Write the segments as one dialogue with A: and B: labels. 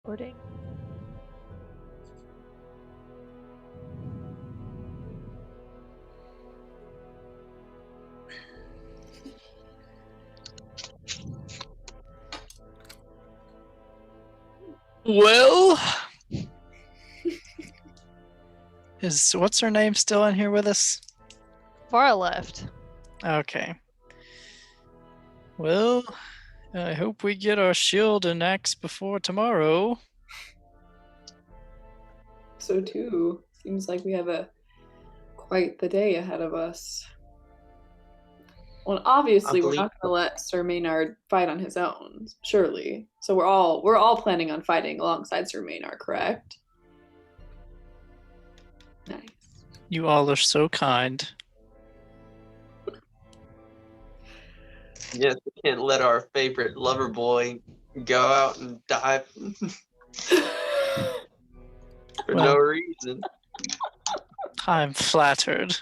A: Loading.
B: Well, is what's her name still in here with us?
A: Far left.
B: Okay. Well, I hope we get our shield and axe before tomorrow.
C: So too. Seems like we have quite the day ahead of us. Well, obviously we're not going to let Sir Maynard fight on his own, surely. So we're all planning on fighting alongside Sir Maynard, correct? Nice.
B: You all are so kind.
D: Yes, we can't let our favorite lover boy go out and die for no reason.
B: I'm flattered.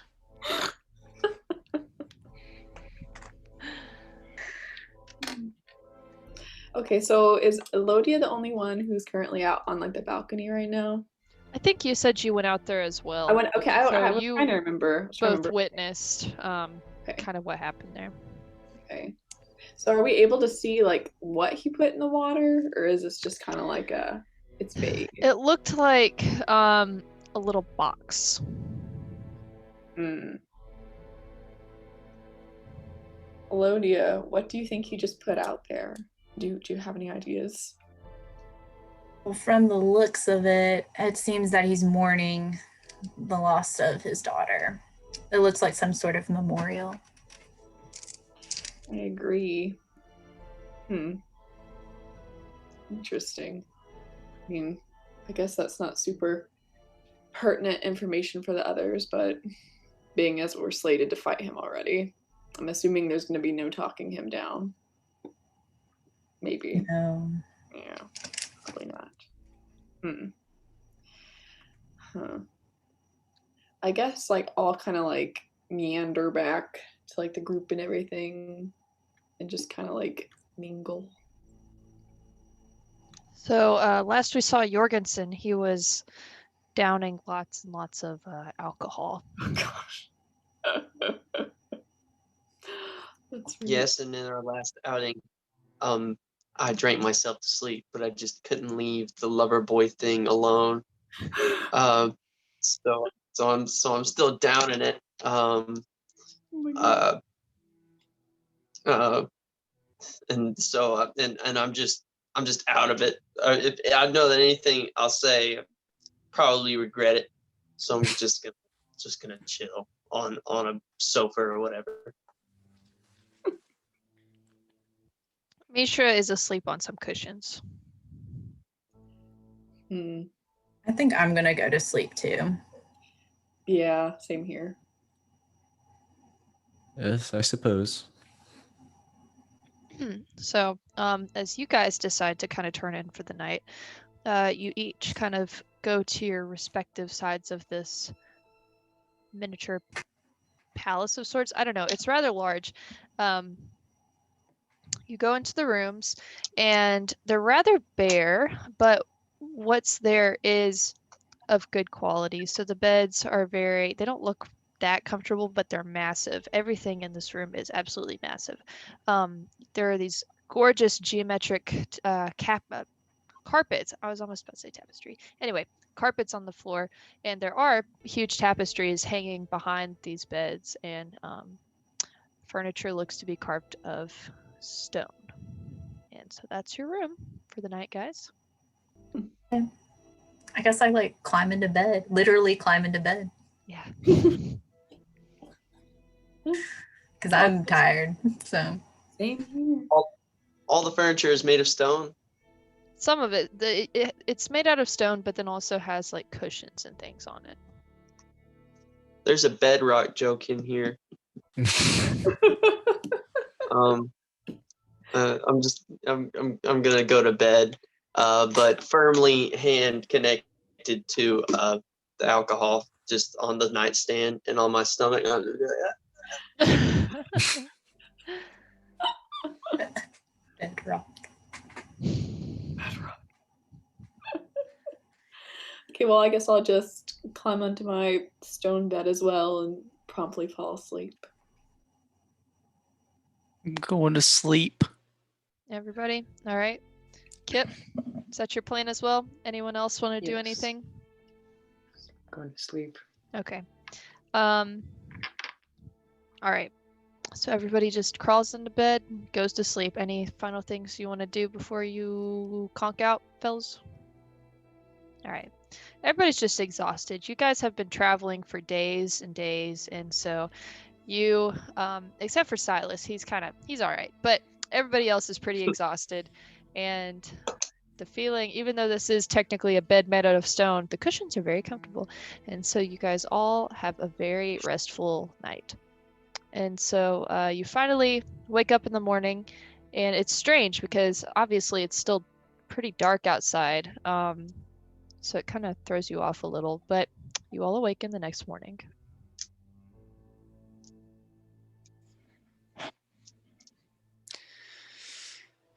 C: Okay, so is Elodia the only one who's currently out on like the balcony right now?
A: I think you said you went out there as well.
C: I went. Okay, I was
A: you
C: trying to remember.
A: both witnessed kind of what happened there.
C: Okay. So are we able to see like what he put in the water, or is this just kind of like it's vague?
A: It looked like a little box.
C: Elodia, what do you think he just put out there? Do you have any ideas?
E: Well, from the looks of it, it seems that he's mourning the loss of his daughter. It looks like some sort of memorial.
C: I agree. Interesting. I mean, I guess that's not super pertinent information for the others, but being as we're slated to fight him already, I'm assuming there's going to be no talking him down. Maybe.
E: No.
C: Yeah, probably not. I guess like I'll kind of like meander back to like the group and everything and just kind of like mingle.
A: So last we saw Jorgensen, he was downing lots and lots of alcohol.
C: Oh gosh. That's really...
D: Yes, and in our last outing, I drank myself to sleep, but I just couldn't leave the lover boy thing alone. So I'm still down in it. And so and I'm just out of it. If I know that anything I'll say, probably regret it. So I'm just gonna chill on a sofa or whatever.
A: Mishra is asleep on some cushions.
E: I think I'm gonna go to sleep too.
C: Yeah, same here.
F: Yes, I suppose.
A: So, as you guys decide to kind of turn in for the night, you each kind of go to your respective sides of this miniature palace of sorts. I don't know. It's rather large. You go into the rooms, and they're rather bare, but what's there is of good quality. So the beds are they don't look that comfortable, but they're massive. Everything in this room is absolutely massive. There are these gorgeous geometric carpets. I was almost about to say tapestry. Anyway, carpets on the floor, and there are huge tapestries hanging behind these beds, and furniture looks to be carved of stone. And so that's your room for the night, guys.
E: I guess I like climb into bed, literally climb into bed.
A: Yeah.
E: Because I'm tired, so.
C: Same here.
D: All the furniture is made of stone?
A: Some of it, it's made out of stone, but then also has like cushions and things on it.
D: There's a bedrock joke in here. I'm gonna go to bed, but firmly hand connected to the alcohol, just on the nightstand and on my stomach.
E: Bedrock.
C: Okay, well, I guess I'll just climb onto my stone bed as well and promptly fall asleep.
B: I'm going to sleep.
A: Everybody? All right. Kip, is that your plan as well? Anyone else want to do
F: Yes.
A: anything?
F: Going to sleep.
A: Okay. All right. So everybody just crawls into bed, goes to sleep. Any final things you want to do before you conk out, fellas? All right. Everybody's just exhausted. You guys have been traveling for days and days, and so you, except for Silas, he's all right, but everybody else is pretty exhausted, and the feeling, even though this is technically a bed made out of stone, the cushions are very comfortable, and so you guys all have a very restful night. And so you finally wake up in the morning, and it's strange because obviously it's still pretty dark outside. So it kind of throws you off a little, but you all awaken the next morning.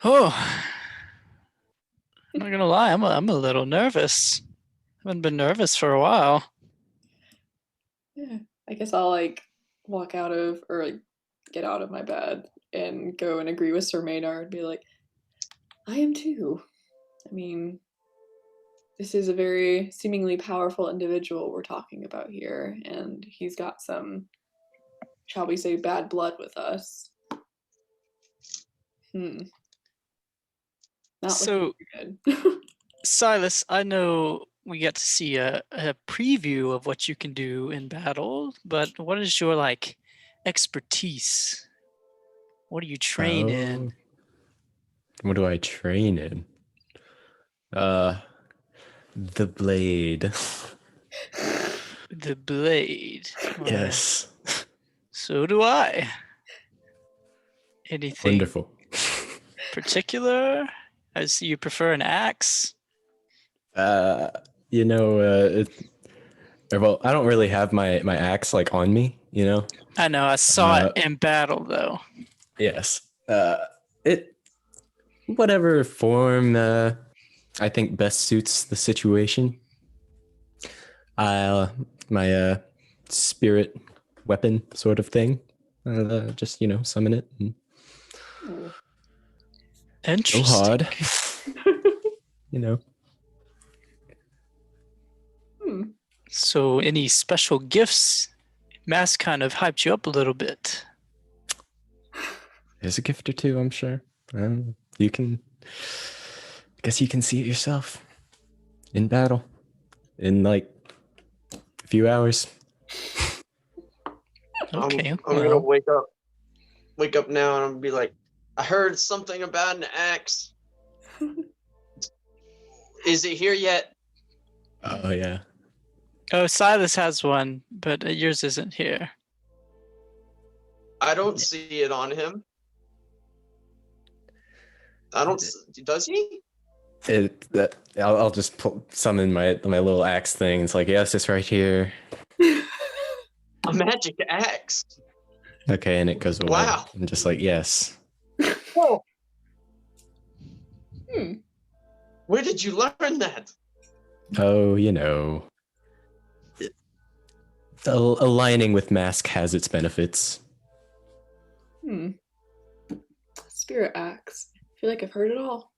B: Oh, I'm not gonna lie, I'm a little nervous. I haven't been nervous for a while.
C: Yeah, I guess I'll like walk out of or like get out of my bed and go and agree with Sir Maynard and be like, I am too. I mean, this is a very seemingly powerful individual we're talking about here, and he's got some, shall we say, bad blood with us. Not
B: So,
C: looking good.
B: Silas, I know we get to see a preview of what you can do in battle, but what is your like expertise? What do you train in?
G: What do I train in? The blade.
B: The blade. Why,
G: Yes.
B: so do I. Anything
G: Wonderful.
B: particular? I see you prefer an axe.
G: You know, well, I don't really have my axe like on me, you know?
B: I know, I saw it in battle though.
G: Yes. It whatever form I think best suits the situation. My spirit weapon sort of thing. Just, you know, summon it and go
B: Interesting.
G: hard. You know.
B: So any special gifts? Mass kind of hyped you up a little bit.
G: There's a gift or two, I'm sure. You can, I guess you can see it yourself in battle in like a few hours.
B: Okay,
D: I'm gonna wake up now, and I'm gonna be like, I heard something about an axe. Is it here yet?
G: Oh yeah.
B: Oh, Silas has one, but yours isn't here.
D: I don't see it on him. I don't. Does he?
G: I'll just summon my little axe thing. It's like, yes, it's right here.
D: A magic axe.
G: Okay, and it goes away.
D: Wow.
G: I'm just like, yes.
D: Whoa. Where did you learn that?
G: Oh, you know. Aligning with Mask has its benefits.
C: Spirit axe. I feel like I've heard it all.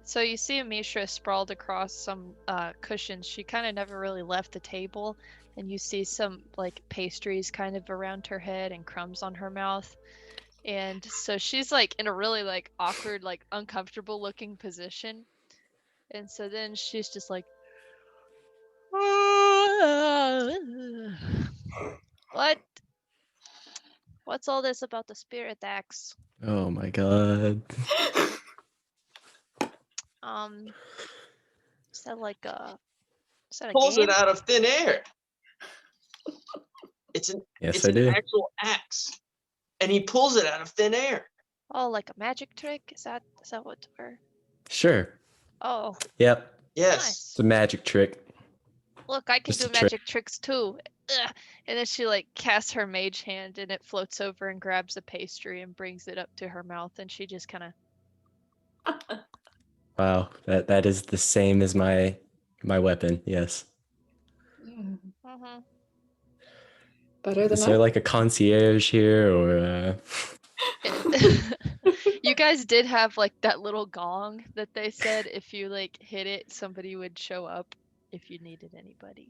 A: So you see Amisha sprawled across some cushions. She kind of never really left the table, and you see some like pastries kind of around her head and crumbs on her mouth. And so she's like in a really like awkward, like uncomfortable looking position. And so then she's just like, what? What's all this about the spirit axe?
G: Oh my god.
A: Is that like a
D: Pulls
A: game?
D: it out of thin air. It's an
G: Yes, I do.
D: actual axe, and he pulls it out of thin air.
A: Oh, like a magic trick? Is that what we're...
G: Sure.
A: Oh,
G: Yep.
D: Yes.
A: nice.
G: It's a magic trick.
A: Look, I can
G: Just
A: do
G: a trick.
A: magic tricks too. Ugh. And then she like casts her mage hand, and it floats over and grabs a pastry and brings it up to her mouth, and she just kind of
G: Wow, that is the same as my weapon. Yes.
C: Yeah.
A: Mm-hmm.
C: Better than
G: Is there like a concierge here, or?
A: You guys did have like that little gong that they said if you like hit it, somebody would show up if you needed anybody.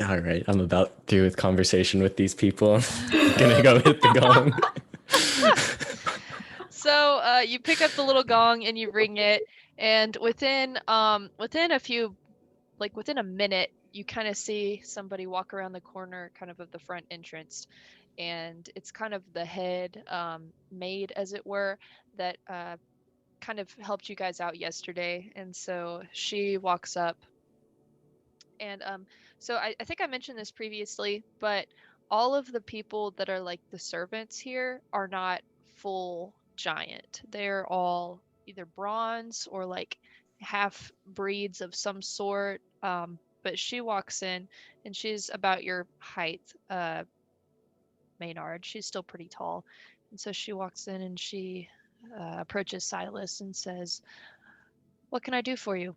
G: All right, I'm about through with conversation with these people. I'm gonna go hit the gong.
A: So you pick up the little gong and you ring it, and within within a minute, you kind of see somebody walk around the corner, kind of the front entrance, and it's kind of the head maid, as it were, that kind of helped you guys out yesterday, and so she walks up. And so I think I mentioned this previously, but all of the people that are like the servants here are not full giant. They're all either bronze or like half breeds of some sort. But she walks in and she's about your height, Maynard. She's still pretty tall. And so she walks in and she approaches Silas and says, "What can I do for you?"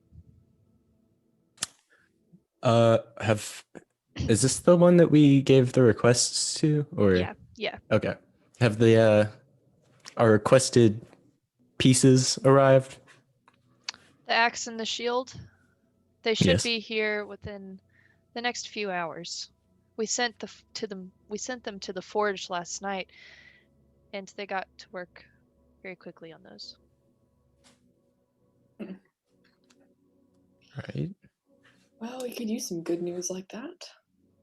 G: Is this the one that we gave the requests to, or?
A: Yeah.
G: Okay. Have the our requested pieces arrived?
A: The axe and the shield, they should
G: Yes.
A: be here within the next few hours. We sent them to the forge last night, and they got to work very quickly on those.
G: Right.
C: Well, we could use some good news like that.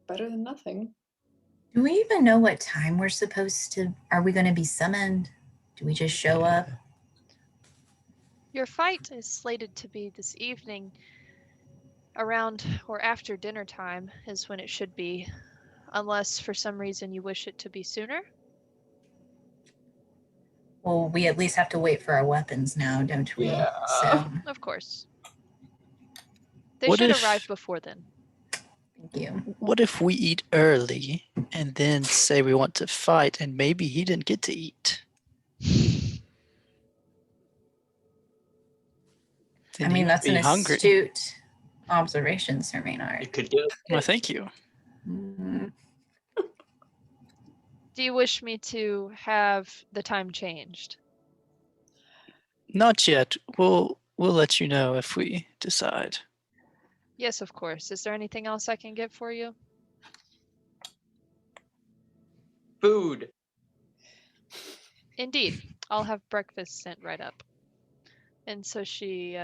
C: Better than nothing.
E: Do we even know what time we're supposed to? Are we going to be summoned? Do we just show up?
A: Your fight is slated to be this evening, around or after dinner time is when it should be, unless for some reason you wish it to be sooner.
E: Well, we at least have to wait for our weapons now, don't we?
C: Yeah.
E: So,
A: Of course. They
B: What
A: should
B: if-
A: arrive before then.
E: thank you.
B: What if we eat early and then say we want to fight and maybe he didn't get to eat? Then
E: I
B: he
E: mean,
B: would
E: that's an
B: be hungry.
E: astute observation, Sir Maynard.
D: It could do it.
B: Well, thank you.
E: Mm,
A: Do you wish me to have the time changed?
B: Not yet. We'll let you know if we decide.
A: Yes, of course. Is there anything else I can get for you?
D: Food.
A: Indeed. I'll have breakfast sent right up. And so she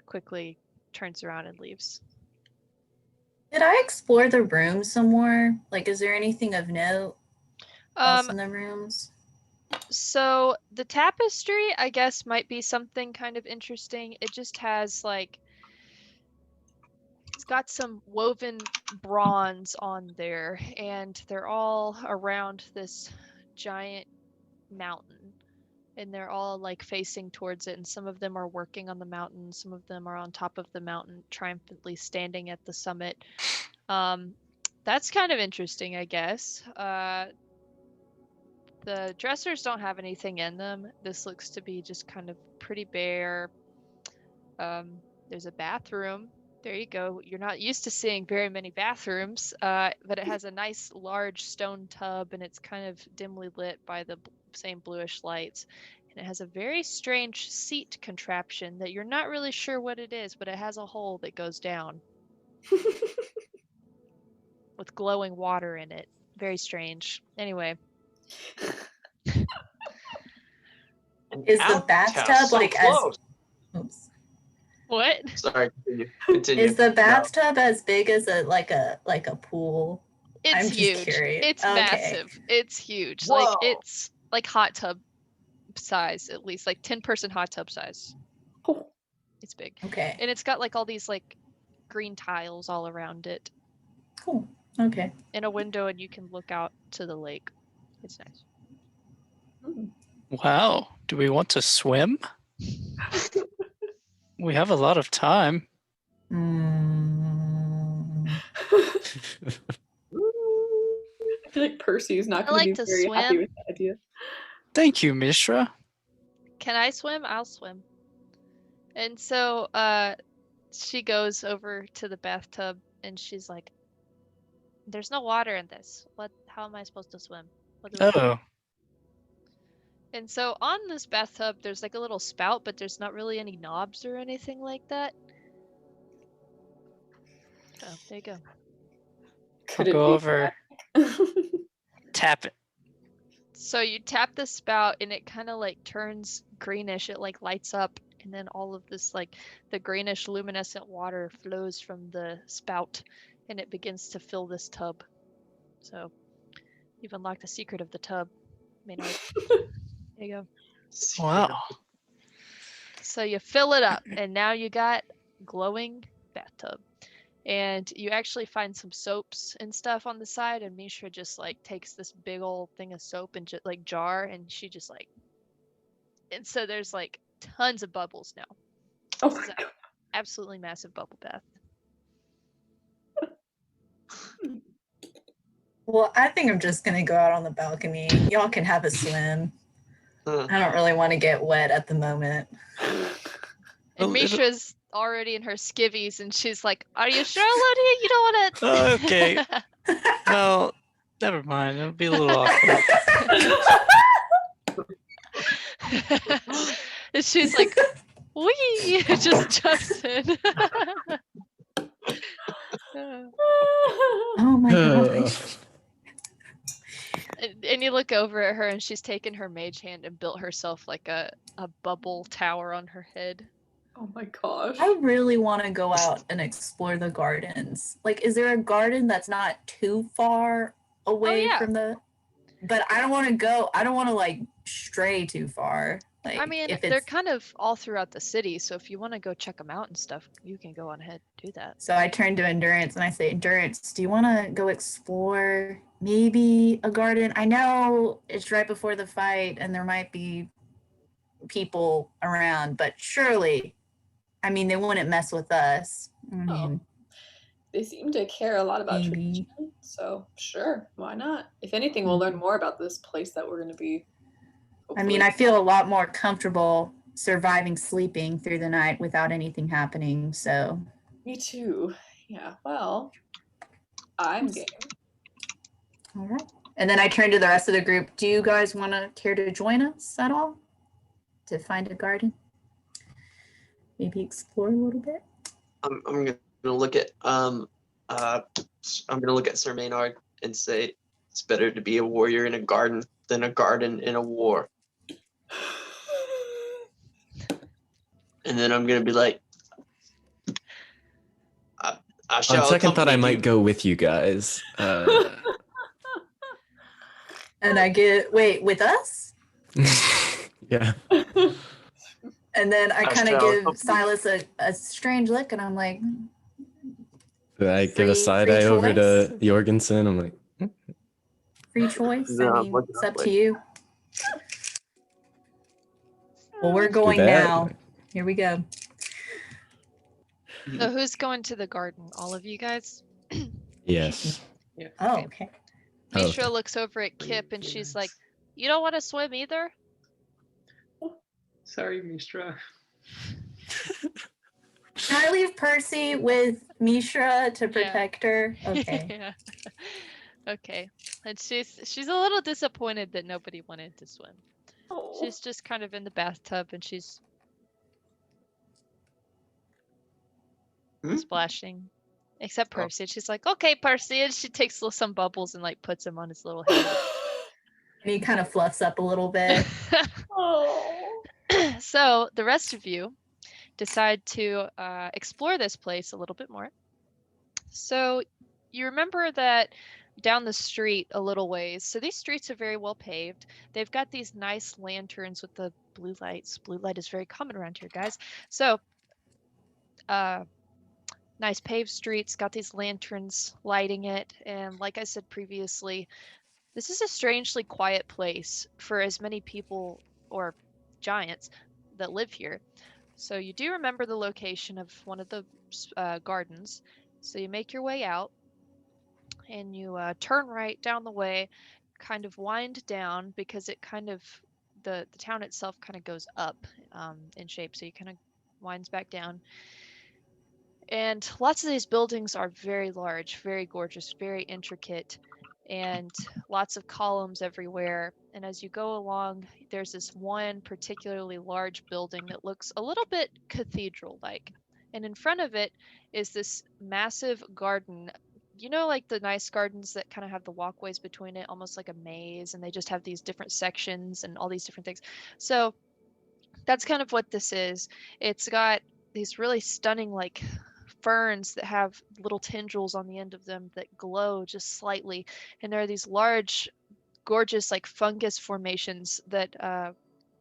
A: quickly turns around and leaves.
E: Did I explore the room some more? Like, is there anything of note else in the rooms?
A: So the tapestry, I guess, might be something kind of interesting. It just has like, it's got some woven bronze on there, and they're all around this giant mountain. And they're all like facing towards it, and some of them are working on the mountain, some of them are on top of the mountain, triumphantly standing at the summit. That's kind of interesting, I guess. The dressers don't have anything in them. This looks to be just kind of pretty bare. There's a bathroom. There you go. You're not used to seeing very many bathrooms, but it has a nice large stone tub, and it's kind of dimly lit by the same bluish lights. And it has a very strange seat contraption that you're not really sure what it is, but it has a hole that goes down with glowing water in it. Very strange. Anyway.
E: Is the bathtub
D: so
E: like
D: close.
E: Oops.
A: What?
D: Sorry, continue.
E: Is the bathtub as big as a pool?
A: It's
E: I'm just
A: huge.
E: curious.
A: It's
E: Okay.
A: massive. It's huge.
D: Whoa.
A: Like it's like hot tub size, at least like 10-person hot tub size.
C: Oh.
A: It's big.
E: Okay.
A: And it's got like all these like green tiles all around it.
E: Cool. Okay.
A: In a window, and you can look out to the lake. It's nice.
B: Wow. Do we want to swim? We have a lot of time.
E: Mm,
C: I feel like Percy's not
A: I
C: going
A: like
C: to
A: to
C: be very happy
A: swim.
C: with that idea.
B: Thank you, Mishra.
A: Can I swim? I'll swim. And so she goes over to the bathtub and she's like, "There's no water in this. How am I supposed to swim? What do I do?"
B: Oh,
A: And so on this bathtub, there's like a little spout, but there's not really any knobs or anything like that. Oh, there you go.
C: Could
B: I'll
C: it
B: go
C: be
B: over, tap it.
A: So you tap the spout and it kind of like turns greenish. It like lights up, and then all of this like the greenish luminescent water flows from the spout and it begins to fill this tub. So you've unlocked the secret of the tub, Maynard. There you go.
B: Wow.
A: So you fill it up and now you got glowing bathtub. And you actually find some soaps and stuff on the side, and Mishra just like takes this big old thing of soap and just like jar, and she just like, and so there's like tons of bubbles now.
C: Oh
A: This
C: my
A: is an
C: god.
A: absolutely massive bubble bath.
E: Well, I think I'm just gonna go out on the balcony. Y'all can have a swim. I don't really want to get wet at the moment.
A: And
B: Well,
A: Mishra's already in her skivvies, and she's like, "Are you sure, Lodi? You don't want to?"
B: Okay. Well, never mind. It'll be a little awkward.
A: And she's like, "Wee!" Just jumps in.
E: Oh my gosh.
A: And you look over at her, and she's taken her mage hand and built herself like a bubble tower on her head.
C: Oh my gosh.
E: I really want to go out and explore the gardens. Like, is there a garden that's not too far away
A: yeah.
E: from the? But I don't want to go. I don't want to like stray too far. Like,
A: I mean,
E: if
A: they're
E: it's
A: kind of all throughout the city, so if you want to go check them out and stuff, you can go on ahead and do that.
E: so I turn to Endurance and I say, Endurance, do you want to go explore maybe a garden? I know it's right before the fight and there might be people around, but surely, I mean, they wouldn't mess with us. I mean,
C: They seem to care a lot about
E: maybe.
C: tradition, so sure, why not? If anything, we'll learn more about this place that we're going to be.
E: I mean, I feel a lot more comfortable surviving sleeping through the night without anything happening. So,
C: Me too. Yeah, well, I'm game.
E: all right. And then I turn to the rest of the group. Do you guys want to care to join us at all to find a garden? Maybe explore a little bit.
D: I'm gonna look at I'm gonna look at Sir Maynard and say it's better to be a warrior in a garden than a garden in a war. And then I'm gonna be like, I shall
G: On second thought, I
D: accompany
G: might
D: you.
G: go with you guys.
E: And I get, wait, with us?
G: Yeah.
E: And then I
D: I
E: kind of
D: shall
E: give
D: accompany-
E: Silas a strange look, and I'm like,
G: I give a
E: Free-
G: side
E: free
G: eye over to
E: choice?
G: Jorgensen. I'm like,
E: free choice?
D: No,
E: I
D: I'm
E: mean,
D: looking
E: it's
D: that
E: up
D: way.
E: to you. Well, we're
G: do
E: going
G: that.
E: now. Here we go.
A: So who's going to the garden? All of you guys?
G: Yes.
E: Oh, okay.
G: Oh,
A: Mishra
G: okay.
A: looks over at Kip and she's like, "You don't want to swim either?"
F: Sorry, Mistra.
E: Can I leave Percy with Mishra to protect her? Okay.
A: Yeah. Okay. And she's a little disappointed that nobody wanted to swim.
C: Oh.
A: She's just kind of in the bathtub and she's splashing. Except Percy. She's like, "Okay, Percy," and she takes some bubbles and like puts them on his little head.
E: And he kind of fluffs up a little bit.
C: Oh.
A: So the rest of you decide to explore this place a little bit more. So you remember that down the street a little ways. So these streets are very well paved. They've got these nice lanterns with the blue lights. Blue light is very common around here, guys. So nice paved streets, got these lanterns lighting it. And like I said previously, this is a strangely quiet place for as many people or giants that live here. So you do remember the location of one of the gardens. So you make your way out and you turn right down the way, kind of wind down because it kind of, the town itself kind of goes up in shape. So you kind of winds back down. And lots of these buildings are very large, very gorgeous, very intricate, and lots of columns everywhere. And as you go along, there's this one particularly large building that looks a little bit cathedral-like. And in front of it is this massive garden. You know, like the nice gardens that kind of have the walkways between it, almost like a maze, and they just have these different sections and all these different things. So that's kind of what this is. It's got these really stunning, like, ferns that have little tendrils on the end of them that glow just slightly, and there are these large, gorgeous, like, fungus formations that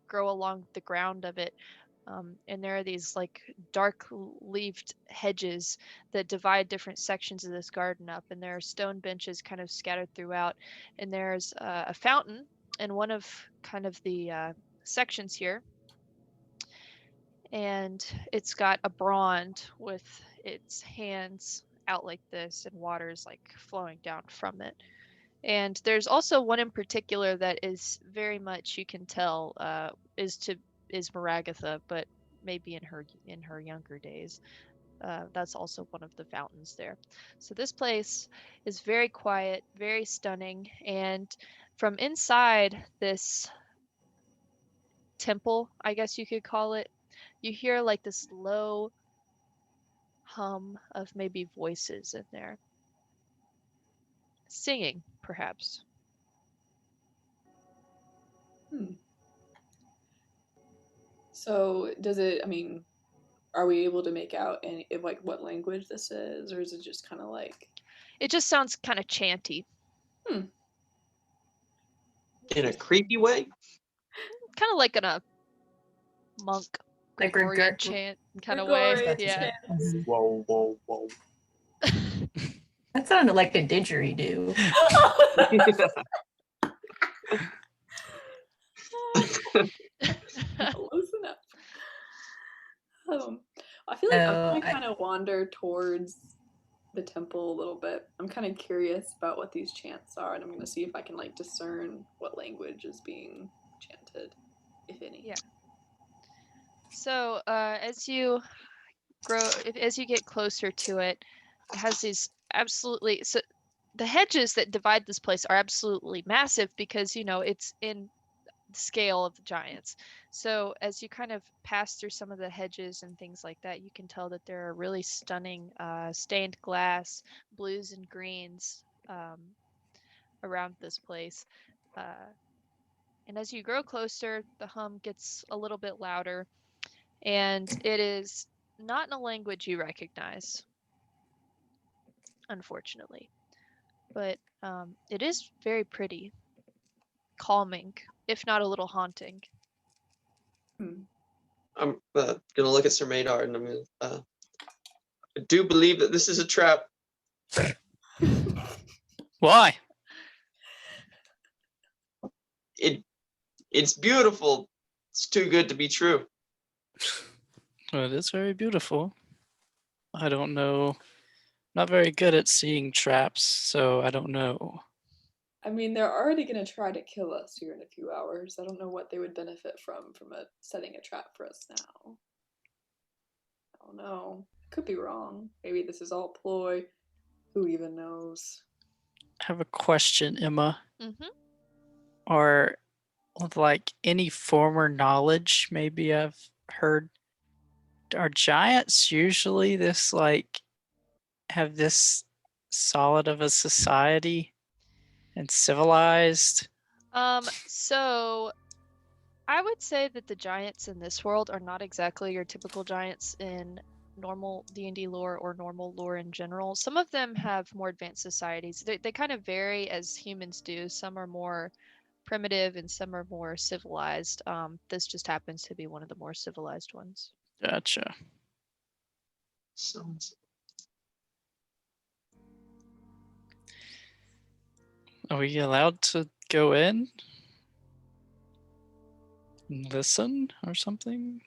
A: grow along the ground of it. And there are these like dark leaved hedges that divide different sections of this garden up, and there are stone benches kind of scattered throughout, and there's a fountain in one of kind of the sections here, and it's got a Brond with its hands out like this, and water's like flowing down from it. And there's also one in particular that is very much, you can tell, is Maragatha, but maybe in her younger days. That's also one of the fountains there. So this place is very quiet, very stunning, and from inside this temple, I guess you could call it, you hear like this low hum of maybe voices in there. Singing, perhaps.
C: So does it, I mean, are we able to make out any, like, what language this is, or is it just kind of like...
A: It just sounds kind of chanty.
D: In a creepy way?
A: Kind of like in a monk
E: Like
A: Gregorian
E: Gregor-
A: chant kind of way.
C: Gregorian
A: Yeah.
E: Mhm.
D: Whoa, whoa, whoa.
E: That sounded like a didgeridoo.
C: Listen up. I feel like I'm
E: No,
C: gonna kind of wander towards the temple a little bit. I'm kind of curious about what these chants are, and I'm gonna see if I can like discern what language is being chanted, if any.
A: Yeah. So as you as you get closer to it, it has these absolutely, so the hedges that divide this place are absolutely massive because, you know, it's in the scale of the giants. So as you kind of pass through some of the hedges and things like that, you can tell that there are really stunning stained glass blues and greens around this place. And as you grow closer, the hum gets a little bit louder, and it is not in a language you recognize, unfortunately. But it is very pretty, calming, if not a little haunting.
D: I'm gonna look at Sir Maynard and I'm gonna. I do believe that this is a trap.
B: Why?
D: It's beautiful. It's too good to be true.
B: Well, it is very beautiful. I don't know. Not very good at seeing traps, so I don't know.
C: I mean, they're already gonna try to kill us here in a few hours. I don't know what they would benefit from setting a trap for us now. I don't know. Could be wrong. Maybe this is all ploy. Who even knows?
B: I have a question, Emma.
A: Mm-hmm.
B: Or with like any former knowledge, maybe I've heard, are giants usually this like have this solid of a society and civilized?
A: So I would say that the giants in this world are not exactly your typical giants in normal D&D lore or normal lore in general. Some of them have more advanced societies. They kind of vary as humans do. Some are more primitive and some are more civilized. This just happens to be one of the more civilized ones.
B: Gotcha.
D: Sounds.
B: Are we allowed to go in? And listen or something?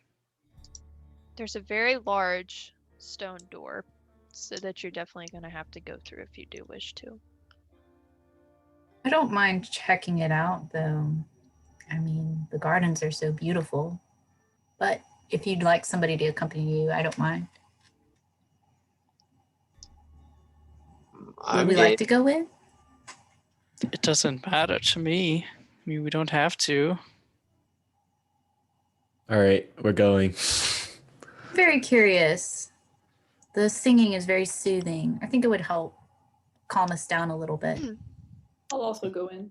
A: There's a very large stone door, so that you're definitely going to have to go through if you do wish to.
E: I don't mind checking it out, though. I mean, the gardens are so beautiful, but if you'd like somebody to accompany you, I don't mind. Would
D: I'm
E: we
D: gay.
E: like to go in?
B: It doesn't matter to me. I mean, we don't have to.
G: All right, we're going.
E: Very curious. The singing is very soothing. I think it would help calm us down a little bit.
C: I'll also go in.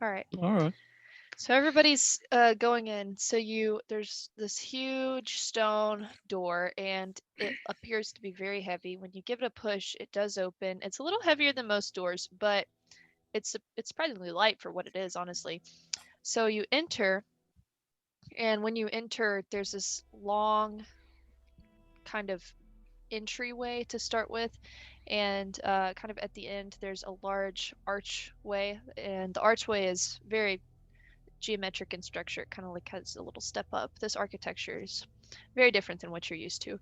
A: All right.
B: All right.
A: So everybody's going in. So there's this huge stone door, and it appears to be very heavy. When you give it a push, it does open. It's a little heavier than most doors, but it's surprisingly light for what it is, honestly. So you enter, and when you enter, there's this long kind of entryway to start with, and kind of at the end, there's a large archway, and the archway is very geometric in structure. It kind of like has a little step up. This architecture is very different than what you're used to.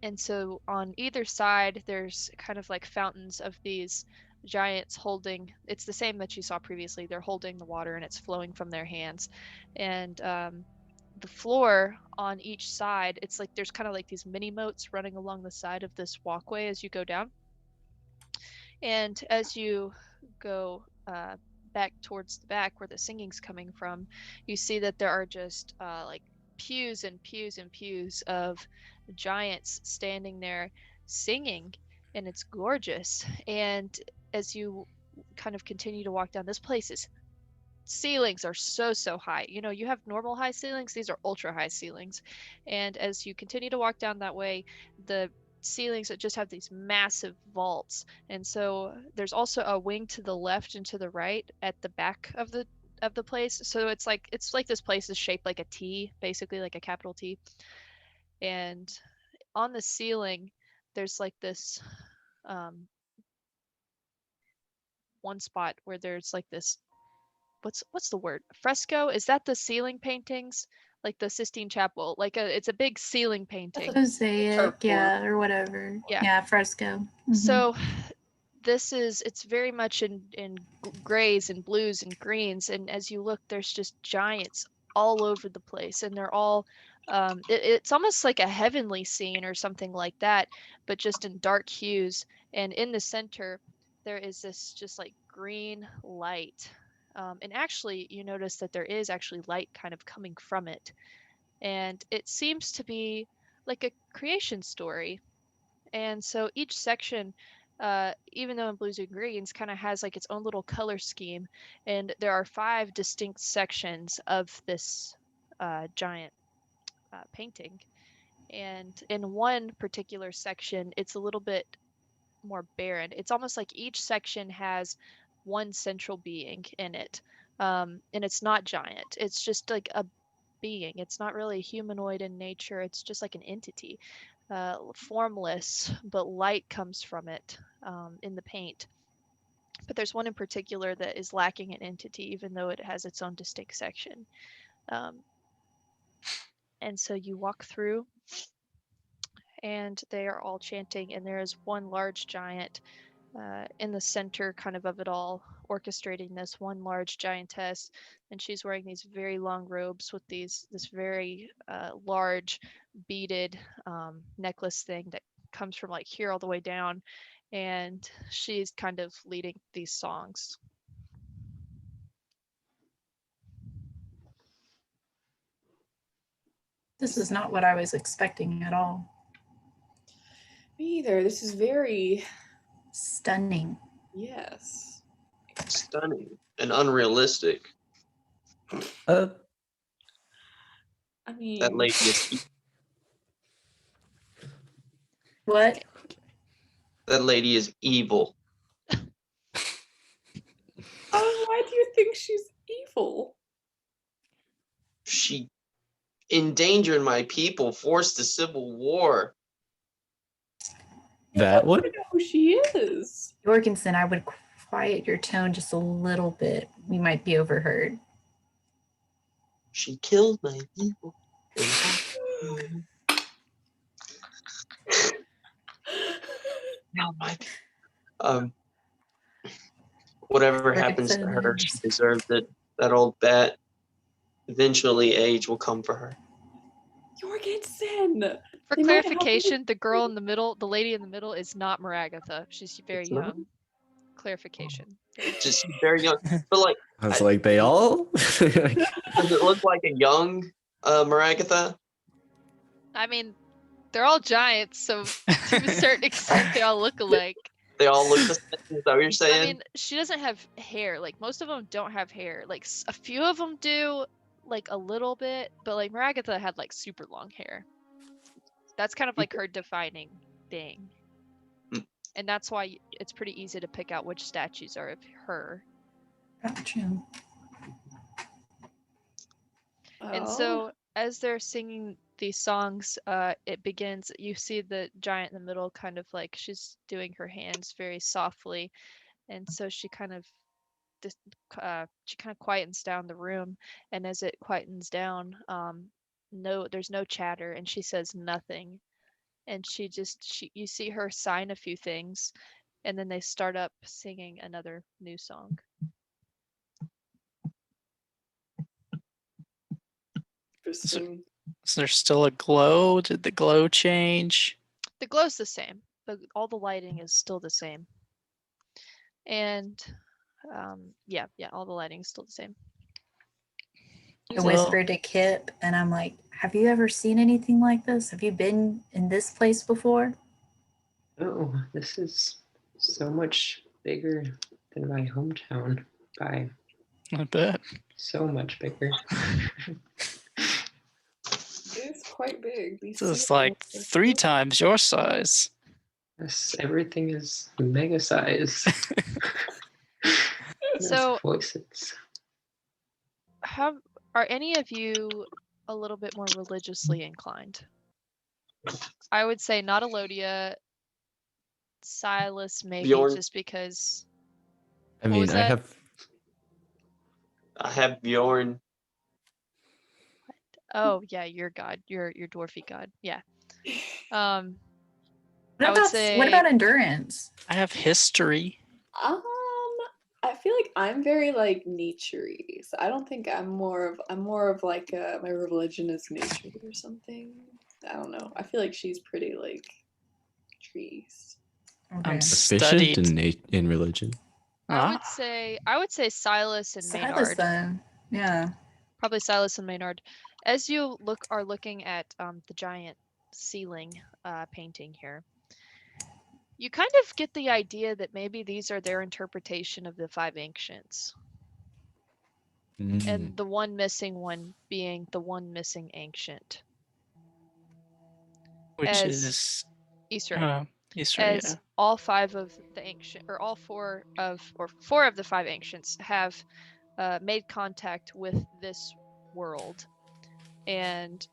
A: And so on either side, there's kind of like fountains of these giants holding, it's the same that you saw previously. They're holding the water and it's flowing from their hands. And the floor on each side, it's like there's kind of like these mini moats running along the side of this walkway as you go down. And as you go back towards the back where the singing's coming from, you see that there are just like pews and pews and pews of giants standing there singing, and it's gorgeous. And as you kind of continue to walk down, this place's ceilings are so high. You know, you have normal high ceilings, these are ultra high ceilings. And as you continue to walk down that way, the ceilings that just have these massive vaults. And so there's also a wing to the left and to the right at the back of the place. So it's like this place is shaped like a T, basically like a capital T. And on the ceiling there's like this one spot where there's like this, what's the word, fresco, is that the ceiling paintings, like the Sistine Chapel, like it's a big ceiling painting.
E: Mosaic, yeah, or whatever. Yeah, fresco. Mhm.
A: So it's very much in grays and blues and greens, and as you look, there's just giants all over the place, and they're all it's almost like a heavenly scene or something like that, but just in dark hues. And in the center there is this just like green light, and actually you notice that there is actually light kind of coming from it, and it seems to be like a creation story. And so each section, even though in blues and greens, kind of has like its own little color scheme. And there are 5 distinct sections of this giant painting. And in one particular section, it's a little bit more barren. It's almost like each section has one central being in it. And it's not giant. It's just like a being. It's not really humanoid in nature. It's just like an entity. Formless, but light comes from it in the paint. But there's one in particular that is lacking an entity, even though it has its own distinct section. And so you walk through, and they are all chanting, and there is one large giant in the center kind of it all, orchestrating this one large giantess, and she's wearing these very long robes with this very large beaded necklace thing that comes from like here all the way down, and she's kind of leading these songs.
E: This is not what I was expecting at all.
C: Me either. This is very
E: Stunning.
C: yes.
D: Stunning and unrealistic.
C: I mean,
D: That lady is
E: What?
D: that lady is evil.
C: oh, why do you think she's evil?
D: She endangered my people, forced a civil war.
G: That
C: I
G: one?
C: don't know who she is.
E: Jorgensen, I would quiet your tone just a little bit. We might be overheard.
D: She killed my people. No, Mike. Whatever happens to her, she deserved it. That old bat. Eventually, age will come for her.
C: Jorgensen!
A: For
C: They might help
A: clarification, the girl in the middle, the lady in the middle, is not Maragatha. She's very
D: It's not?
A: young. Clarification. There.
D: Just very young. But like,
G: I was like, they all?
D: does it look like a young Maragatha?
A: I mean, they're all giants, so to a certain extent, they all look alike.
D: They all look the same. Is that what you're saying?
A: I mean, she doesn't have hair. Like, most of them don't have hair. Like, a few of them do, like, a little bit. But, like, Maragatha had, like, super long hair. That's kind of, like, her defining thing.
D: Mm.
A: And that's why it's pretty easy to pick out which statues are of her.
E: Gotcha.
A: And so, as they're singing these songs, it begins. You see the giant in the middle, kind of like she's doing her hands very softly, and so she kind of quietens down the room. And as it quietens down, there's no chatter, and she says nothing. And you see her sign a few things, and then they start up singing another new song.
C: Interesting.
B: Is there still a glow? Did the glow change?
A: The glow's the same. All the lighting is still the same. And yeah, all the lighting is still the same.
E: I whispered to Kip, and I'm like, have you ever seen anything like this? Have you been in this place before?
F: Oh, this is so much bigger than my hometown by
B: I bet.
F: so much bigger.
C: It is quite big.
B: This is like 3 times your size.
F: Yes, everything is mega size.
A: So,
F: voices.
A: Are any of you a little bit more religiously inclined? I would say not Elodia, Silas maybe,
D: Bjorn.
A: just because.
G: I
A: What
G: mean,
A: was
G: I
A: that?
D: have Bjorn.
A: Oh yeah, your god, your dwarfy god. Yeah.
E: What about endurance?
B: I have history.
C: I feel like I'm very like nature-y, so I don't think I'm more of like my religion is nature or something. I don't know. I feel like she's pretty like trees.
E: Okay.
B: I'm
G: Efficient
B: studied.
G: in religion.
A: I would say Silas and
E: Silas,
A: Maynard.
E: then. Yeah.
A: Probably Silas and Maynard. As you are looking at the giant ceiling painting here, you kind of get the idea that maybe these are their interpretation of the 5 ancients. And the one missing one being the one missing ancient.
B: Which is
A: Easter.
B: Easter,
A: as
B: yeah.
A: all 5 of the ancient, or all 4 of the 5 ancients have made contact with this world, and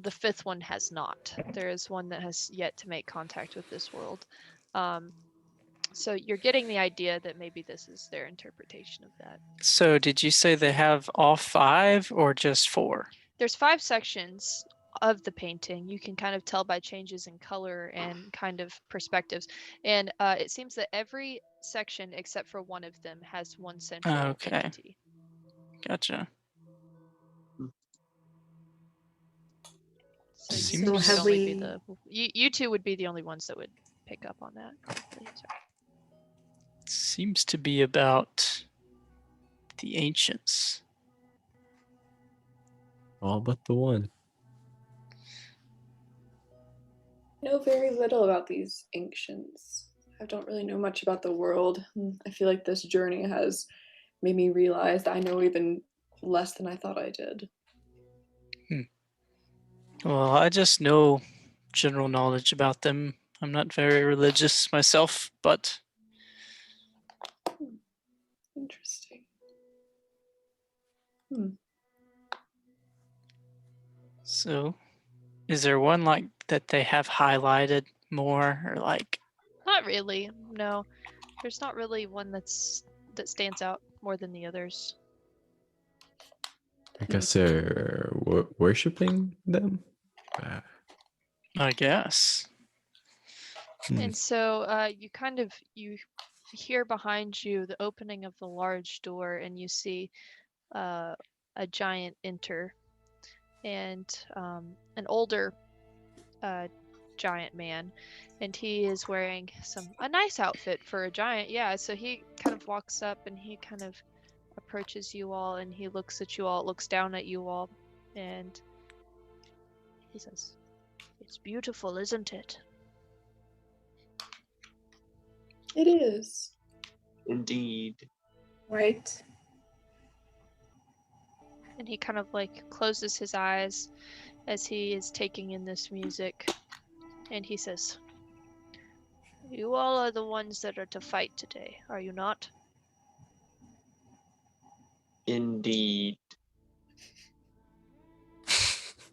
A: the 5th one has not. There is one that has yet to make contact with this world. So you're getting the idea that maybe this is their interpretation of that.
B: So did you say they have all 5 or just 4?
A: There's 5 sections of the painting. You can kind of tell by changes in color and kind of perspectives. And it seems that every section except for one of them has one central entity.
B: Gotcha.
A: So you 2 would be the only ones that would pick up on that.
B: Seems to be about the ancients.
G: All but the one.
C: I know very little about these ancients. I don't really know much about the world. I feel like this journey has made me realize that I know even less than I thought I did.
B: Well, I just know general knowledge about them. I'm not very religious myself, but...
C: Interesting.
B: So, is there one like that they have highlighted more, or like?
A: Not really. No, there's not really one that stands out more than the others.
G: I guess they're worshipping them.
B: I guess.
A: And so you hear behind you the opening of the large door, and you see a giant enter. and an older giant man, and he is wearing a nice outfit for a giant. Yeah, so he kind of walks up and he kind of approaches you all, and he looks at you all, looks down at you all, and he says, "It's beautiful, isn't it?"
C: It is.
D: Indeed.
E: Right.
A: And he kind of like closes his eyes as he is taking in this music, and he says, "You all are the ones that are to fight today, are you not?"
D: Indeed.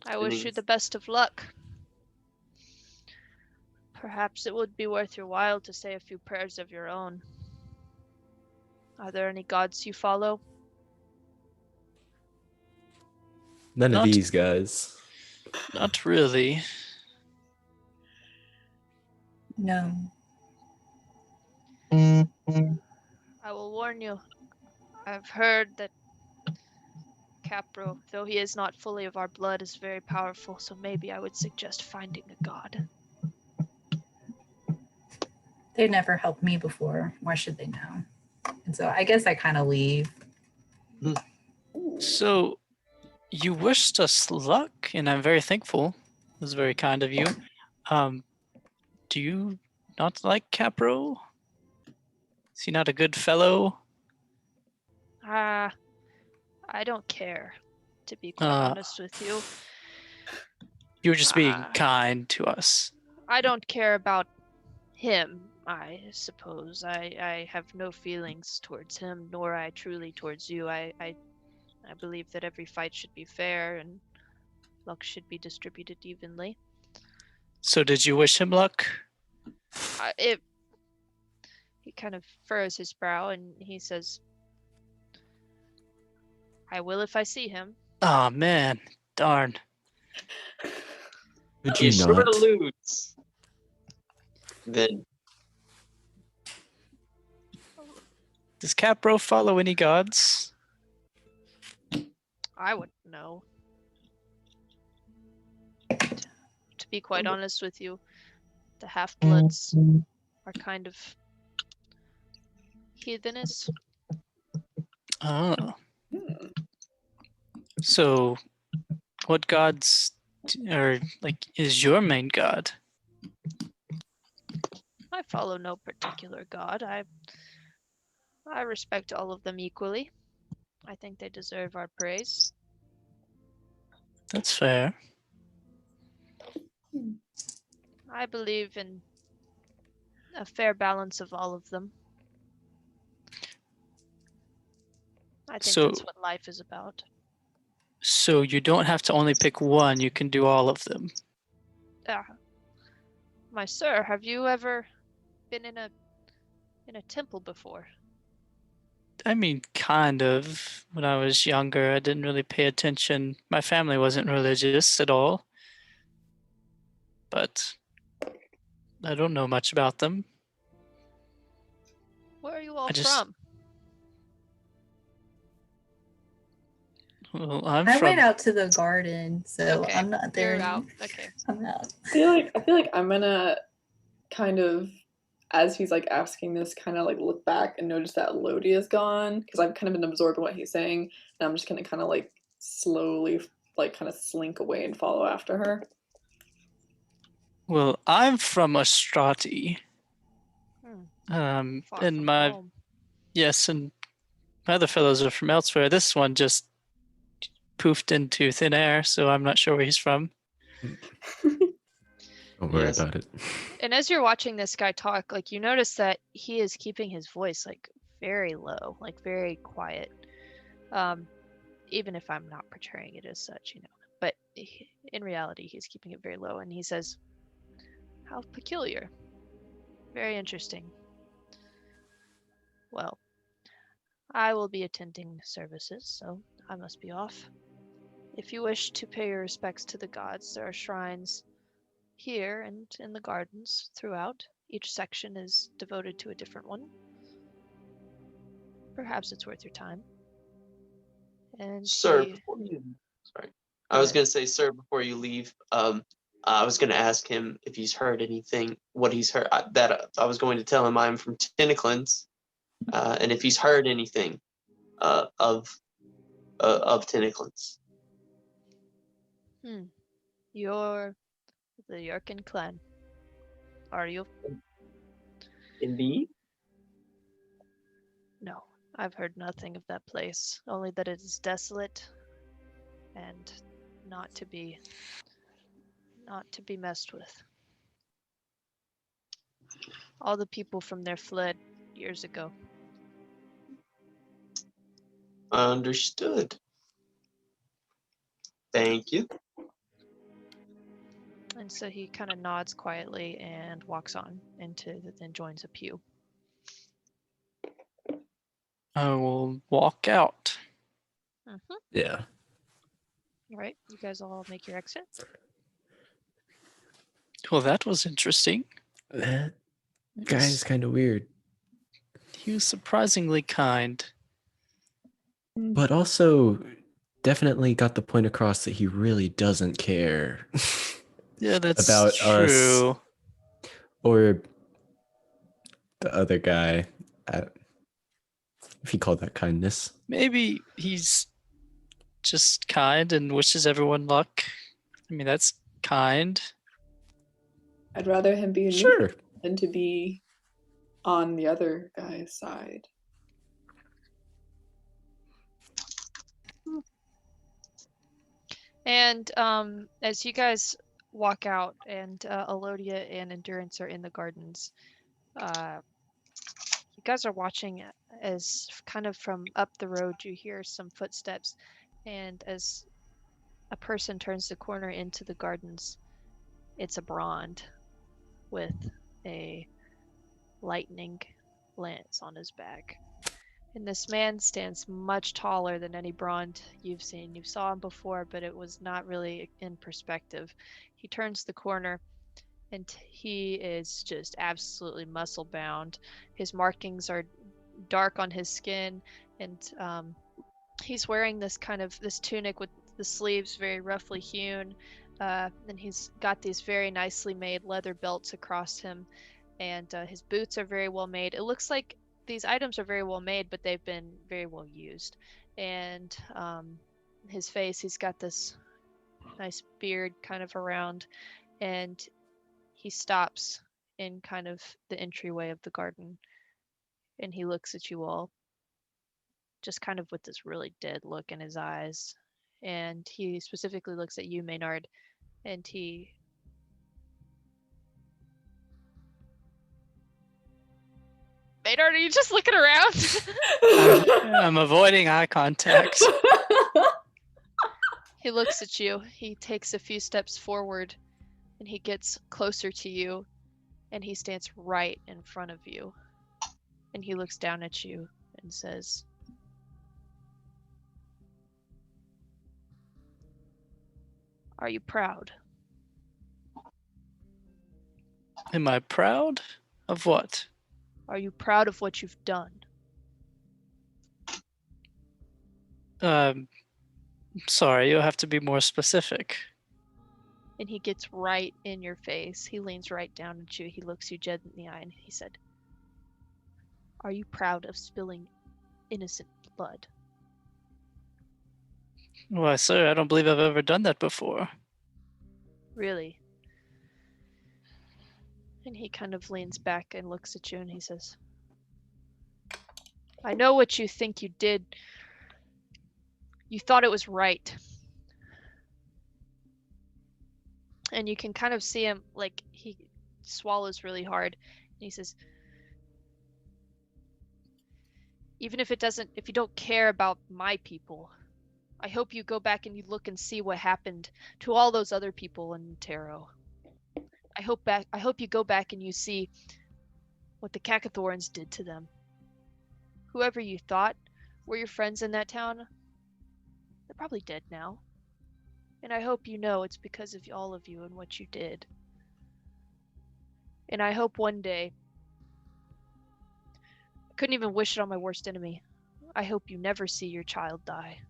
A: I wish you the best of luck. Perhaps it would be worth your while to say a few prayers of your own. Are there any gods you follow?
G: None of
B: Not-
G: these guys.
B: Not really.
E: No.
A: I will warn you. I've heard that Kapro, though he is not fully of our blood, is very powerful, so maybe I would suggest finding a god.
E: They've never helped me before. Why should they know? And so I guess I kind of leave.
B: So, you wished us luck, and I'm very thankful. It was very kind of you. Do you not like Kapro? Is he not a good fellow?
A: I don't care, to be quite honest with you.
B: You were just being
A: Ah.
B: kind to us.
A: I don't care about him, I suppose. I have no feelings towards him, nor I truly towards you. I believe that every fight should be fair and luck should be distributed evenly.
B: So did you wish him luck?
A: He kind of furrows his brow and he says, "I will if I see him."
B: Oh man, darn.
G: Would
D: He
G: you
D: sure
G: not?
D: alludes. Then
B: Does Kapro follow any gods?
A: I wouldn't know. To be quite honest with you, the half-bloods are kind of heathenish.
B: Oh. So, what gods is your main god?
A: I follow no particular god. I respect all of them equally. I think they deserve our praise.
B: That's fair.
A: I believe in a fair balance of all of them. I think that's what life is about.
B: So you don't have to only pick one, you can do all of them.
A: My sir, have you ever been in a temple before?
B: I mean, kind of. When I was younger, I didn't really pay attention. My family wasn't religious at all. But I don't know much about them.
A: Where are you all
B: I just-
A: from?
B: Well,
E: I went out to the garden, so
A: Okay,
E: I'm not there.
A: You're out. Okay.
E: I'm out.
C: I feel like I'm gonna kind of, as he's like asking this, kind of like look back and notice that Lodi is gone because I've kind of been absorbed in what he's saying, and I'm just gonna kind of like slowly like kind of slink away and follow after her.
B: Well, I'm from Ostrati.
A: Far
B: And
A: from
B: my
A: home.
B: yes, and my other fellows are from elsewhere. This one just poofed into thin air, so I'm not sure where he's from.
G: Don't worry
D: Yes.
G: about it.
A: And as you're watching this guy talk, like you notice that he is keeping his voice like very low, like very quiet. Even if I'm not portraying it as such, you know. But in reality, he's keeping it very low, and he says, "How peculiar. Very interesting. Well, I will be attending services, so I must be off. If you wish to pay your respects to the gods, there are shrines here and in the gardens throughout. Each section is devoted to a different one. Perhaps it's worth your time." And
D: sir,
A: he,
D: before you sorry. I was gonna say, sir, before you leave, I was gonna ask him if he's heard anything, what he's heard. I was going to tell him I'm from Tiniclins, and if he's heard anything of Tiniclins.
A: You're the Yerkin clan. Are you?
D: Indeed.
A: No, I've heard nothing of that place. Only that it is desolate and not to be messed with. All the people from there fled years ago.
D: Understood. Thank you.
A: And so he kind of nods quietly and walks on and joins a pew.
B: I will walk out.
G: Yeah.
A: All right, you guys all make your exit.
B: Well, that was interesting.
G: That guy's kind of weird.
B: He was surprisingly kind.
G: But also definitely got the point across that he really doesn't care.
B: Yeah, that's
G: about
B: true.
G: us or the other guy. If he called that kindness.
B: Maybe he's just kind and wishes everyone luck. I mean, that's kind.
C: I'd rather him be
G: Sure.
C: than to be on the other guy's side.
A: And as you guys walk out and Elodia and Endurance are in the gardens, you guys are watching as kind of from up the road you hear some footsteps, and as a person turns the corner into the gardens, it's a Brond with a lightning lance on his back. And this man stands much taller than any Brond you've seen. You saw him before, but it was not really in perspective. He turns the corner, and he is just absolutely muscle bound. His markings are dark on his skin, and he's wearing this tunic with the sleeves very roughly hewn, and he's got these very nicely made leather belts across him, and his boots are very well made. It looks like these items are very well made, but they've been very well used. And his face, he's got this nice beard kind of around, and he stops in kind of the entryway of the garden, and he looks at you all just kind of with this really dead look in his eyes. And he specifically looks at you, Maynard, and he Maynard, are you just looking around?
B: I'm avoiding eye contact.
A: He looks at you. He takes a few steps forward, and he gets closer to you, and he stands right in front of you. And he looks down at you and says, "Are you proud?"
B: Am I proud of what?
A: Are you proud of what you've done?
B: Sorry, you'll have to be more specific.
A: And he gets right in your face. He leans right down at you. He looks you dead in the eye, and he said, "Are you proud of spilling innocent blood?"
B: Why, sir, I don't believe I've ever done that before.
A: Really? And he kind of leans back and looks at you, and he says, "I know what you think you did. You thought it was right." And you can kind of see him, like, he swallows really hard, and he says, "Even if if you don't care about my people, I hope you go back and you look and see what happened to all those other people in Tarot. I hope you go back and you see what the Cakathorns did to them. Whoever you thought were your friends in that town, they're probably dead now. And I hope you know it's because of all of you and what you did. And I hope one day, I couldn't even wish it on my worst enemy, I hope you never see your child die.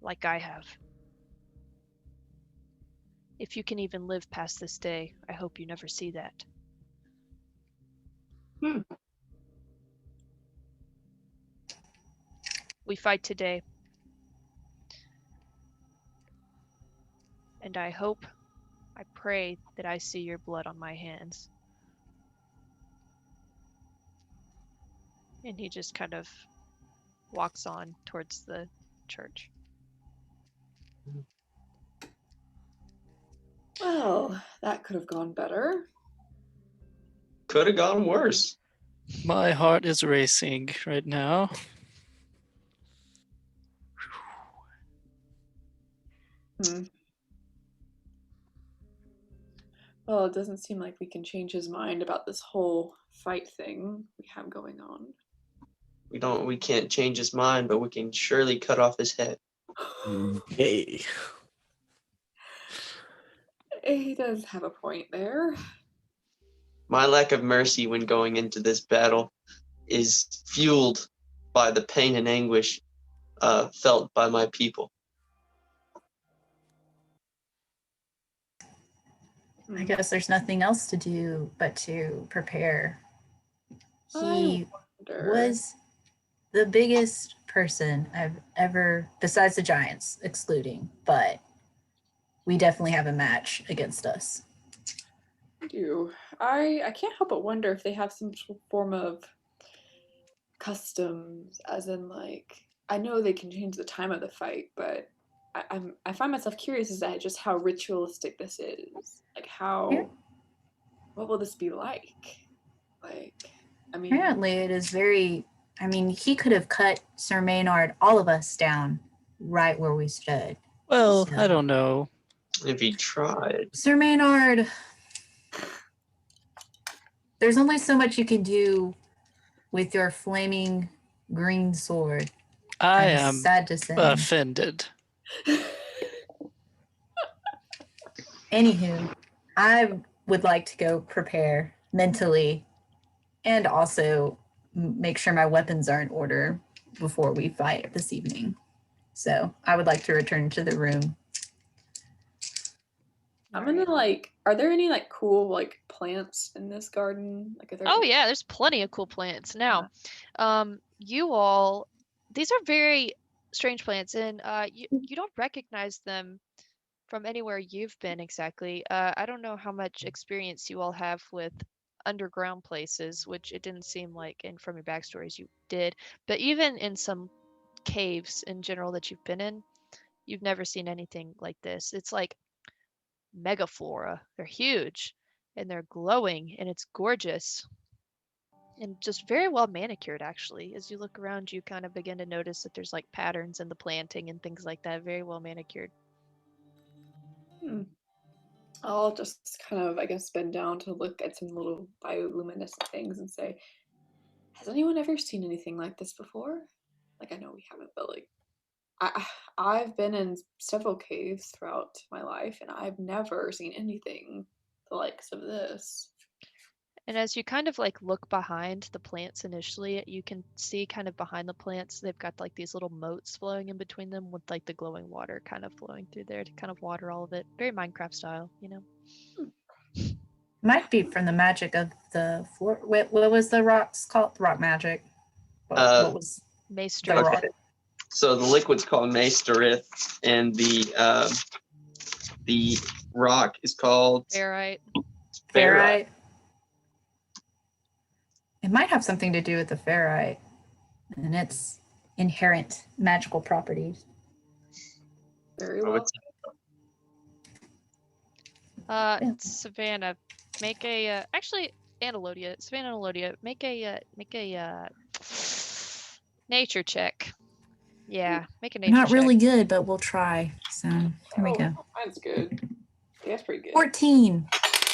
A: Like I have." If you can even live past this day, I hope you never see that. We fight today. And I pray that I see your blood on my hands. And he just kind of walks on towards the church.
C: Well, that could have gone better.
D: Could have gone worse.
B: My heart is racing right now.
C: Well, it doesn't seem like we can change his mind about this whole fight thing we have going on.
D: We can't change his mind, but we can surely cut off his head.
G: Hey.
C: He does have a point there.
D: My lack of mercy when going into this battle is fueled by the pain and anguish felt by my people.
E: I guess there's nothing else to do but to prepare. He was the biggest person I've ever, besides the Giants excluding, but we definitely have a match against us.
C: I can't help but wonder if they have some form of customs, as in like, I know they can change the time of the fight, but I find myself curious as to just how ritualistic this is. Like what will this be like? Like, I mean,
E: apparently it is very, he could have cut Sir Maynard, all of us down right where we stood.
B: Well,
E: So,
B: I don't know.
D: If he tried.
E: Sir Maynard, there's only so much you can do with your flaming green sword.
B: I
E: I'm
B: am
E: sad to say.
B: offended.
E: Anywho, I would like to go prepare mentally and also make sure my weapons are in order before we fight this evening. So I would like to return to the room.
C: I'm gonna are there any like cool like plants in this garden? Like, are there
A: Oh yeah, there's plenty of cool plants. Now, these are very strange plants, and you don't recognize them from anywhere you've been exactly. I don't know how much experience you all have with underground places, which it didn't seem like, and from your backstories you did, but even in some caves in general that you've been in, you've never seen anything like this. It's like megaflora. They're huge and they're glowing and it's gorgeous and just very well manicured. Actually, as you look around, you kind of begin to notice that there's like patterns in the planting and things like that. Very well manicured.
C: I'll just kind of, I guess, bend down to look at some little bioluminescent things and say, has anyone ever seen anything like this before? Like, I know we haven't, but like, I've been in several caves throughout my life, and I've never seen anything the likes of this.
A: And as you kind of like look behind the plants initially, you can see kind of behind the plants, they've got like these little moats flowing in between them with like the glowing water kind of flowing through there to kind of water all of it. Very Minecraft style, you know?
E: Might be from the magic of the floor. What was the rocks called? Rock magic. What was
A: Mace
E: the rock?
D: So the liquid's called Maesterith, and the rock is called
A: Ferrite.
E: Ferrite. It might have something to do with the ferrite and its inherent magical properties.
C: Very well.
A: Savannah, make a actually Analodia. Savannah and Analodia, make a nature check. Yeah, make a nature
E: Not
A: check.
E: really good, but we'll try. So here we go.
C: Mine's good. Yeah, that's pretty good.
E: 14.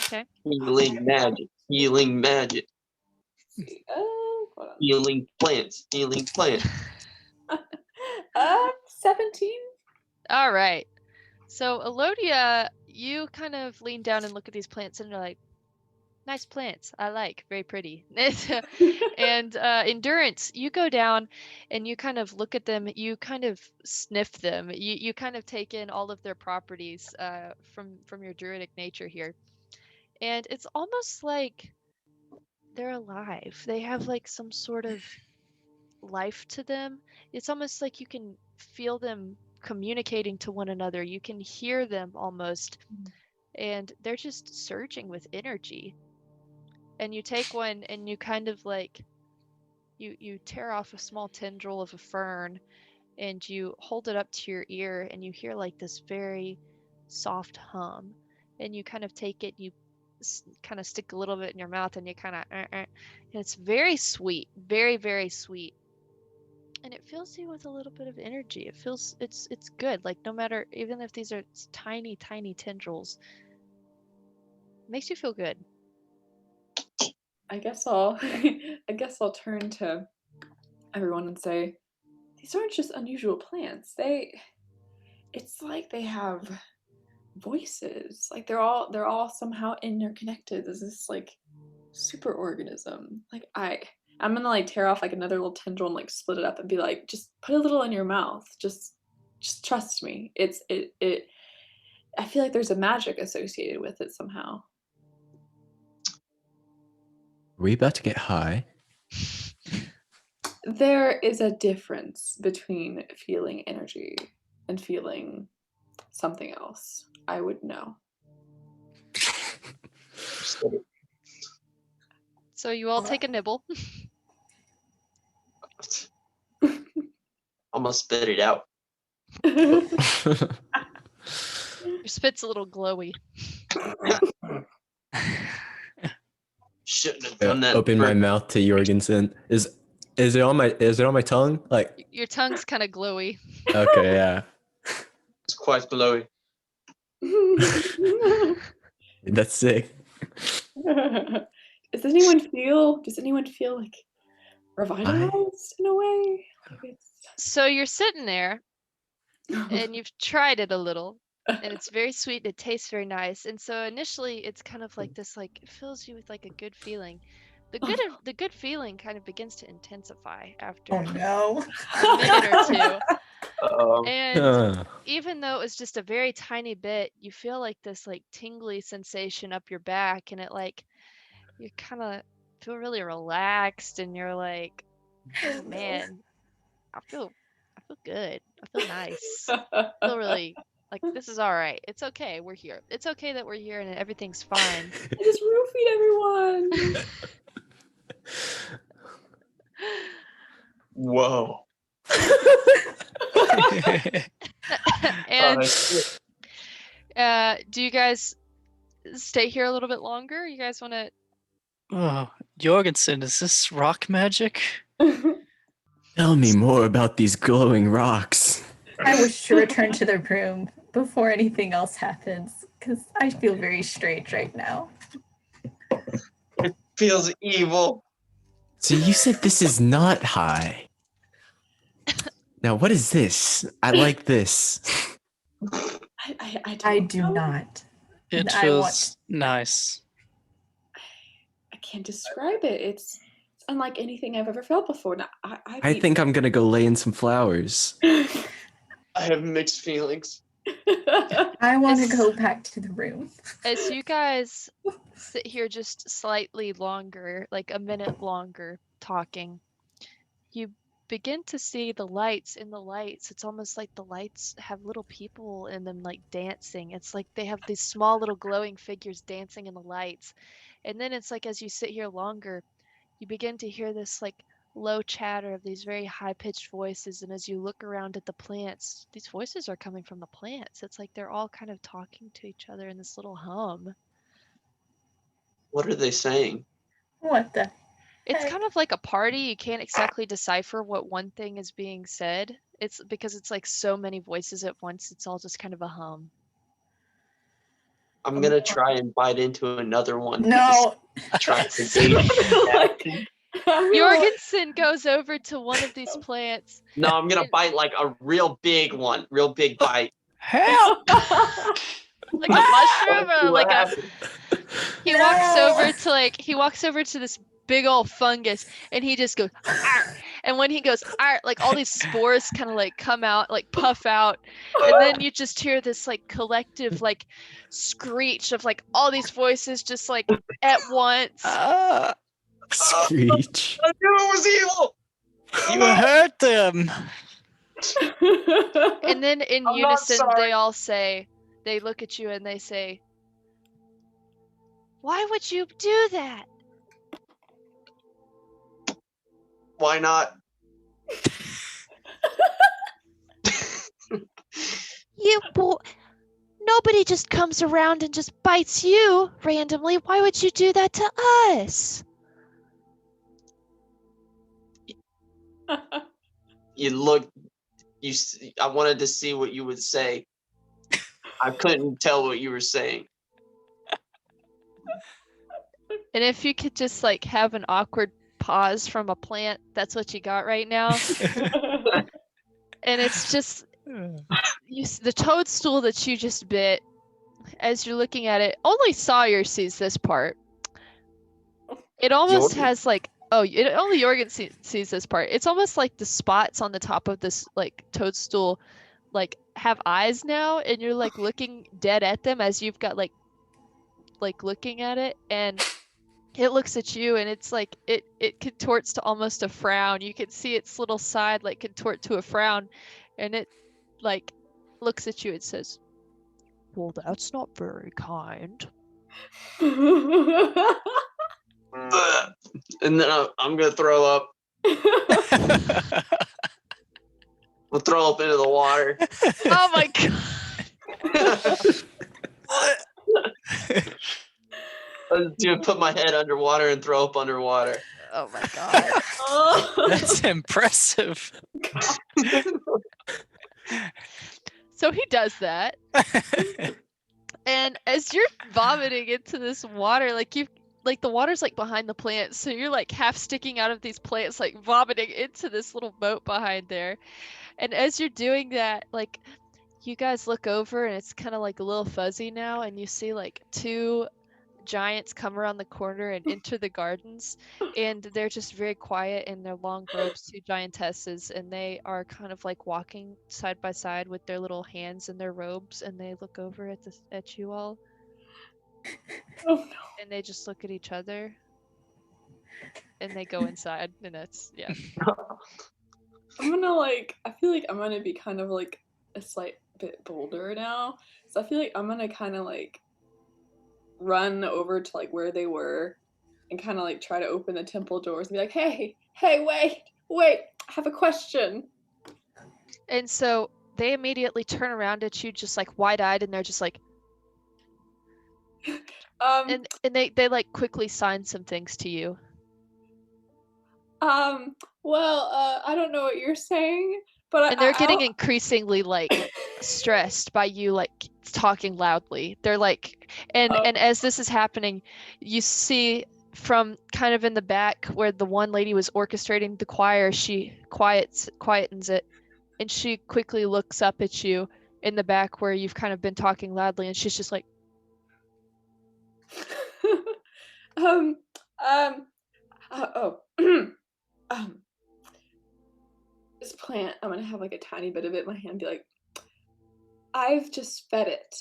A: Okay.
D: healing magic. Healing magic.
C: Hold on.
D: Healing plants. Healing plants.
C: 17.
A: All right. So Elodia, you kind of lean down and look at these plants and you're like, Nice plants. I like. Very pretty. And endurance, you go down and you kind of look at them. You kind of sniff them. You kind of take in all of their properties from your druidic nature here, and it's almost like they're alive. They have like some sort of life to them. It's almost like you can feel them communicating to one another. You can hear them almost, and they're just surging with energy. And you take one and you kind of like you tear off a small tendril of a fern and you hold it up to your ear and you hear like this very soft hum, and you kind of take it, you kind of stick a little bit in your mouth and you kind of and it's very sweet, very very sweet, and it fills you with a little bit of energy. It feels it's good, like no matter, even if these are tiny tiny tendrils, it makes you feel good.
C: I guess I'll turn to everyone and say, these aren't just unusual plants. It's like they have voices. Like they're all somehow interconnected. There's this like super organism. Like I'm gonna like tear off like another little tendril and like split it up and be like, just put a little in your mouth. Just trust me. It I feel like there's a magic associated with it somehow.
G: Are we about to get high?
C: There is a difference between feeling energy and feeling something else. I would know.
A: So you all take a nibble.
D: Almost spit it out.
A: Your spit's a little glowy.
D: Shouldn't have done that.
G: Open my mouth to Jorgensen. Is it on my tongue? Like,
A: Your tongue's kind of glowy.
G: okay, yeah.
D: It's quite glowy.
G: That's sick.
C: Does anyone feel like revitalized in a way?
A: So you're sitting there and you've tried it a little, and it's very sweet and it tastes very nice. And so initially it's kind of like this, like it fills you with like a good feeling. The good feeling kind of begins to intensify after
E: Oh no.
A: a minute or two.
D: Uh-oh.
A: And even though it was just a very tiny bit, you feel like this like tingly sensation up your back, and it like you kind of feel really relaxed, and you're like, oh, man, I feel good. I feel nice. I feel really like this is all right. It's okay. We're here. It's okay that we're here and everything's fine.
C: I just roofied everyone.
D: Whoa.
A: And do you guys stay here a little bit longer? You guys want to?
B: Oh, Jorgensen, is this rock magic?
G: Tell me more about these glowing rocks.
E: I wish to return to the room before anything else happens, because I feel very strange right now.
D: It feels evil.
G: So you said this is not high. Now what is this? I like this.
E: I do not.
B: It
E: I
B: feels nice.
C: I can't describe it. It's unlike anything I've ever felt before. Now,
G: I think I'm gonna go lay in some flowers.
D: I have mixed feelings.
E: I want to go back to the room.
A: As you guys sit here just slightly longer, like a minute longer, talking, you begin to see the lights in the lights. It's almost like the lights have little people in them, like dancing. It's like they have these small little glowing figures dancing in the lights. And then it's like as you sit here longer, you begin to hear this like low chatter of these very high-pitched voices, and as you look around at the plants, these voices are coming from the plants. It's like they're all kind of talking to each other in this little hum.
D: What are they saying?
E: What the?
A: It's kind of like a party. You can't exactly decipher what one thing is being said. It's because it's like so many voices at once. It's all just kind of a hum.
D: I'm gonna try and bite into another one.
E: No.
D: Try to date.
A: Jorgensen goes over to one of these plants.
D: No, I'm gonna bite like a real big one. Real big bite.
B: Help!
A: Like a mushroom or
D: See what
A: like a...
D: happens.
A: He walks over to this big old fungus, and he just goes, "Arr!" And when he goes, "Arr!" like all these spores kind of like come out, like puff out, and then you just hear this like collective like screech of like all these voices just like at once.
G: Screech.
D: I knew it was evil.
B: You hurt them.
A: And then in
D: I'm not
A: unison,
D: sorry.
A: they all say, they look at you and they say, "Why would you do that?"
D: Why not?
A: Nobody just comes around and just bites you randomly. Why would you do that to us?
D: You look. I wanted to see what you would say. I couldn't tell what you were saying.
A: And if you could just like have an awkward pause from a plant, that's what you got right now. And it's just the toadstool that you just bit. As you're looking at it, only Sawyer sees this part. It almost
D: Jordan?
A: has like only Jorgen sees this part. It's almost like the spots on the top of this like toadstool like have eyes now, and you're like looking dead at them as you've got like looking at it, and it looks at you, and it's like it contorts to almost a frown. You can see its little side like contort to a frown, and it like looks at you and says, "Well, that's not very kind."
D: And then I'm gonna throw up. We'll throw up into the water.
A: Oh my god.
D: Let's do put my head underwater and throw up underwater.
A: Oh my god.
B: That's impressive.
A: So he does that. And as you're vomiting into this water, like the water's like behind the plants, so you're like half sticking out of these plants, like vomiting into this little boat behind there. And as you're doing that, like you guys look over and it's kind of like a little fuzzy now, and you see like two giants come around the corner and enter the gardens, and they're just very quiet in their long robes, two giantesses, and they are kind of like walking side by side with their little hands in their robes, and they look over at you all.
C: Oh no.
A: And they just look at each other, and they go inside, and that's yeah.
C: I'm gonna I feel like I'm gonna be kind of like a slight bit bolder now. So I feel like I'm gonna kind of like run over to like where they were and kind of like try to open the temple doors and be like, hey, wait, I have a question.
A: And so they immediately turn around at you just like wide-eyed, and they're just like and they like quickly sign some things to you.
C: Well, I don't know what you're saying, but
A: and they're getting increasingly like stressed by you like talking loudly. They're like and as this is happening, you see from kind of in the back where the one lady was orchestrating the choir, she quietens it, and she quickly looks up at you in the back where you've kind of been talking loudly, and she's just like
C: this plant, I'm gonna have like a tiny bit of it in my hand, be like, I've just fed it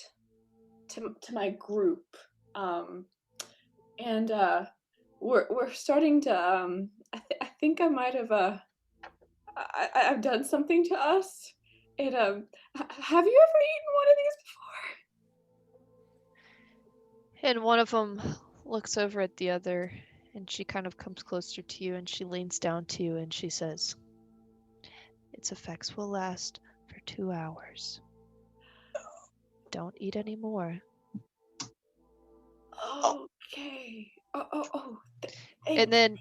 C: to my group, and we're starting to I think I might have I've done something to us. It have you ever eaten one of these before?
A: And one of them looks over at the other, and she kind of comes closer to you, and she leans down to you, and she says, "Its effects will last for 2 hours. Don't eat any more."
C: Okay.
A: And then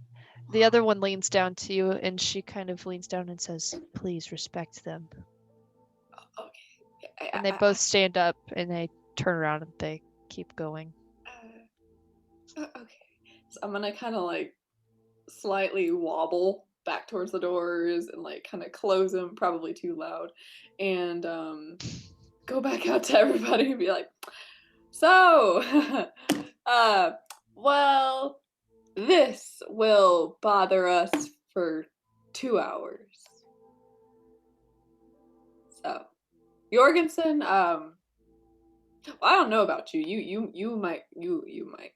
A: the other one leans down to you, and she kind of leans down and says, "Please respect them."
C: Okay.
A: And they both stand up, and they turn around, and they keep going.
C: Okay. So I'm gonna kind of like slightly wobble back towards the doors and like kind of close them, probably too loud, and go back out to everybody and be like, so Well, this will bother us for 2 hours. So, Jorgensen, well, I don't know about you. You might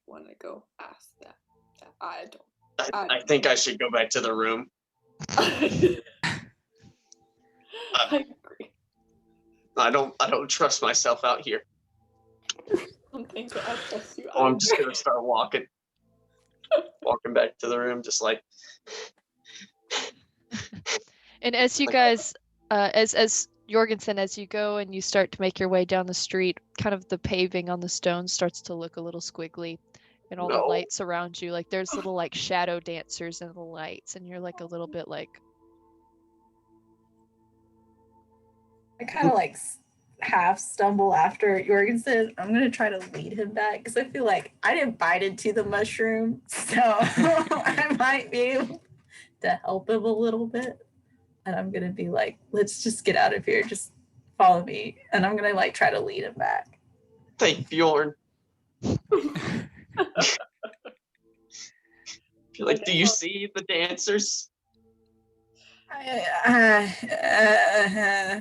C: want to go ask that. I don't.
D: I think I should go back to the room.
C: I agree.
D: I don't trust myself out here.
C: I don't think I trust you.
D: Oh, I'm just gonna start walking back to the room, just like.
A: And as you guys, as Jorgensen, as you go and you start to make your way down the street, kind of the paving on the stone starts to look a little squiggly, and all the
D: No.
A: lights around you, like there's little like shadow dancers in the lights, and you're like a little bit like,
E: I kind of like half stumble after Jorgensen. I'm gonna try to lead him back because I feel like I didn't bite into the mushroom, so I might be able to help him a little bit. And I'm gonna be like, let's just get out of here. Just follow me. And I'm gonna like try to lead him back.
D: Thank Bjorn. Like, do you see the dancers?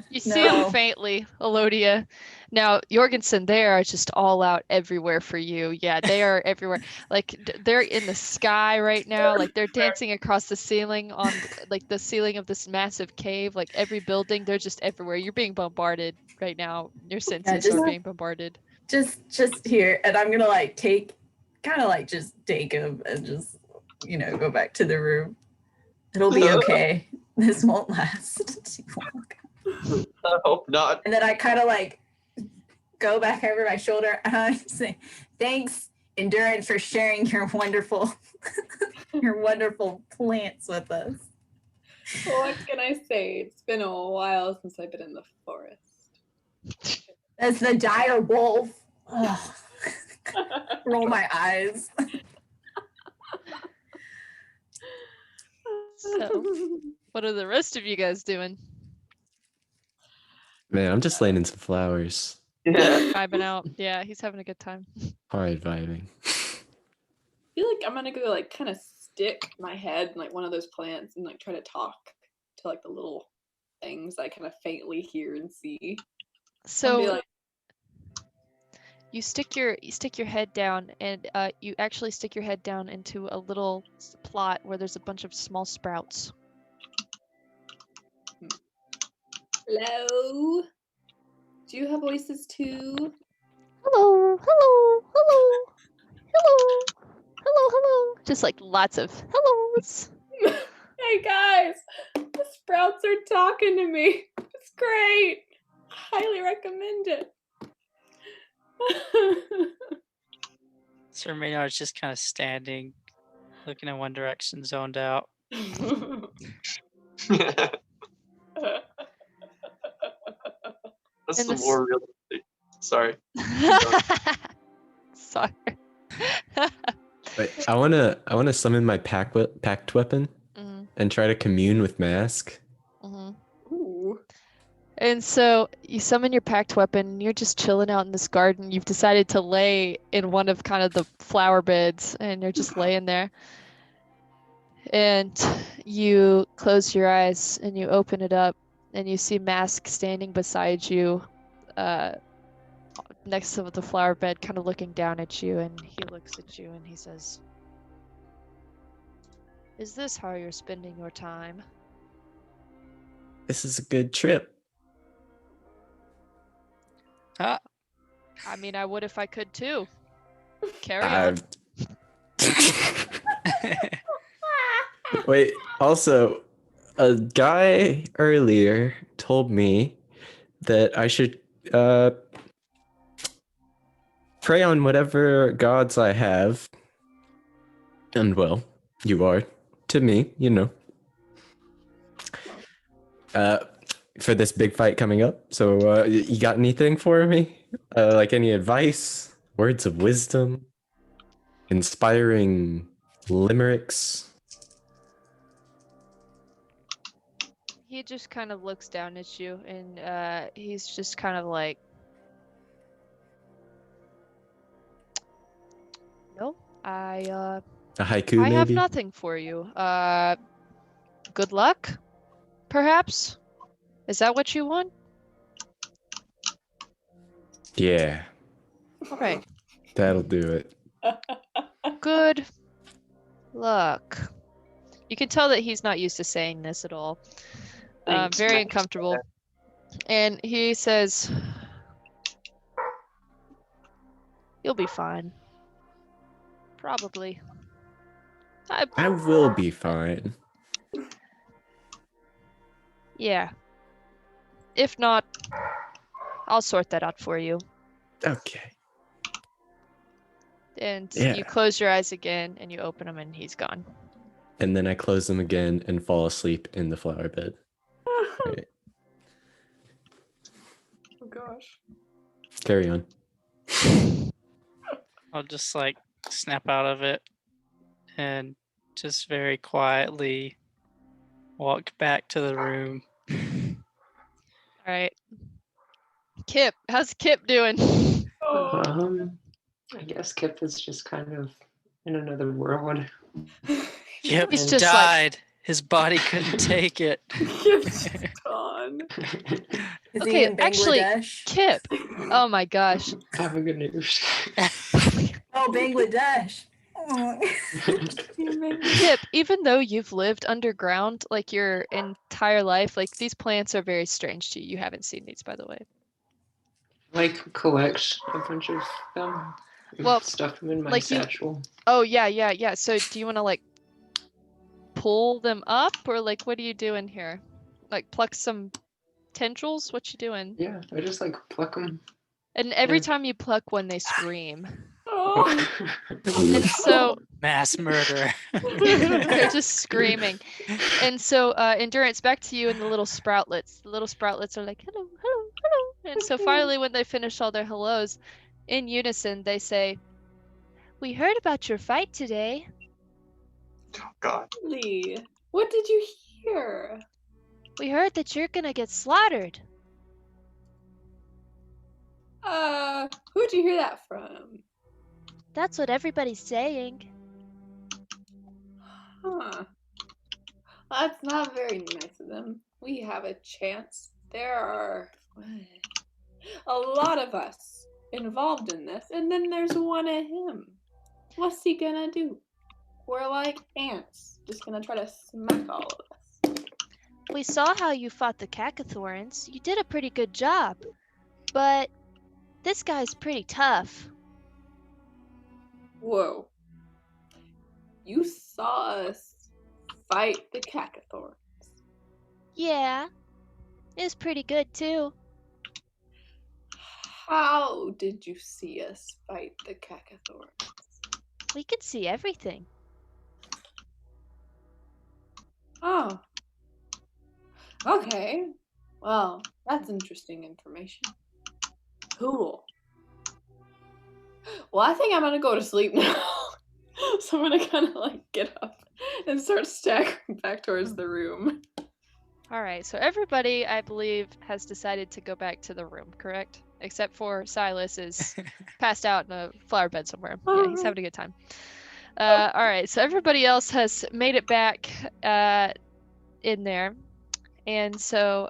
A: you see them faintly, Elodia. Now, Jorgensen, they are just all out everywhere for you. Yeah, they are everywhere. Like they're in the sky right now. Like they're dancing across the ceiling on like the ceiling of this massive cave. Like every building, they're just everywhere. You're being bombarded right now. Your senses are being bombarded.
E: Just here, and I'm gonna like take him and just go back to the room. It'll be okay. This won't last too long.
D: I hope not.
E: And then I kind of like go back over my shoulder and I say, "Thanks, Endurance, for sharing your wonderful plants with us."
C: Well, what can I say? It's been a while since I've been in the forest.
E: That's the dire wolf. Roll my eyes.
A: So, what are the rest of you guys doing?
G: Man, I'm just laying in some flowers.
D: Yeah.
A: Vibing out. Yeah, he's having a good time.
G: Hard vibing.
C: I feel like I'm gonna go like kind of stick my head in like one of those plants and like try to talk to like the little things I kind of faintly hear and see.
A: So
C: like,
A: you stick your head down, and you actually stick your head down into a little plot where there's a bunch of small sprouts.
C: hello? Do you have voices too?
A: Hello, hello, hello, hello, hello, hello. Just like lots of hellos.
C: Hey guys, the sprouts are talking to me. It's great. Highly recommend it.
B: Sir Maynard's just kind of standing, looking in one direction, zoned out.
D: That's
A: And
D: the
A: this-
D: more realistic. Sorry.
A: Sorry.
G: But I wanna summon my packed weapon
A: Mhm,
G: and try to commune with Mask.
A: mhm.
C: Ooh.
A: And so you summon your packed weapon, and you're just chilling out in this garden. You've decided to lay in one of kind of the flower beds, and you're just laying there. And you close your eyes and you open it up, and you see Mask standing beside you, next to the flower bed, kind of looking down at you. And he looks at you and he says, "Is this how you're spending your time?"
G: This is a good trip.
B: Ah,
A: I mean, I would if I could too. Carry on.
G: Wait, also, a guy earlier told me that I should pray on whatever gods I have. And well, you are to me, you know. For this big fight coming up. So you got anything for me? Like any advice, words of wisdom, inspiring limericks?
A: He just kind of looks down at you, and he's just kind of like, I
G: A haiku,
A: have
G: maybe?
A: nothing for you. Good luck, perhaps? Is that what you want?
G: Yeah,
A: All right.
G: that'll do it.
A: Good luck. You can tell that he's not used to saying this at all.
D: Thanks,
A: Very
D: man.
A: uncomfortable. And he says, "You'll be fine. Probably.
G: I will be fine.
A: Yeah. If not, I'll sort that out for you."
G: Okay.
A: And
G: Yeah.
A: you close your eyes again and you open them and he's gone.
G: And then I close them again and fall asleep in the flower bed. Right.
C: Oh gosh.
G: Carry on.
B: I'll just like snap out of it and just very quietly walk back to the room.
A: All right. Kip, how's Kip doing?
C: Oh.
F: I guess Kip is just kind of in another world.
B: Yep,
A: He's
B: he
A: just
B: died. His body couldn't take it.
C: Kip's gone.
E: Is
A: Okay,
E: he in
A: actually,
E: Bangladesh?
A: Kip. Oh my gosh.
F: I have a good news.
E: Oh, Bangladesh.
A: Kip, even though you've lived underground like your entire life, like these plants are very strange to you. You haven't seen these, by the way.
F: Like collect a bunch of them.
A: Well,
F: Stuff them in my
A: like you-
F: satchel.
A: Oh yeah. So do you want to like pull them up, or like what are you doing here? Like pluck some tendrils? What you doing?
F: Yeah, I just like pluck them.
A: And every
F: Yeah.
A: time you pluck one, they scream.
C: Oh.
A: And so
B: Mass murder.
A: they're just screaming. And so Endurance, back to you and the little sproutlets. The little sproutlets are like, hello, hello, hello. And so finally when they finish all their hellos, in unison they say, "We heard about your fight today."
D: Oh God.
C: Lee, what did you hear?
A: "We heard that you're gonna get slaughtered."
C: Who'd you hear that from?
A: "That's what everybody's saying."
C: Huh. That's not very nice of them. We have a chance. There are a lot of us involved in this, and then there's one of him. What's he gonna do? We're like ants, just gonna try to smack all of us.
A: "We saw how you fought the Cacathorans. You did a pretty good job. But this guy's pretty tough."
C: Whoa. You saw us fight the Cacathor.
A: "Yeah, it was pretty good too."
C: How did you see us fight the Cacathor?
A: "We could see everything."
C: Oh. Okay. Well, that's interesting information. Cool. Well, I think I'm gonna go to sleep now. So I'm gonna kind of like get up and start staggering back towards the room.
A: All right, so everybody, I believe, has decided to go back to the room, correct? Except for Silas is passed out in a flower bed somewhere. Yeah, he's having a good time. All right, so everybody else has made it back in there. And so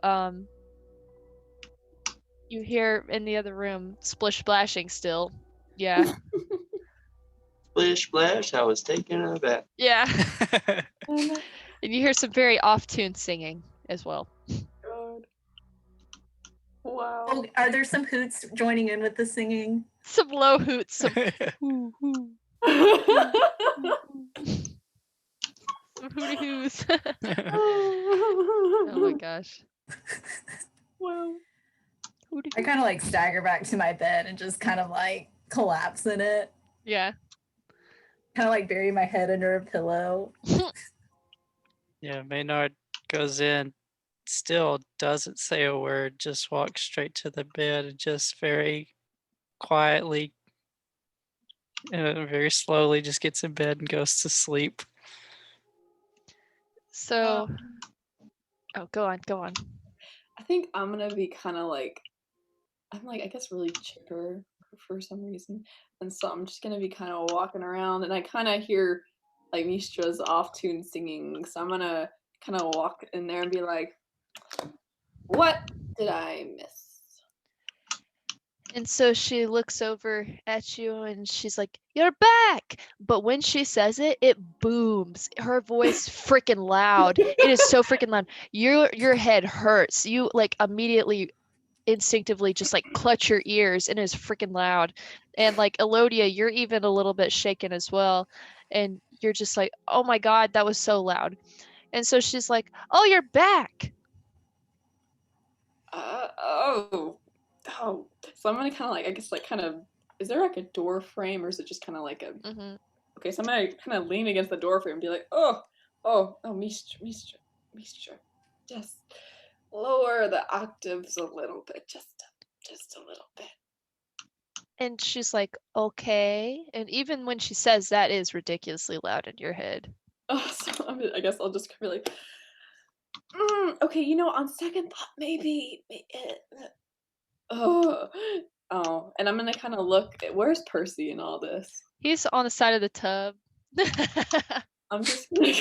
A: you hear in the other room splish splashing still. Yeah.
D: Splish splash, I was taking a bath.
A: Yeah. And you hear some very off-tune singing as well.
C: God. Wow.
E: Oh, are there some hoots joining in with the singing?
A: Some low hoots, some hoo hoo. Some hooty hoos. Oh my gosh.
C: Wow.
A: Hooty
E: I
A: hoo.
E: kind of like stagger back to my bed and just kind of like collapse in it.
A: Yeah.
E: Kind of like bury my head under a pillow.
B: Yeah, Maynard goes in, still doesn't say a word, just walks straight to the bed and just very quietly, very slowly just gets in bed and goes to sleep.
A: So, oh, go on.
C: I think I'm gonna be kind of like, I'm like, I guess really chipper for some reason. And so I'm just gonna be kind of walking around, and I kind of hear like Mistra's off tune singing. So I'm gonna kind of walk in there and be like, "What did I miss?"
A: And so she looks over at you and she's like, "You're back!" But when she says it, it booms. Her voice freaking loud. It is so freaking loud. Your head hurts. You like immediately instinctively just like clutch your ears and it is freaking loud. And like Elodia, you're even a little bit shaken as well. And you're just like, "Oh my god, that was so loud." And so she's like, "Oh, you're back."
C: Oh. So I'm gonna kind of like, I guess, like, kind of. Is there like a door frame, or is it just kind of like a?
A: Hmm.
C: Okay, so I'm gonna kind of lean against the door frame and be like, Mistra, just lower the octaves a little bit, just a little bit.
A: And she's like, "Okay." And even when she says that, it is ridiculously loud in your head.
C: Oh, so I guess I'll just be like, okay, on second thought, maybe. Oh, and I'm gonna kind of look. Where's Percy in all this?
A: He's on the side of the tub.
C: I'm just gonna,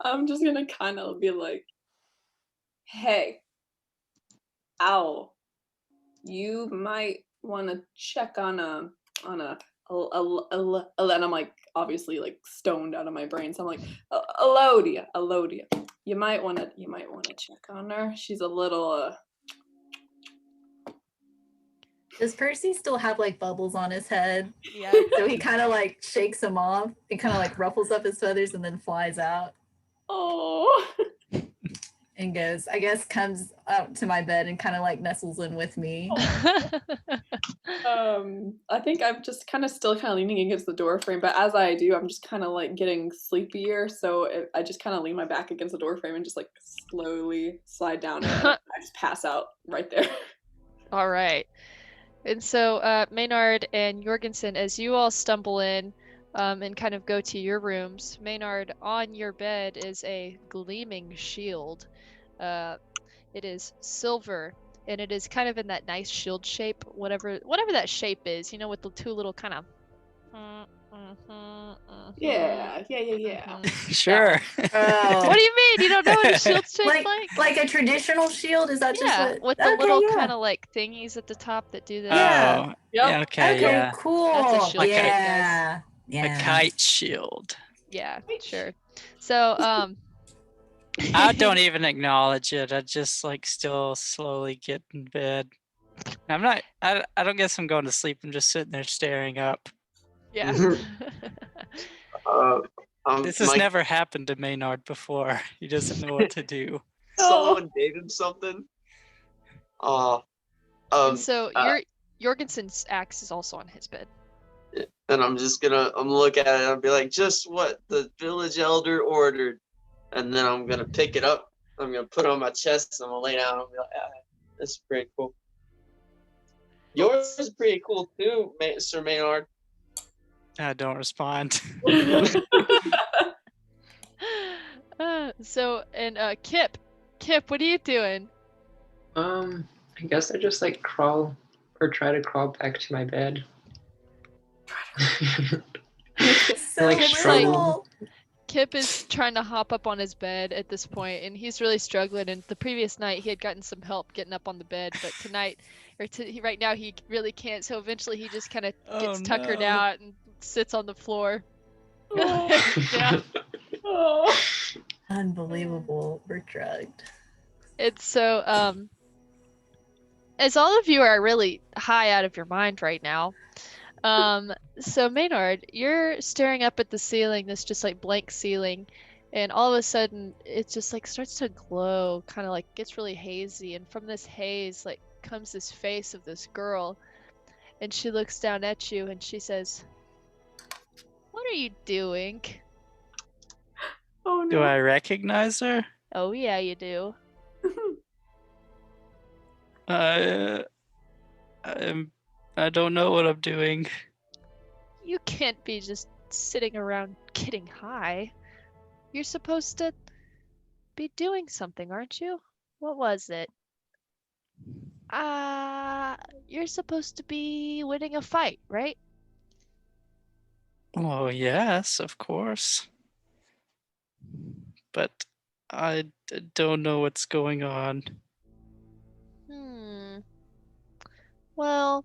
C: I'm just gonna kind of be like, hey, Owl, you might want to check on a, and I'm like obviously like stoned out of my brain, so I'm like, Elodia, you might want to check on her. She's a little
E: Does Percy still have like bubbles on his head?
A: Yeah.
E: So he kind of like shakes them off. He kind of like ruffles up his feathers and then flies out
C: oh.
E: and goes, I guess, comes out to my bed and kind of like nestles in with me.
C: I think I'm just kind of still kind of leaning against the door frame, but as I do, I'm just kind of like getting sleepier. So I just kind of lean my back against the door frame and just like slowly slide down, and I just pass out right there.
A: All right. And so Maynard and Jorgensen, as you all stumble in and kind of go to your rooms, Maynard, on your bed is a gleaming shield. It is silver, and it is kind of in that nice shield shape, whatever that shape is, with the two little kind of.
C: Yeah.
B: Sure.
A: What do you mean? You don't know what a shield shape
E: like a traditional shield? Is that just what?
A: with the little kind of like thingies at the top that do that?
E: Yeah.
B: Oh, yeah. Okay.
E: Okay,
B: Yeah.
E: cool.
A: That's a shield shape,
E: Yeah.
B: A kite shield.
A: Yeah, sure. So,
B: I don't even acknowledge it. I just like still slowly get in bed. I'm not. I don't guess I'm going to sleep. I'm just sitting there staring up.
A: yeah.
B: This has never happened to Maynard before. He doesn't know what to do.
D: Someone dated something.
A: And so Jorgensen's axe is also on his bed.
D: And I'm gonna look at it and I'll be like, just what the village elder ordered. And then I'm gonna pick it up. I'm gonna put it on my chest and I'm gonna lay down and I'll be like, that's pretty cool. Yours is pretty cool too, Sir Maynard.
B: I don't respond.
A: Kip, what are you doing?
F: I guess I just like crawl or try to crawl back to my bed.
E: So
F: like struggle.
A: Kip is trying to hop up on his bed at this point, and he's really struggling. And the previous night, he had gotten some help getting up on the bed, but tonight, right now, he really can't. So eventually, he just kind of gets tuckered out and sits on the floor. Yeah.
E: Unbelievable. We're drugged.
A: It's so as all of you are really high out of your mind right now. So Maynard, you're staring up at the ceiling, this just like blank ceiling, and all of a sudden it just like starts to glow, kind of like gets really hazy, and from this haze like comes this face of this girl, and she looks down at you and she says, "What are you doing?"
C: Oh no.
B: Do I recognize her?
A: Oh yeah, you do.
B: I don't know what I'm doing.
A: You can't be just sitting around getting high. You're supposed to be doing something, aren't you? What was it? You're supposed to be winning a fight, right?
B: Oh, yes, of course. But I don't know what's going on.
A: Well,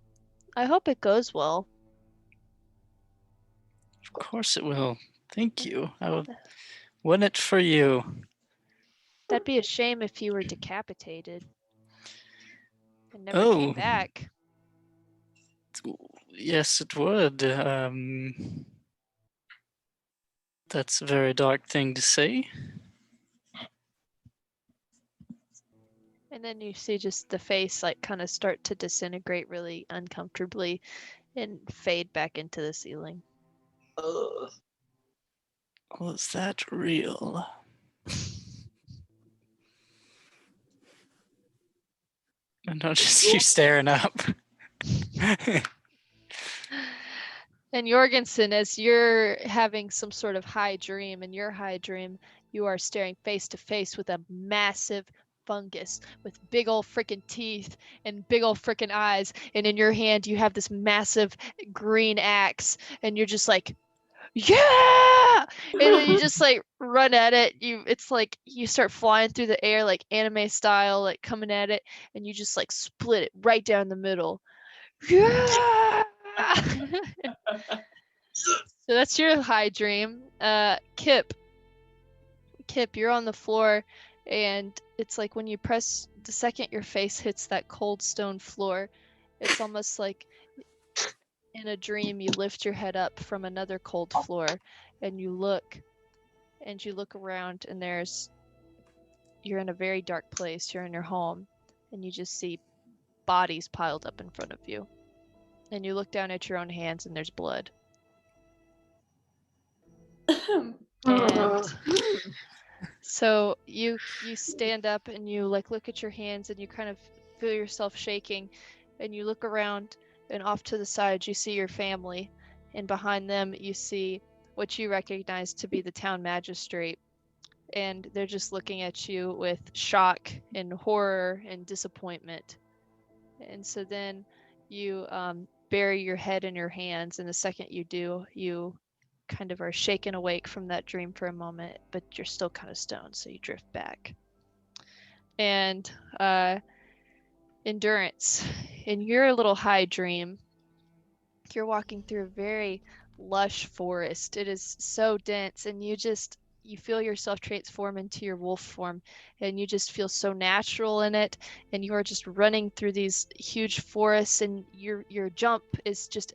A: I hope it goes well.
B: Of course it will. Thank you. I will win it for you.
A: That'd be a shame if you were decapitated and never
B: Oh.
A: came back.
B: Yes, it would. That's a very dark thing to say.
A: And then you see just the face like kind of start to disintegrate really uncomfortably and fade back into the ceiling.
B: Was that real? And I'll just keep staring up.
A: And Jorgensen, as you're having some sort of high dream, in your high dream, you are staring face to face with a massive fungus with big old freaking teeth and big old freaking eyes. And in your hand, you have this massive green axe, and you're just like, yeah! And then you just like run at it. It's like you start flying through the air like anime style, like coming at it, and you just like split it right down the middle. Yeah! So that's your high dream. Kip, you're on the floor, and it's like when you press the second your face hits that cold stone floor, it's almost like in a dream you lift your head up from another cold floor, and you look around, and you're in a very dark place. You're in your home, and you just see bodies piled up in front of you, and you look down at your own hands, and there's blood. And so you stand up and you like look at your hands and you kind of feel yourself shaking, and you look around, and off to the side you see your family, and behind them you see what you recognize to be the town magistrate, and they're just looking at you with shock and horror and disappointment. And so then you bury your head in your hands, and the second you do, you kind of are shaken awake from that dream for a moment, but you're still kind of stoned, so you drift back. And Endurance, in your little high dream, you're walking through a very lush forest. It is so dense, and you feel yourself transform into your wolf form, and you just feel so natural in it, and you are just running through these huge forests, and your jump is just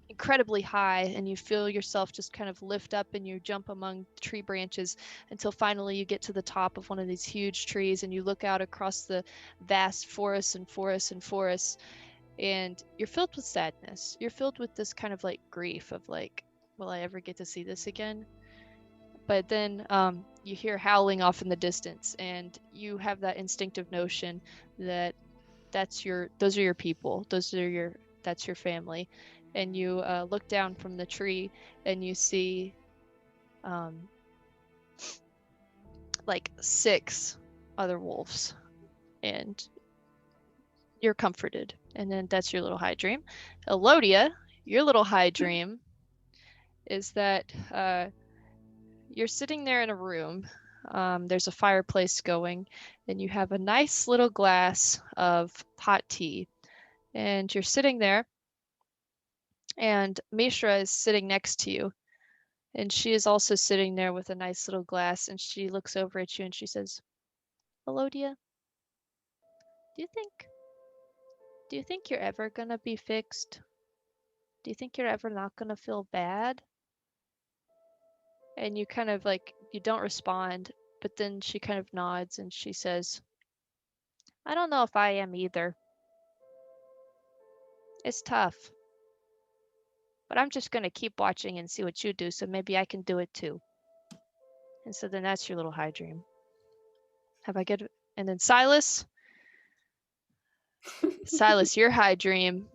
A: incredibly high, and you feel yourself just kind of lift up, and you jump among tree branches until finally you get to the top of one of these huge trees, and you look out across the vast forests and forests and forests, and you're filled with sadness. You're filled with this kind of like grief of like, will I ever get to see this again? But then you hear howling off in the distance, and you have that instinctive notion that those are your people, that's your family. And you look down from the tree, and you see like 6 other wolves, and you're comforted. And then that's your little high dream. Elodia, your little high dream is that you're sitting there in a room. There's a fireplace going, and you have a nice little glass of hot tea, and you're sitting there, and Mishra is sitting next to you, and she is also sitting there with a nice little glass, and she looks over at you and she says, Elodia, do you think you're ever gonna be fixed? Do you think you're ever not gonna feel bad? And you kind of like, you don't respond, but then she kind of nods and she says, I don't know if I am either. It's tough. But I'm just gonna keep watching and see what you do, so maybe I can do it too. And so then that's your little high dream. Have I good? And then Silas, your high dream,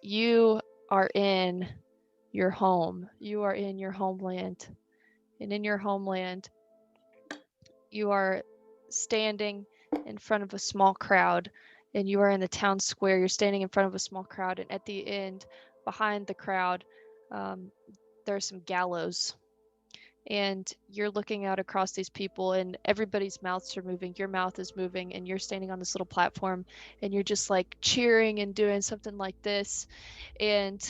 A: you are in your home. You are in your homeland. And in your homeland, you are standing in front of a small crowd, and you are in the town square. You're standing in front of a small crowd, and at the end, behind the crowd, there are some gallows. And you're looking out across these people, and everybody's mouths are moving. Your mouth is moving, and you're standing on this little platform, and you're just like cheering and doing something like this. And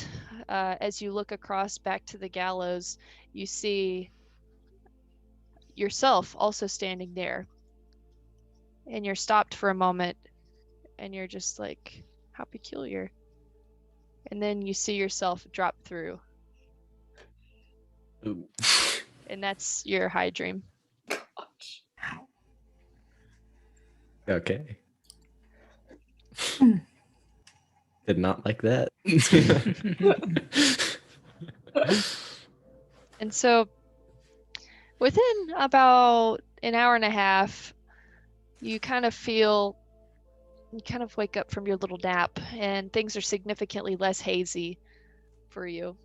A: as you look across back to the gallows, you see yourself also standing there. And you're stopped for a moment, and you're just like, how peculiar. And then you see yourself drop through,
G: Ooh.
A: and that's your high dream.
C: Gosh.
G: Okay. Did not like that.
A: And so within about an hour and a half, you kind of wake up from your little nap, and things are significantly less hazy for you.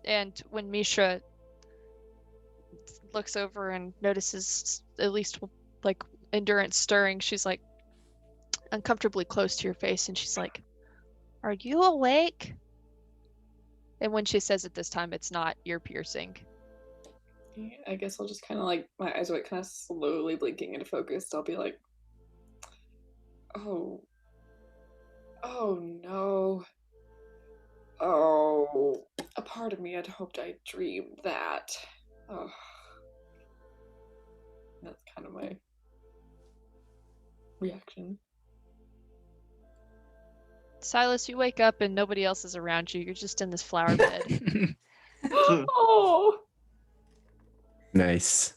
A: And when Mishra looks over and notices at least like Endurance stirring, she's like uncomfortably close to your face, and she's like, "Are you awake?" And when she says it this time, it's not ear piercing.
C: I guess I'll just kind of like, my eyes are like kind of slowly blinking into focus. I'll be like, oh no. Oh, a part of me had hoped I dreamed that. Oh. That's kind of my reaction.
A: Silas, you wake up and nobody else is around you. You're just in this flower bed.
C: Oh.
G: Nice.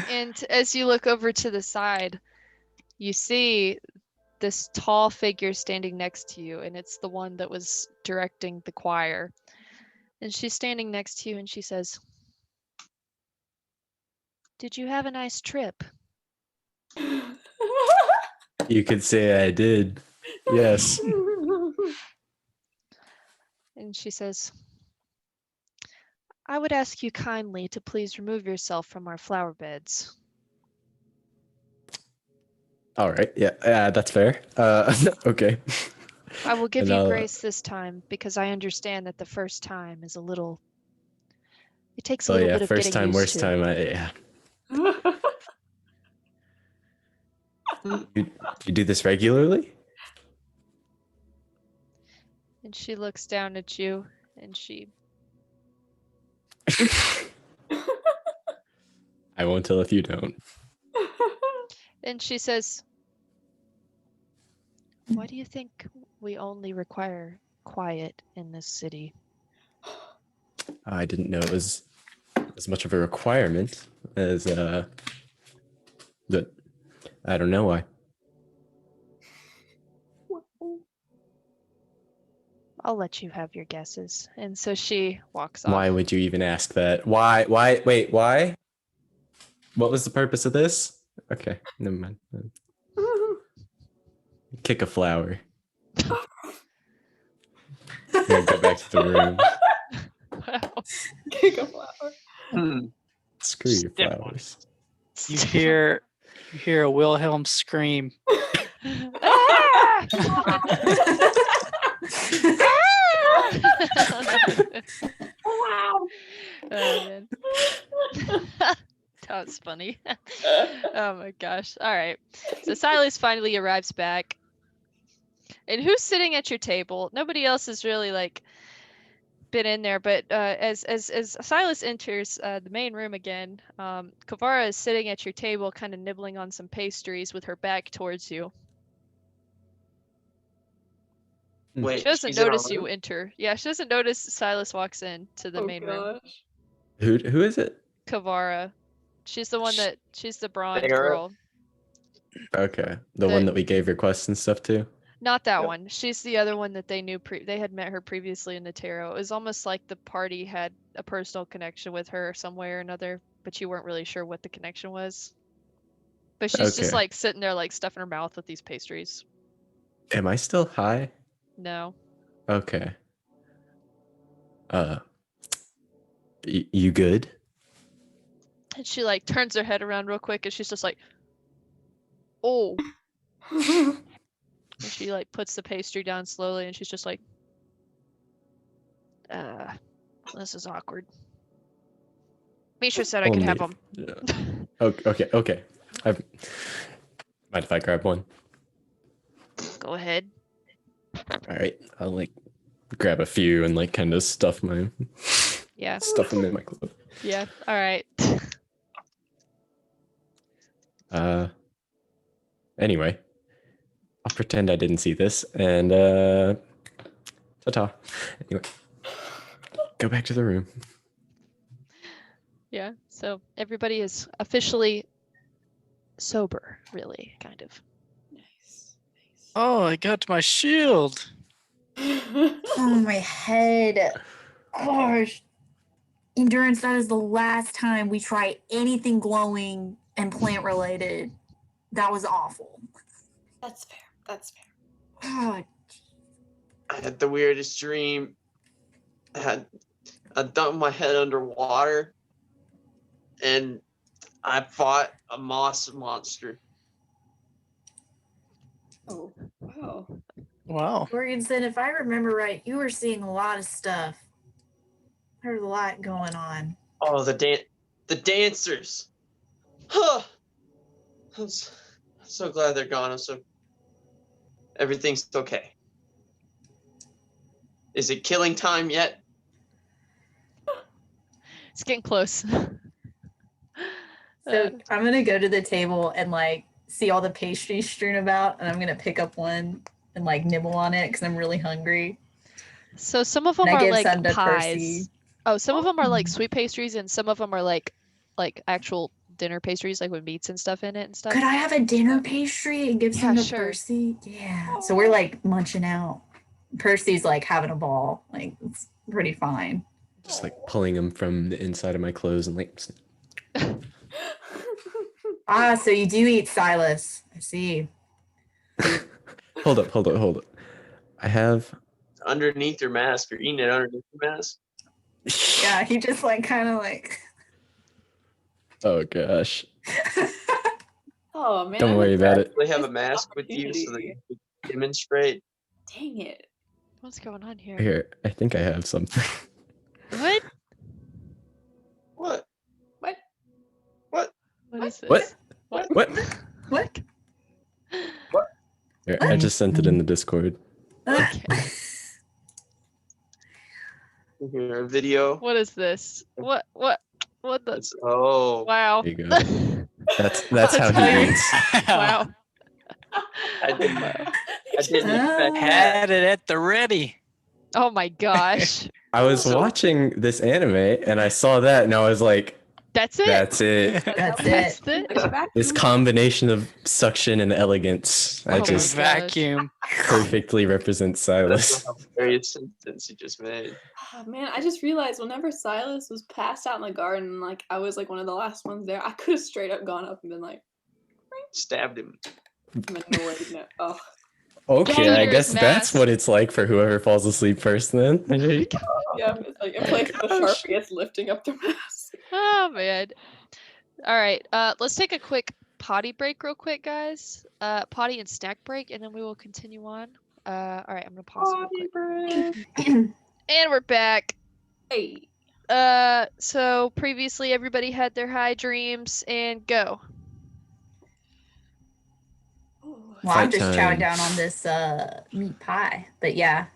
A: And as you look over to the side, you see this tall figure standing next to you, and it's the one that was directing the choir. And she's standing next to you, and she says, "Did you have a nice trip?"
G: You could say I did. Yes.
A: And she says, "I would ask you kindly to please remove yourself from our flower beds."
G: All right. Yeah, that's fair. Okay.
A: "I will give
G: And
A: you
G: I'll-
A: grace this time, because I understand that the first time is it takes a
G: Oh
A: little
G: yeah,
A: bit of
G: first
A: getting
G: time,
A: used
G: worst
A: to."
G: time. Yeah. You do this regularly?
A: And she looks down at you, and
G: I won't tell if you don't.
A: she says, "Why do you think we only require quiet in this city?"
G: I didn't know it was as much of a requirement as but I don't know why.
A: "I'll let you have your guesses." And so she walks off.
G: Why would you even ask that? Why? Wait, why? What was the purpose of this? Okay, never mind. Kick a flower. Yeah, go back to the room.
A: Wow.
C: Kick a flower.
G: Screw your
D: Step on
G: flowers.
B: You hear a Wilhelm scream.
A: Ah!
C: Wow.
A: Oh, man. That was funny. Oh my gosh. All right. So Silas finally arrives back. And who's sitting at your table? Nobody else has really like been in there, but as Silas enters the main room again, Kavara is sitting at your table, kind of nibbling on some pastries with her back towards you.
D: Wait,
A: She doesn't
D: she's in our
A: notice you
D: room?
A: enter. Yeah, she doesn't notice Silas walks in to the
C: Oh
A: main room.
C: gosh.
G: Who is it?
A: Kavara. She's the one she's the Bronze
D: Sarah?
A: girl.
G: Okay, the one that we gave requests and stuff to.
A: Not that
C: Yep.
A: one. She's the other one that they knew they had met her previously in the tarot. It was almost like the party had a personal connection with her some way or another, but you weren't really sure what the connection was. But she's just
G: Okay.
A: like sitting there like stuffing her mouth with these pastries.
G: Am I still high?
A: No.
G: Okay. You good?
A: And she like turns her head around real quick, and she's just like, Oh. And she like puts the pastry down slowly, and she's just like, this is awkward. Misha said I could have them.
G: Yeah. Okay. Mind if I grab one?
A: Go ahead.
G: All right, I'll like grab a few and like kind of stuff them in my clothes.
A: Yeah. All right.
G: Anyway, I'll pretend I didn't see this and ta-ta. Anyway, go back to the room.
A: Yeah. So everybody is officially sober, really, kind of.
C: Nice.
B: Oh, I got my shield.
E: Oh, my head. Gosh. Endurance, that is the last time we try anything glowing and plant related. That was awful.
C: That's fair. That's fair.
E: God.
D: I had the weirdest dream. I dumped my head underwater, and I fought a moss monster.
C: Oh, wow.
B: Wow.
E: Jorgensen, if I remember right, you were seeing a lot of stuff. There's a lot going on.
D: Oh, the dancers. Huh. I'm so glad they're gone. Everything's okay. Is it killing time yet?
A: It's getting close.
E: So I'm gonna go to the table and like see all the pastries strewn about, and I'm gonna pick up one and like nibble on it because I'm really hungry.
A: So some of them
E: And I
A: are
E: give
A: like
E: some to
A: pies.
E: Percy.
A: Oh, some of them are like sweet pastries, and some of them are like actual dinner pastries, like with meats and stuff in it and stuff.
E: Could I have a dinner pastry and give
A: Yeah,
E: some to
A: sure.
E: Percy? Yeah. So we're like munching out. Percy's like having a ball. Like it's pretty fine.
G: Just like pulling them from the inside of my clothes and like.
E: Ah, so you do eat Silas. I see.
G: Hold up. I have.
D: Underneath your mask. You're eating it underneath your mask.
E: Yeah, he just like kind of like.
G: Oh gosh.
C: Oh man.
G: Don't worry about it.
D: They have a mask with you so that you can demonstrate.
C: Dang it.
A: What's going on here?
G: Here, I think I have something.
A: What?
D: What?
C: What?
D: What?
A: What is this?
G: What?
A: What?
E: What?
G: Here, I just sent it in the Discord.
A: Okay.
D: Here, a video.
A: What is this? What the?
D: It's, oh.
A: Wow.
G: There you go. That's how
A: tell
G: he
A: you.
G: eats.
A: Wow.
D: I didn't expect that.
B: Had it at the ready.
A: Oh my gosh.
G: I was watching this anime and I saw that and I was like,
A: That's it.
G: that's it.
E: That's
A: That's
E: it.
A: it.
G: This combination of suction and elegance, I
A: Oh my
G: just
A: gosh.
B: Vacuum.
G: perfectly represents Silas.
D: That's a hilarious sentence you just made.
C: Oh, man, I just realized whenever Silas was passed out in the garden, like I was like one of the last ones there, I could have straight up gone up and been like,
D: Stabbed him.
C: I'm annoyed. No. Oh.
G: Okay, I
A: Dangerous
G: guess that's
A: mask.
G: what it's like for whoever falls asleep first then.
C: Yeah, it's like in place of the Sharpie, it's lifting up the mask.
A: Oh man. All right. Let's take a quick potty break real quick, guys. Potty and snack break, and then we will continue on. All right, I'm gonna pause it real quick. And we're back.
C: Hey.
A: So previously everybody had their high dreams and go.
E: Well, I'm
G: Fight
E: just
G: time.
E: chowing down on this meat pie. But yeah.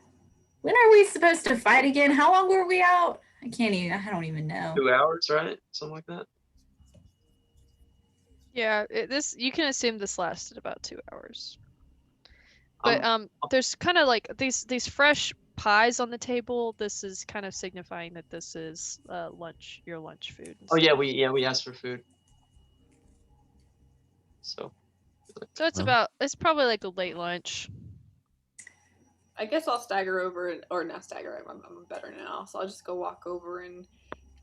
E: When are we supposed to fight again? How long were we out? I don't even know.
D: 2 hours, right? Something like that.
A: Yeah, you can assume this lasted about 2 hours. But there's kind of like these fresh pies on the table. This is kind of signifying that this is lunch, your lunch food. and
D: Oh
A: stuff.
D: yeah, we asked for food. So
A: It's probably like a late lunch.
C: I guess I'll stagger over, or not stagger. I'm better now, so I'll just go walk over and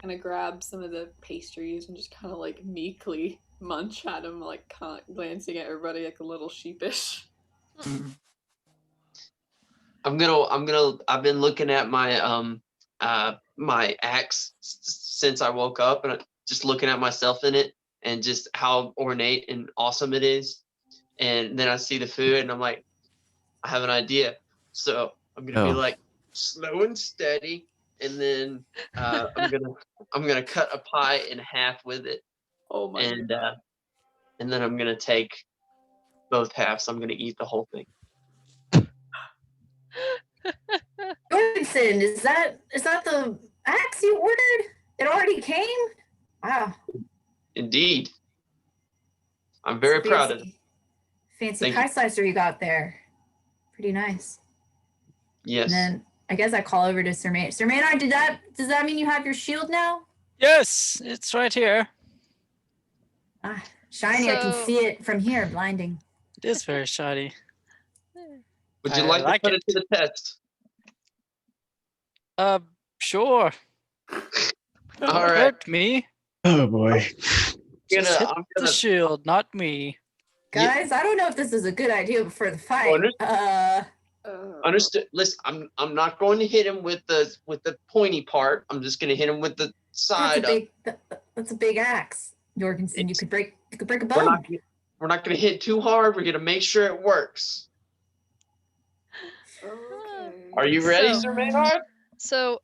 C: kind of grab some of the pastries and just kind of like meekly munch at them, like kind of glancing at everybody like a little sheepish.
D: I've been looking at my my axe since I woke up, and just looking at myself in it and just how ornate and awesome it is. and then I see the food, and I'm like, I have an idea. So I'm gonna be
G: Oh.
D: like slow and steady, and then I'm gonna cut a pie in half with it,
C: Oh my god.
D: and then I'm gonna take both halves. I'm gonna eat the whole thing.
E: Jorgensen, is that the axe you ordered? It already came? Wow.
D: Indeed, I'm very proud of it.
E: Fancy
D: Thank
E: pie
D: you.
E: slicer you got there. Pretty nice.
D: Yes.
E: And then I guess I call over to Sir Maynard. Sir Maynard, does that mean you have your shield now?
B: Yes, it's right here.
E: Ah, shiny. I can
A: So-
E: see it from here, blinding.
B: It is very shiny.
D: Would you
B: I
D: like
B: like
D: to put it
B: it.
D: to the test?
B: Sure. Don't
D: All right.
B: hurt me.
G: Oh boy.
B: Just hit
D: I'm
B: the
D: gonna
B: shield, not me.
D: Yeah.
E: Guys, I don't know if this is a good idea before the fight.
D: understand. Listen, I'm not going to hit him with the pointy part. I'm just gonna hit him with the side.
E: That's a big axe, Jorgensen. You could break a
D: We're
E: bone.
D: not gonna hit too hard. We're gonna make sure it works.
C: Okay.
D: Are you ready,
A: So-
D: Sir Maynard?
A: So,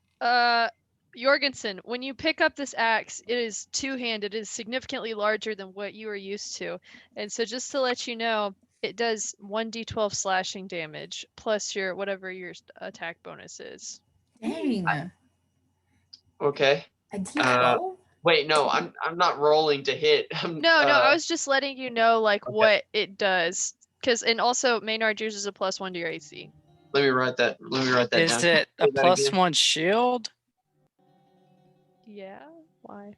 A: Jorgensen, when you pick up this axe, it is two-handed. It is significantly larger than what you are used to. And so just to let you know, it does 1d12 slashing damage plus whatever your attack bonus is.
E: Dang.
D: Okay.
E: A D12?
D: Wait, no, I'm not rolling to hit.
A: No, I was just letting you know
D: Okay.
A: what it does. And also Maynard, yours is a +1 to your AC.
D: Let me write that down.
B: Is it a
D: Say that again.
B: +1 shield?
A: Yeah, why?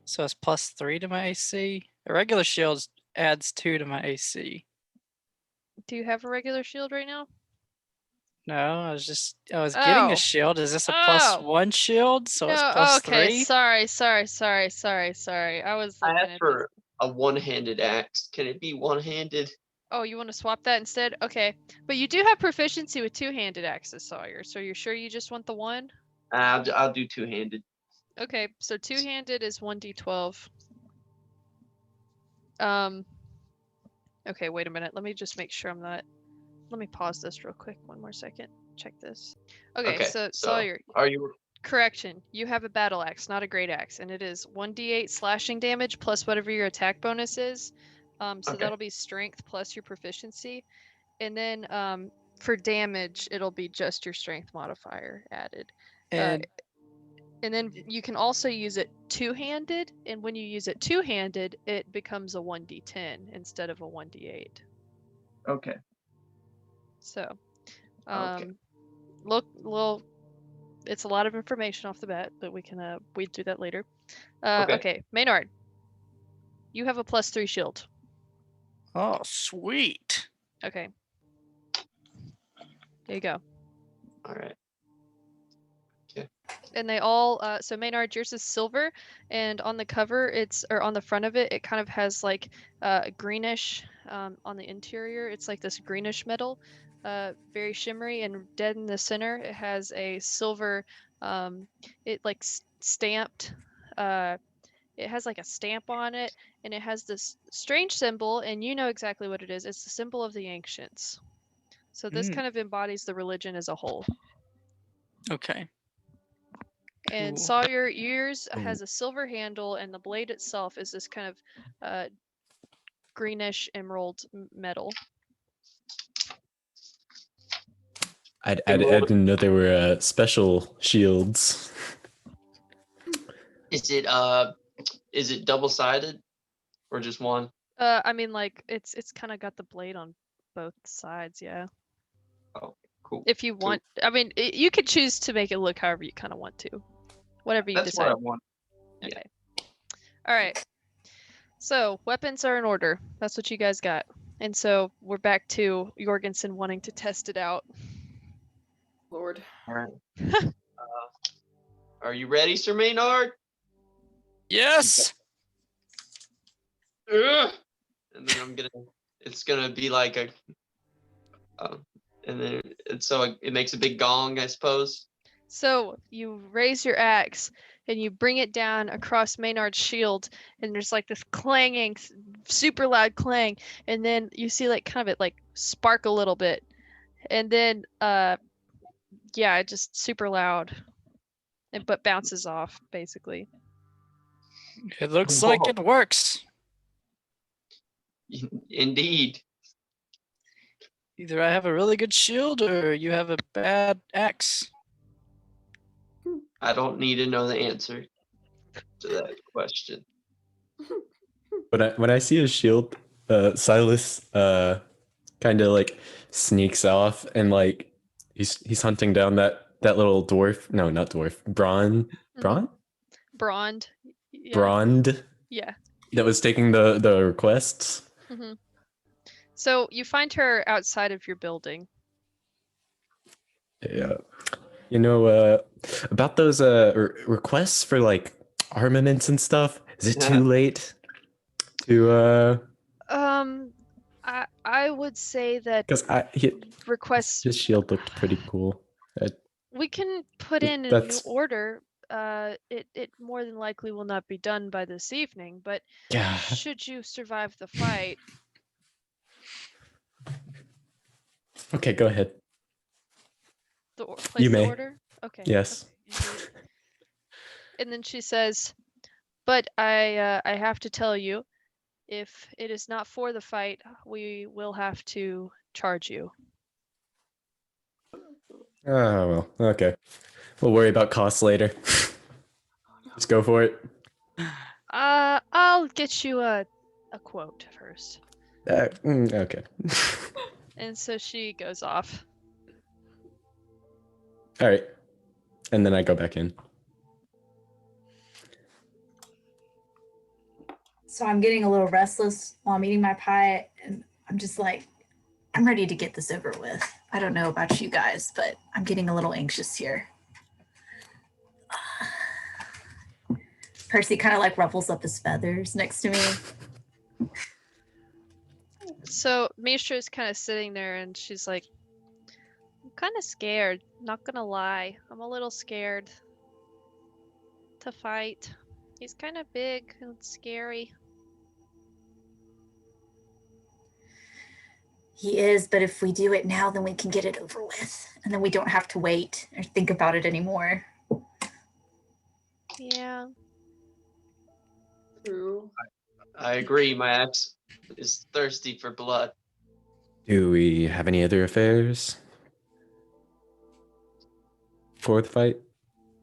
B: So it's +3 to my AC. A regular shield adds 2 to my AC.
A: Do you have a regular shield right now?
B: No, I was getting
A: Oh.
B: a shield. Is this a
A: Oh.
B: +1 shield? So it's
A: No, okay,
B: +3?
A: sorry. I was
D: I
A: looking
D: asked
A: at
D: for a one-handed axe. Can it be one-handed?
A: Oh, you want to swap that instead? Okay. But you do have proficiency with two-handed axes, Sawyer. So you're sure you just want the one?
D: I'll do two-handed.
A: Okay, so two-handed is 1d12. Okay, wait a minute. Let me just make sure I'm not. Let me pause this real quick. One more second. Check this. Okay, so Sawyer,
D: Are you
A: correction. You have a battle axe, not a great axe, and it is 1d8 slashing damage plus whatever your attack bonus is. So
D: Okay.
A: that'll be strength plus your proficiency, and then for damage, it'll be just your strength modifier added.
B: And
A: And then you can also use it two-handed, and when you use it two-handed, it becomes a 1d10 instead of a 1d8.
D: okay?
A: So,
D: Okay.
A: well, it's a lot of information off the bat, but we can weed through that later.
D: Okay.
A: Okay, Maynard, you have a +3 shield.
B: oh, sweet.
A: Okay. There you go.
D: All right.
A: And they all so Maynard, yours is silver, and on the cover or on the front of it kind of has like greenish on the interior. It's like this greenish metal, very shimmery, and dead in the center it has a silver it like stamped it has like a stamp on it, and it has this strange symbol, and you know exactly what it is. It's the symbol of the ancients. So this kind of embodies the religion as a whole.
B: Okay.
A: And
B: Cool.
A: Sawyer, yours has a silver handle, and the blade itself is this kind of greenish emerald metal.
G: I didn't know there were special shields.
D: Is it double-sided or just one?
A: I mean, like it's kind of got the blade on both sides, yeah.
D: Oh, cool.
A: If you want, I mean, you could choose to make it look however you kind of want to, whatever you
D: That's
A: decide.
D: what I want. Yeah.
A: Okay. All right. So weapons are in order. That's what you guys got. And so we're back to Jorgensen wanting to test it out.
C: Lord.
D: All right. Are you ready, Sir Maynard?
B: Yes.
D: Ugh. And then it's gonna be like a, and then so it makes a big gong, I suppose.
A: So you raise your axe, and you bring it down across Maynard's shield, and there's like this clanging, super loud clang, and then you see like kind of it like spark a little bit, and then yeah, just super loud, but bounces off basically.
B: It looks like it works.
D: Indeed.
B: Either I have a really good shield or you have a bad axe.
D: I don't need to know the answer to that question.
G: When I see his shield, Silas kind of like sneaks off and like he's hunting down that little dwarf. No, not dwarf. Braun?
A: Brond. Yeah.
G: Brond.
A: Yeah.
G: That was taking the requests.
A: Mm-hmm. So you find her outside of your building.
G: Yeah. You know, about those requests for like armaments and stuff. Is it too late to
A: I would say that
G: because
A: requests
G: his shield looked pretty cool.
A: we can put in a new
G: That's-
A: order. It more than likely will not be done by this evening, but
G: Yeah.
A: should you survive the fight,
G: Okay, go ahead.
A: place
G: You
A: the
G: may.
A: order? Okay.
G: Yes.
A: Okay. And then she says, but I have to tell you, if it is not for the fight, we will have to charge you.
G: Oh, well, okay. We'll worry about costs later. Just go for it.
A: I'll get you a quote first.
G: Okay.
A: And so she goes off.
G: All right. And then I go back in.
E: So I'm getting a little restless while I'm eating my pie, and I'm just like, I'm ready to get this over with. I don't know about you guys, but I'm getting a little anxious here. Percy kind of like ruffles up his feathers next to me.
A: So Mishra is kind of sitting there and she's like, I'm kind of scared, not gonna lie. I'm a little scared to fight. He's kind of big and scary.
E: He is, but if we do it now, then we can get it over with. And then we don't have to wait or think about it anymore.
A: Yeah.
C: True.
D: I agree. My axe is thirsty for blood.
G: Do we have any other affairs for the fight?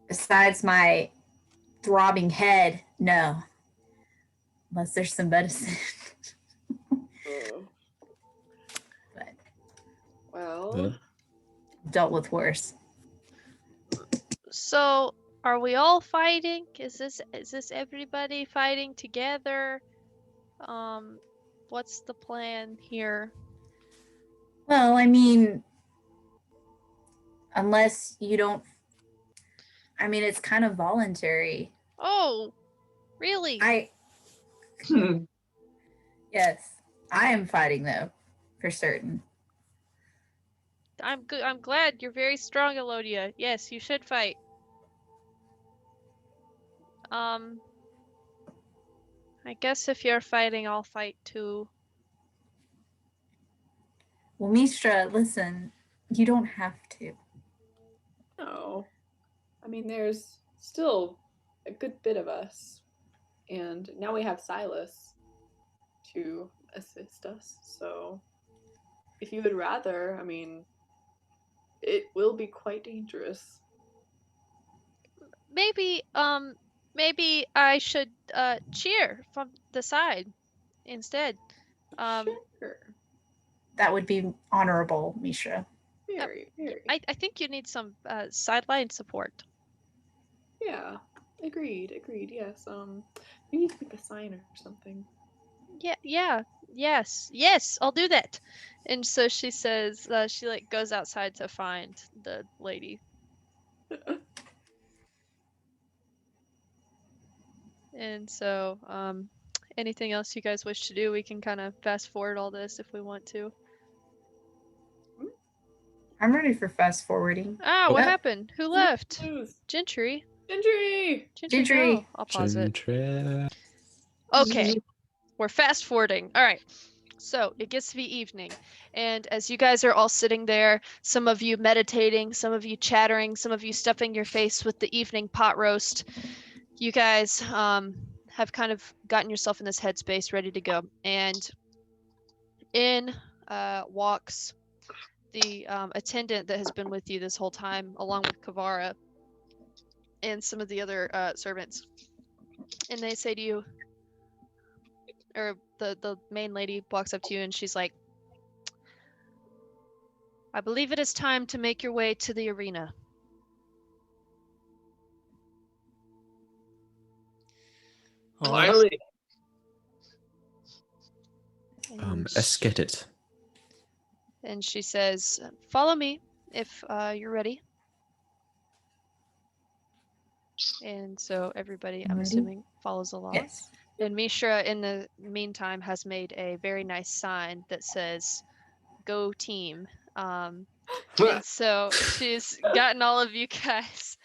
E: Besides my throbbing head, no. Unless there's some medicine.
C: Oh.
E: But
C: Well,
E: dealt with worse.
A: So are we all fighting? Is this everybody fighting together? What's the plan here?
E: Well, I mean, unless you don't, I mean, it's kind of voluntary.
A: Oh, really?
E: Yes, I am fighting though, for certain.
A: I'm good. I'm glad you're very strong, Elodia. Yes, you should fight. I guess if you're fighting, I'll fight too.
E: Well, Mistra, listen, you don't have to.
C: no. I mean, there's still a good bit of us. And now we have Silas to assist us. So if you would rather, I mean, it will be quite dangerous.
A: Maybe I should cheer from the side instead.
C: Sure.
E: That would be honorable, Mistra.
C: Very, very.
A: I think you need some sideline support.
C: Yeah. Agreed, yes. We need to make a sign or something.
A: Yes, I'll do that. And so she says, she like goes outside to find the lady. And so, anything else you guys wish to do? We can kind of fast forward all this if we want to.
E: I'm ready for fast forwarding.
A: Ah, what
G: Yeah.
A: happened? Who left?
C: News.
A: Gentry.
C: Gendry!
E: Gendry.
A: No, I'll pause it.
G: Gendry.
A: Okay, we're fast forwarding. All right. So it gets to be evening, and as you guys are all sitting there, some of you meditating, some of you chattering, some of you stuffing your face with the evening pot roast, you guys have kind of gotten yourself in this headspace ready to go. And in walks the attendant that has been with you this whole time, along with Kavara and some of the other servants. And they say to you, or the main lady walks up to you and she's like, I believe it is time to make your way to the arena.
B: All right.
D: Finally.
G: Let's get it.
A: And she says, follow me if you're ready. And so everybody, I'm
E: Ready?
A: assuming, follows along.
E: Yes.
A: And Mishra, in the meantime, has made a very nice sign that says, go team. And so she's gotten all of you guys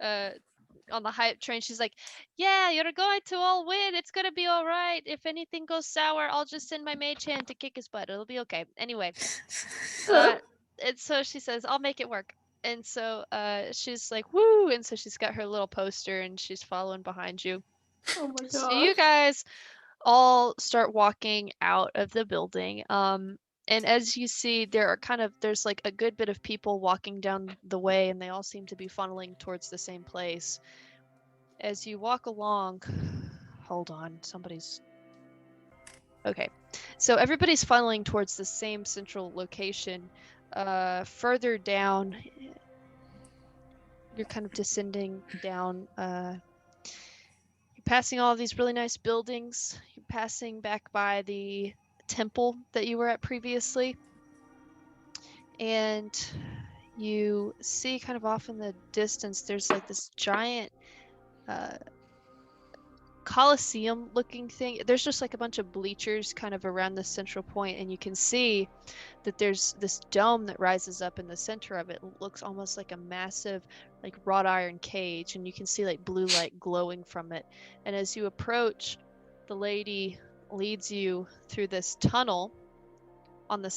A: on the hype train. She's like, yeah, you're going to all win. It's going to be all right. If anything goes sour, I'll just send my mage hand to kick his butt. It'll be okay. Anyway. And so she says, I'll make it work. And so she's like, woo. And so she's got her little poster and she's following behind you.
C: Oh my
A: So
C: god.
A: you guys all start walking out of the building. And as you see, there's like a good bit of people walking down the way, and they all seem to be funneling towards the same place. As you walk along, hold on, okay. So everybody's funneling towards the same central location. Further down, you're kind of descending down. You're passing all of these really nice buildings. You're passing back by the temple that you were at previously. And you see kind of off in the distance, there's like this giant Coliseum looking thing. There's just like a bunch of bleachers kind of around the central point, and you can see that there's this dome that rises up in the center of it. It looks almost like a massive like wrought iron cage, and you can see like blue light glowing from it. And as you approach, the lady leads you through this tunnel on the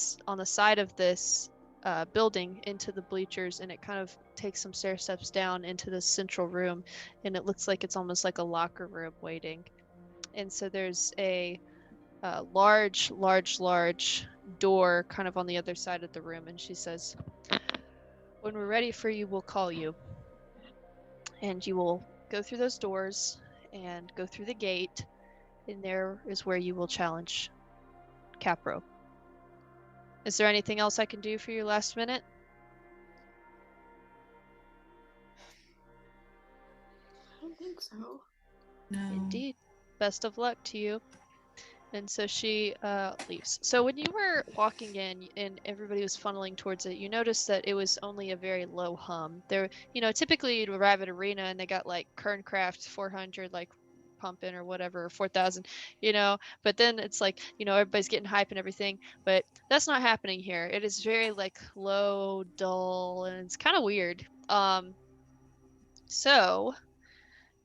A: side of this building into the bleachers, and it kind of takes some stair steps down into the central room, and it looks like it's almost like a locker room waiting. And so there's a large door kind of on the other side of the room, and she says, when we're ready for you, we'll call you, and you will go through those doors and go through the gate, and there is where you will challenge Kapro. Is there anything else I can do for you last minute?
C: I don't think so.
E: No.
A: Indeed. Best of luck to you. And so she leaves. So when you were walking in and everybody was funneling towards it, you noticed that it was only a very low hum. There, typically you'd arrive at Arena and they got like Kerncraft 400, like pumping or whatever, or 4,000, but then it's like, everybody's getting hype and everything, but that's not happening here. It is very like low, dull, and it's kind of weird. So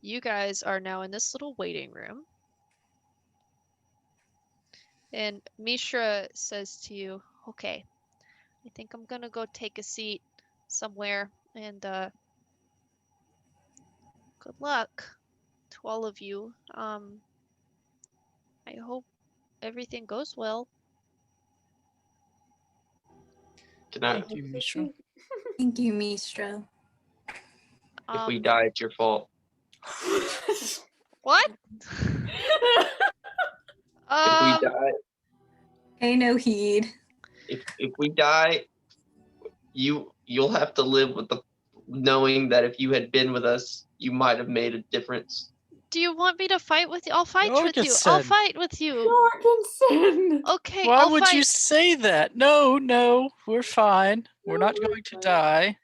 A: you guys are now in this little waiting room. And Mishra says to you, okay, I think I'm gonna go take a seat somewhere, and good luck to all of you. I hope everything goes well.
D: Good night.
B: Thank you, Mishra.
E: Thank you, Mistra.
D: If we die, it's your fault.
A: What?
D: If we die,
E: Pay no heed.
D: if we die, you'll have to live with the knowing that if you had been with us, you might have made a difference.
A: Do you want me to fight with you? I'll fight with you.
B: Jorgensen.
A: I'll fight with you.
C: Jorgensen!
A: Okay,
B: Why
A: I'll
B: would
A: fight.
B: you say that? No, we're fine. We're
C: No,
B: not
C: we're
B: going to
C: fine.
B: die.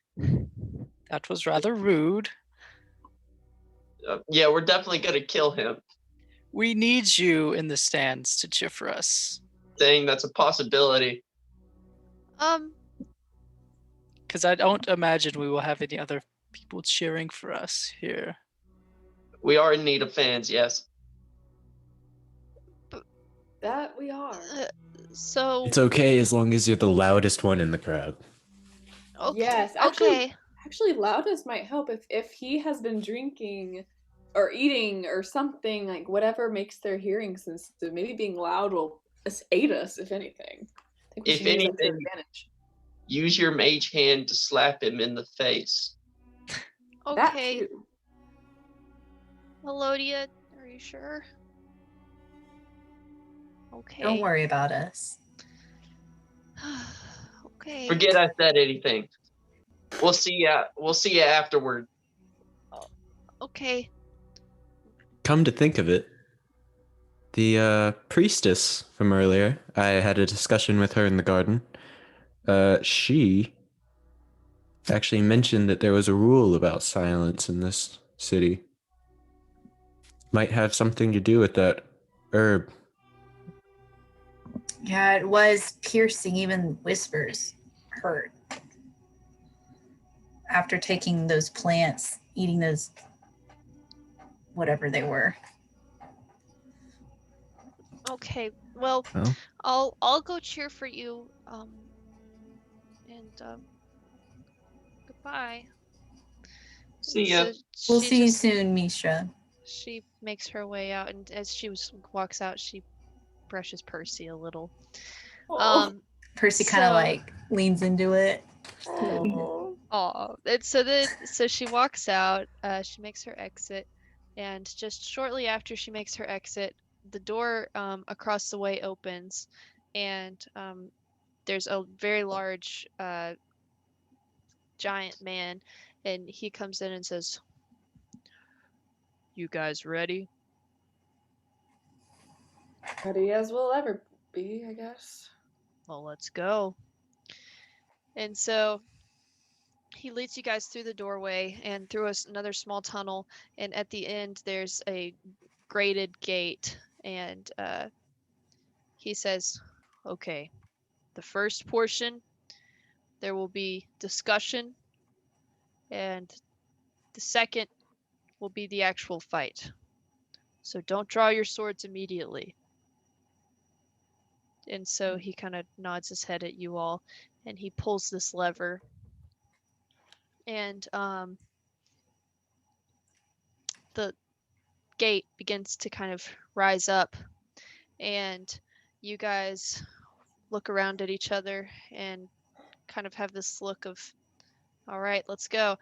B: That was rather rude.
D: Yeah, we're definitely gonna kill him.
B: We need you in the stands to cheer for us.
D: Saying that's a possibility.
B: Because I don't imagine we will have any other people cheering for us here.
D: We are in need of fans, yes.
C: That we are.
A: So
G: It's okay as long as you're the loudest one in the crowd.
A: okay,
C: Yes, actually, loudness might help if he has been drinking or eating or something, like whatever makes their hearing sensitive. Maybe being loud will aid us, if anything. I think we
D: If
C: should use that to our
D: anything,
C: advantage.
D: use your mage hand to slap him in the face.
C: That
A: okay.
C: too.
A: Melodia, are you sure? Okay.
E: Don't worry about us.
A: Okay.
D: Forget I said anything. We'll see ya. We'll see ya afterward.
A: Okay.
G: Come to think of it, the priestess from earlier, I had a discussion with her in the garden. She actually mentioned that there was a rule about silence in this city. Might have something to do with that herb.
E: Yeah, it was piercing. Even whispers hurt. After taking those plants, eating those, whatever they were.
A: Okay. Well,
G: Oh.
A: I'll go cheer for you. Goodbye.
D: See ya.
E: We'll see you soon, Misha.
A: She makes her way out, and as she walks out, she brushes Percy a little.
E: Percy kind of like leans into it.
A: Oh, and so she walks out. She makes her exit, and just shortly after she makes her exit, the door across the way opens, and there's a very large giant man, and he comes in and says, "You guys ready?"
C: Ready as we'll ever be, I guess.
A: Well, let's go. And so he leads you guys through the doorway and through another small tunnel, and at the end there's a grated gate, and he says, "Okay, the first portion, there will be discussion, and the second will be the actual fight. So don't draw your swords immediately." And so he kind of nods his head at you all, and he pulls this lever, and the gate begins to kind of rise up, and you guys look around at each other and kind of have this look of, all right, let's go.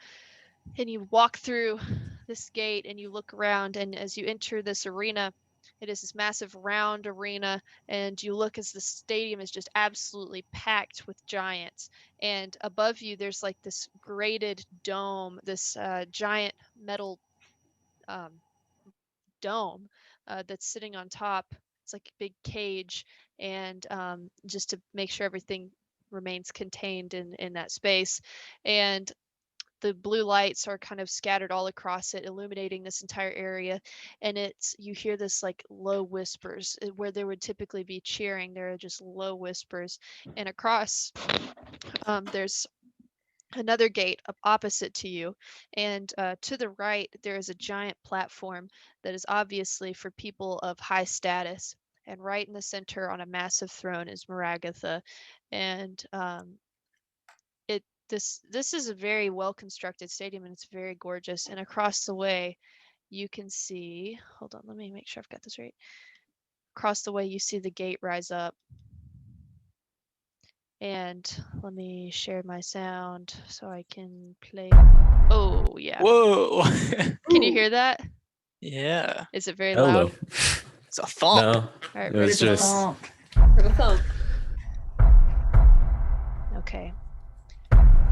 A: And you walk through this gate and you look around, and as you enter this arena, it is this massive round arena, and you look as the stadium is just absolutely packed with giants. And above you, there's like this grated dome, this giant metal dome that's sitting on top. It's like a big cage, and just to make sure everything remains contained in that space. And the blue lights are kind of scattered all across it, illuminating this entire area. And you hear this like low whispers where there would typically be cheering. There are just low whispers. And across, there's another gate up opposite to you, and to the right there is a giant platform that is obviously for people of high status, and right in the center on a massive throne is Maragatha. And this is a very well constructed stadium, and it's very gorgeous. And across the way you can see, hold on, let me make sure I've got this right. Across the way you see the gate rise up, and let me share my sound so I can play. Oh yeah.
B: Whoa.
A: Can you hear that?
B: Yeah.
A: Is it very
G: Hello.
A: loud?
B: It's a thump.
G: No,
A: All right,
G: it was
A: ready?
G: just
C: For the thump.
A: Okay.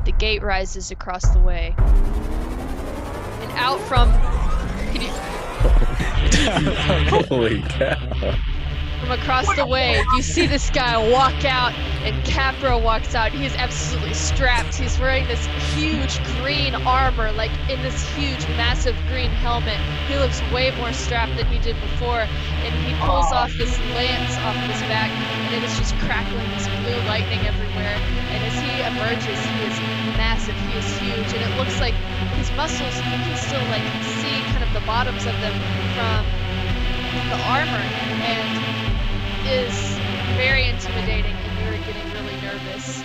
A: The gate rises across the way, and out from. Can you...
G: holy cow.
A: from across the way, you see this guy walk out, and Kapro walks out. He's absolutely strapped. He's wearing this huge green armor, like in this huge, massive green helmet. He looks way more strapped than he did before, and he pulls off this lance off of his back, and it is just crackling this blue lightning everywhere. And as he emerges, he is massive. He is huge, and it looks like his muscles, you can still like see kind of the bottoms of them from the armor, and is very intimidating, and you're getting really nervous.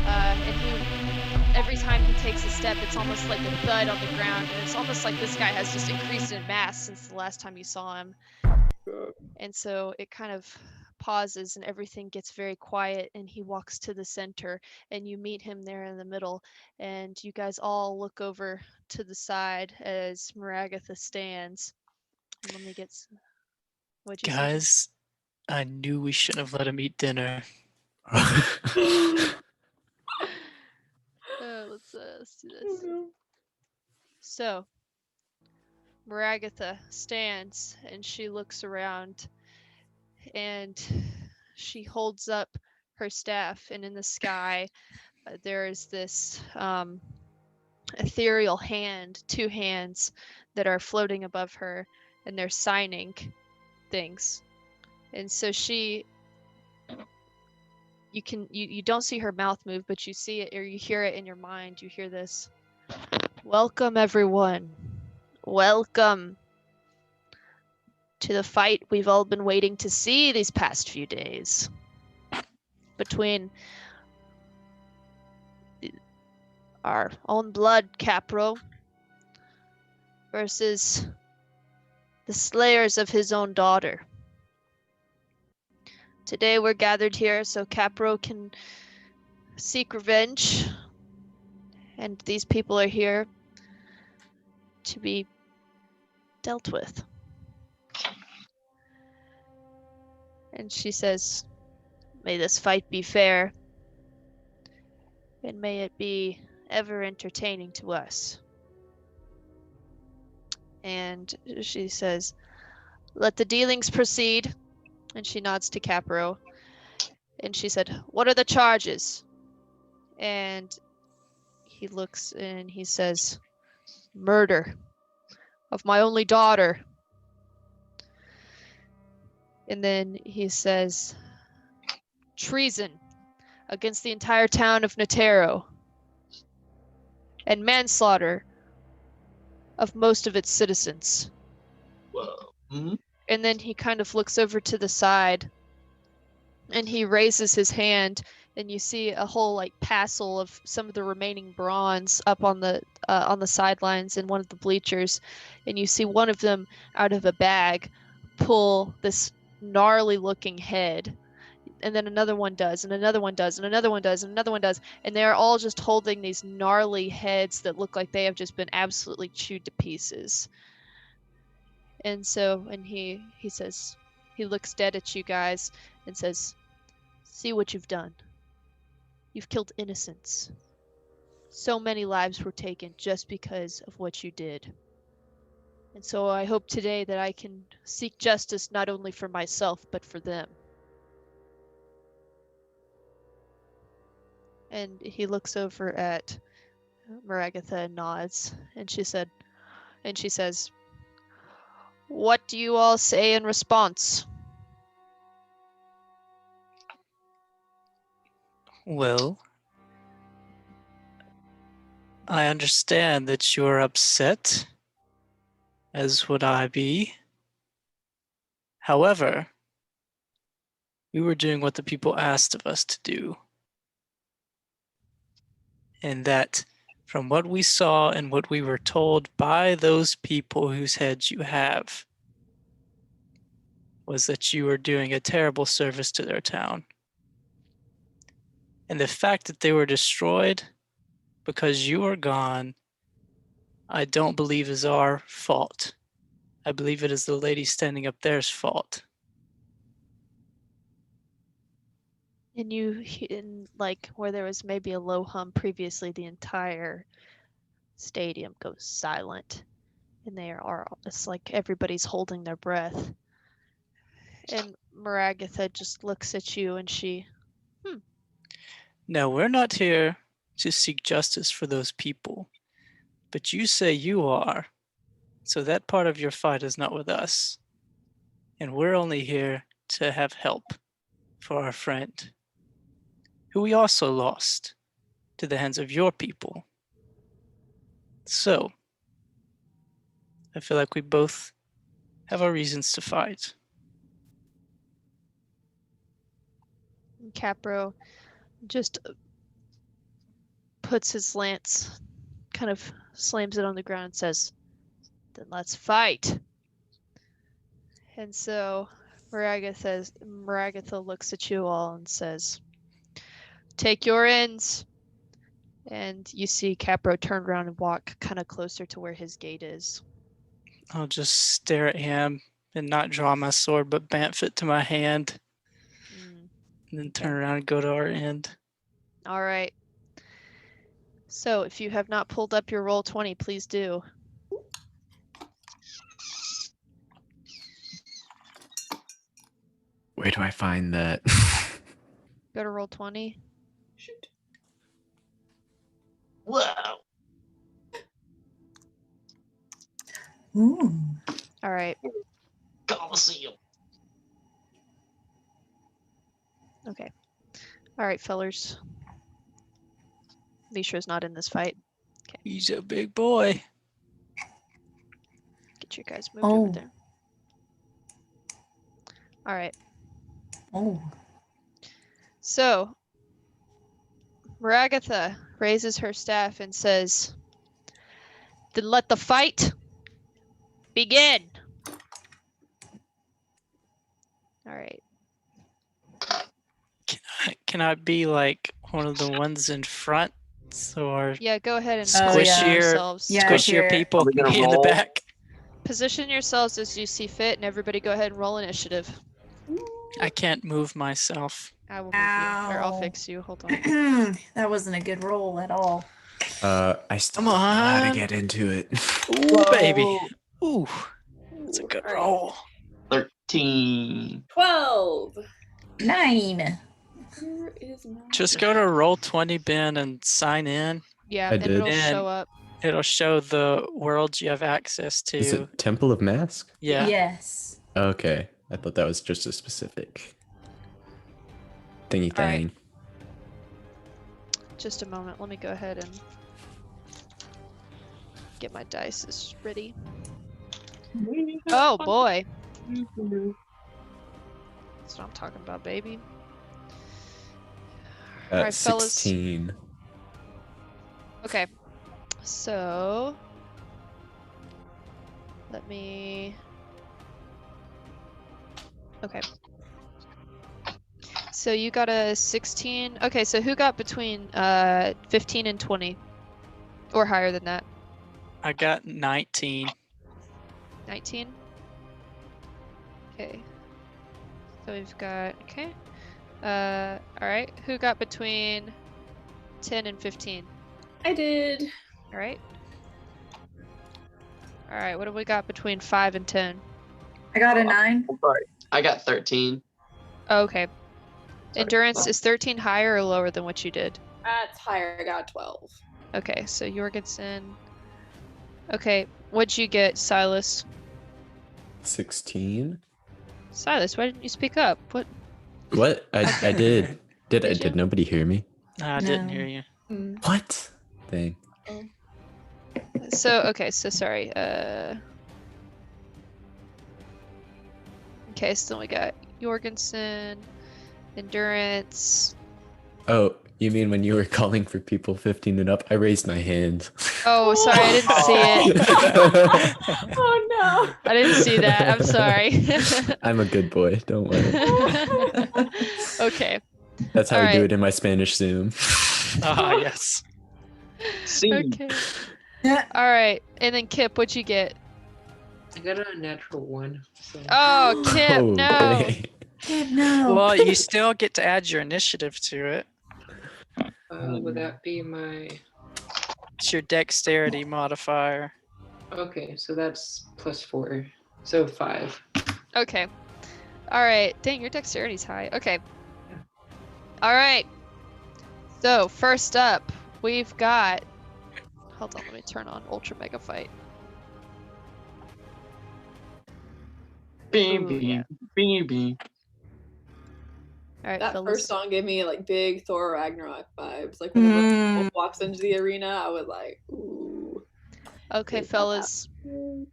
A: And every time he takes a step, it's almost like a thud on the ground, and it's almost like this guy has just increased in mass since the last time you saw him. And so it kind of pauses, and everything gets very quiet, and he walks to the center, and you meet him there in the middle, and you guys all look over to the side as Maragatha stands. And let me get what'd you say?
B: Guys, I knew we shouldn't have let him eat dinner.
A: Let's do this. So, Maragatha stands, and she looks around, and she holds up her staff, and in the sky there is this ethereal hand, two hands that are floating above her, and they're signing things. And so you don't see her mouth move, but you see it, or you hear it in your mind. You hear this: "Welcome, everyone. Welcome to the fight we've all been waiting to see these past few days, between our own blood, Kapro, versus the slayers of his own daughter. Today we're gathered here so Kapro can seek revenge, and these people are here to be dealt with." And she says, "May this fight be fair, and may it be ever entertaining to us." And she says, "Let the dealings proceed." And she nods to Kapro, and she said, "What are the charges?" And he looks and he says, "Murder of my only daughter." And then he says, "Treason against the entire town of Netero, and manslaughter of most of its citizens."
D: Whoa. Mm-hmm.
A: And then he kind of looks over to the side, and he raises his hand, and you see a whole like passel of some of the remaining Bronds up on the sidelines in one of the bleachers, and you see one of them out of a bag pull this gnarly looking head, and then another one does, and another one does, and another one does, and another one does, and they're all just holding these gnarly heads that look like they have just been absolutely chewed to pieces. And so, and he says, he looks dead at you guys and says, "See what you've done. You've killed innocents. So many lives were taken just because of what you did. And so I hope today that I can seek justice not only for myself, but for them." And he looks over at Maragatha and nods, and she says, "What do you all say in response?"
B: Well, I understand that you're upset, as would I be. However, we were doing what the people asked of us to do. And that, from what we saw and what we were told by those people whose heads you have, was that you were doing a terrible service to their town. And the fact that they were destroyed because you are gone, I don't believe is our fault. I believe it is the lady standing up there's fault.
A: And in like where there was maybe a low hum previously, the entire stadium goes silent, and it's like everybody's holding their breath. And Maragatha just looks at you and she,
B: No, we're not here to seek justice for those people. But you say you are. So that part of your fight is not with us. And we're only here to have help for our friend, who we also lost to the hands of your people. So, I feel like we both have our reasons to fight.
A: Capro just puts his lance, kind of slams it on the ground and says, then let's fight. And so Maragatha looks at you all and says, take your ends. And you see Capro turn around and walk kind of closer to where his gate is.
B: I'll just stare at him and not draw my sword, but bamf it to my hand, and then turn around and go to our end.
A: All right. So if you have not pulled up your roll 20, please do.
G: Where do I find that?
A: Go to roll 20.
C: Shoot.
D: Wow.
E: Ooh.
A: All right.
D: Coliseum.
A: Okay. All right, fellers. Lishra's not in this fight.
B: He's a big boy.
A: Get you guys moved over
E: Oh.
A: there. All right.
E: Oh.
A: So, Maragatha raises her staff and says, then let the fight begin. All right.
B: Can I be like one of the ones in front? Or
A: Yeah, go ahead and
E: Oh,
B: squish
A: position
E: yeah.
A: yourselves.
E: Yeah,
B: squish your
E: here.
B: people
D: Are we gonna
B: in the
D: roll?
B: back?
A: Position yourselves as you see fit, and everybody go ahead and roll initiative.
B: I can't move myself.
A: I will move you, or I'll
E: Ow.
A: fix you. Hold on.
E: That wasn't a good roll at all.
G: I still
B: Come
G: don't know how to
B: on.
G: get into it.
B: Ooh, baby.
D: Whoa.
B: Ooh, that's a good
C: All right.
B: roll.
D: 13.
C: 12.
E: 9.
C: Where is my
B: Just go to roll 20 bin and sign in.
A: Yeah,
G: I
A: and
G: did.
A: it'll
B: And-
A: show up.
B: It'll show the worlds you have access to.
G: Is it Temple of Mask?
B: Yeah.
E: Yes.
G: Okay. I thought that was just a specific thingy
A: All right.
G: thing.
A: Just a moment. Let me go ahead and get my dice ready. Oh boy. That's what I'm talking about, baby. Alright, fellas.
G: 16.
A: Okay. So let me. Okay. So you got a 16. Okay, so who got between 15 and 20? Or higher than that?
B: I got 19.
A: 19? Okay. So we've got, okay. Alright. Who got between 10 and 15?
C: I did.
A: Alright. Alright, what do we got between 5 and 10?
E: I got a 9.
D: I'm sorry. I got 13.
A: Oh, okay.
D: Sorry.
A: Endurance, is 13 higher or lower than what you did?
C: That's higher. I got 12.
A: Okay, so Jorgensen. Okay, what'd you get, Silas?
G: 16?
A: Silas, why didn't you speak up? What?
G: What? I did.
A: Did you?
G: Did nobody hear me?
B: I didn't
E: No.
B: hear you.
C: Mm.
G: What? Dang.
A: So, okay, so sorry. Okay, so then we got Jorgensen, Endurance.
G: Oh, you mean when you were calling for people 15 and up? I raised my hand.
A: Oh, sorry, I didn't see it.
C: Oh no.
A: I didn't see that. I'm sorry.
G: I'm a good boy. Don't worry.
A: Okay.
G: That's how we do
A: Alright.
G: it in my Spanish Zoom.
B: Ah, yes.
D: See,
A: Okay. All right, and then Kip, what'd you get?
F: I got a natural 1. So.
A: Oh, Kip, no.
G: Okay.
E: No.
B: Well, you still get to add your initiative to it.
F: Would that be my?
B: It's your dexterity modifier.
F: Okay, so that's +4, so 5.
A: Okay. All right. Dang, your dexterity's high. Okay. All right. So first up, we've got. Hold on, let me turn on Ultra Mega Fight.
D: Beam,
A: Ooh,
D: beam,
A: yeah.
D: beam, beam.
A: All right,
C: That
A: fellas.
C: first song gave me like big Thor Ragnarok vibes. Like whenever Wolf walks into the arena, I was like, ooh.
A: Okay,
C: Is that
A: fellas.
C: happening?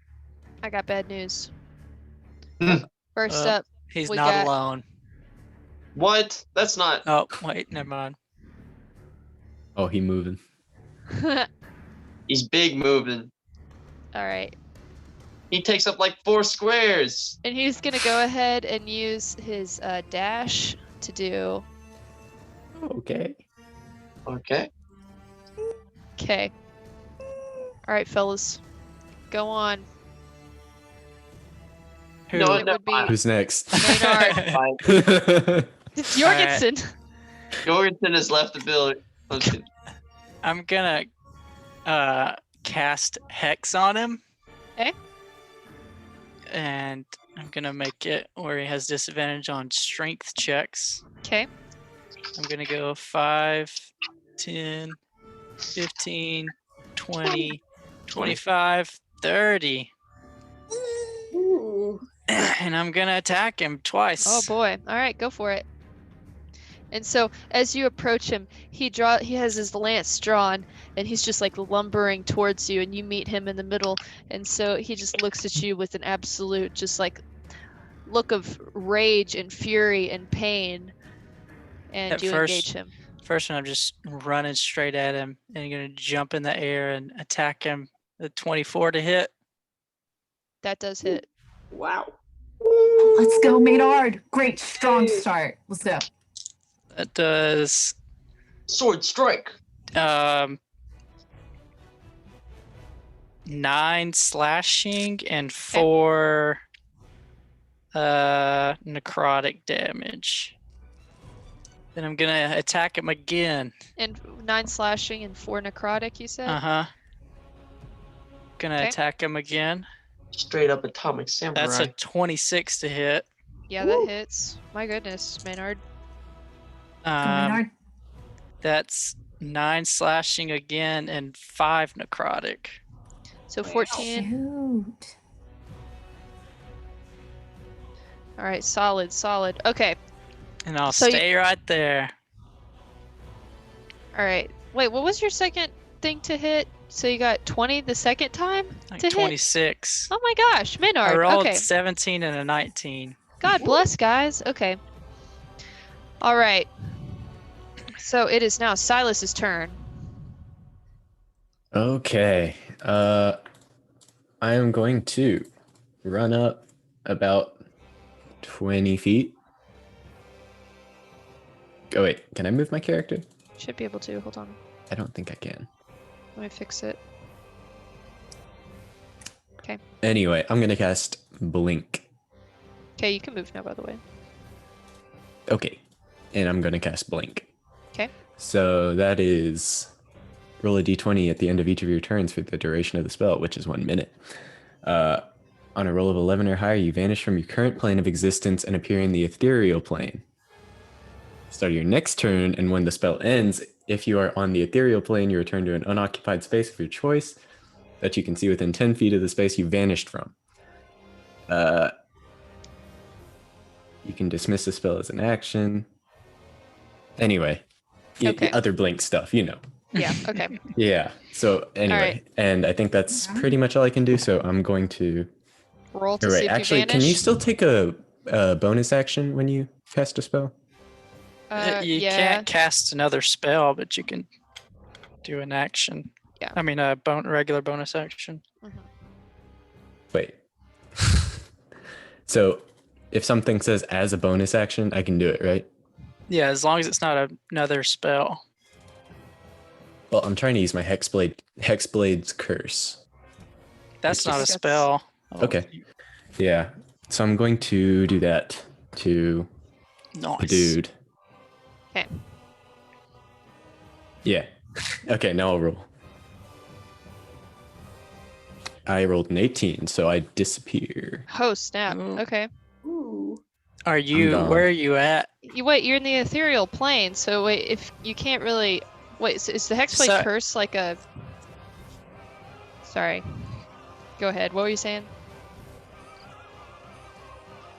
A: I got bad news.
D: Hmm.
A: First up,
B: He's
A: we
B: not
A: got-
B: alone.
D: What? That's not.
B: Oh, wait, never mind.
G: Oh, he moving.
D: He's big moving.
A: All right.
D: He takes up like 4 squares.
A: And he's gonna go ahead and use his dash to do.
G: Okay.
D: Okay.
A: Okay. All right, fellas. Go on.
B: Who?
D: No,
A: It would be
G: Who's next?
A: Maynard.
D: Fine.
A: It's Jorgensen.
D: Jorgensen has left the building. Okay.
B: I'm gonna cast Hex on him.
A: Okay.
B: And I'm gonna make it where he has disadvantage on strength checks.
A: Okay.
B: I'm gonna go 5, 10, 15, 20, 25, 30.
C: Ooh.
B: And I'm gonna attack him twice.
A: Oh boy. All right, go for it. And so as you approach him, he has his lance drawn and he's just like lumbering towards you and you meet him in the middle. And so he just looks at you with an absolute just like look of rage and fury and pain. And
B: At
A: you
B: first-
A: engage him.
B: First one, I'm just running straight at him and I'm gonna jump in the air and attack him. The 24 to hit.
A: That does hit.
C: Wow.
E: Let's go, Maynard. Great, strong
C: Hey.
E: start. Let's go.
B: That does
D: Sword strike.
B: 9 slashing and 4 necrotic damage. Then I'm gonna attack him again.
A: And 9 slashing and 4 necrotic, you said?
B: Uh-huh. Gonna
A: Okay.
B: attack him again.
D: Straight up atomic samurai.
B: That's a 26 to hit.
A: Yeah, that hits. My goodness, Maynard.
E: Go, Maynard.
B: That's 9 slashing again and 5 necrotic.
A: So
C: Wow.
A: 14.
E: Shoot.
A: All right, solid. Okay.
B: And I'll
A: So you-
B: stay right there.
A: All right. Wait, what was your second thing to hit? So you got 20 the second time
B: Like
A: to hit?
B: 26.
A: Oh my gosh,
B: I
A: Maynard.
B: rolled
A: Okay.
B: 17 and a 19.
A: God bless, guys. Okay. All right. So it is now Silas's turn.
G: Okay. I am going to run up about 20 feet. Oh, wait. Can I move my character?
A: Should be able to. Hold on.
G: I don't think I can.
A: Let me fix it.
G: Anyway, I'm going to cast Blink.
A: Okay, you can move now, by the way.
G: Okay. And I'm going to cast Blink.
A: Okay.
G: So that is roll a d20 at the end of each of your turns for the duration of the spell, which is 1 minute. On a roll of 11 or higher, you vanish from your current plane of existence and appear in the ethereal plane. Start your next turn, and when the spell ends, if you are on the ethereal plane, you return to an unoccupied space of your choice that you can see within 10 feet of the space you vanished from. You can dismiss the spell as an action. Anyway,
A: Okay.
G: other Blink stuff, you know.
A: Yeah, okay.
G: Yeah. So anyway,
A: right.
G: and I think that's pretty much all I can do. So I'm going to.
A: Roll to
G: All
A: see
G: right.
A: if
G: Actually,
A: you vanish.
G: can you still take a bonus action when you cast a spell?
B: You
A: yeah.
B: can't cast another spell, but you can do an action.
A: Yeah.
B: I mean, a regular bonus action.
A: Mhm.
G: Wait. So, if something says as a bonus action, I can do it, right?
B: Yeah, as long as it's not another spell.
G: Well, I'm trying to use my Hexblade's Curse.
B: That's not a
A: That's-
B: spell. Oh,
G: Okay. Yeah. So I'm going to do that to
B: Nice.
G: the dude.
A: Okay.
G: Yeah. Okay, now I'll roll. I rolled an 18, so I disappear.
A: Oh, snap.
B: Ooh.
A: Okay.
C: Ooh.
B: Are you?
G: gone.
B: Where are you at?
A: Wait, you're in the ethereal plane, so wait, if you can't really wait, so is the hexblade
B: So-
A: curse like a? Sorry, go ahead. What were you saying?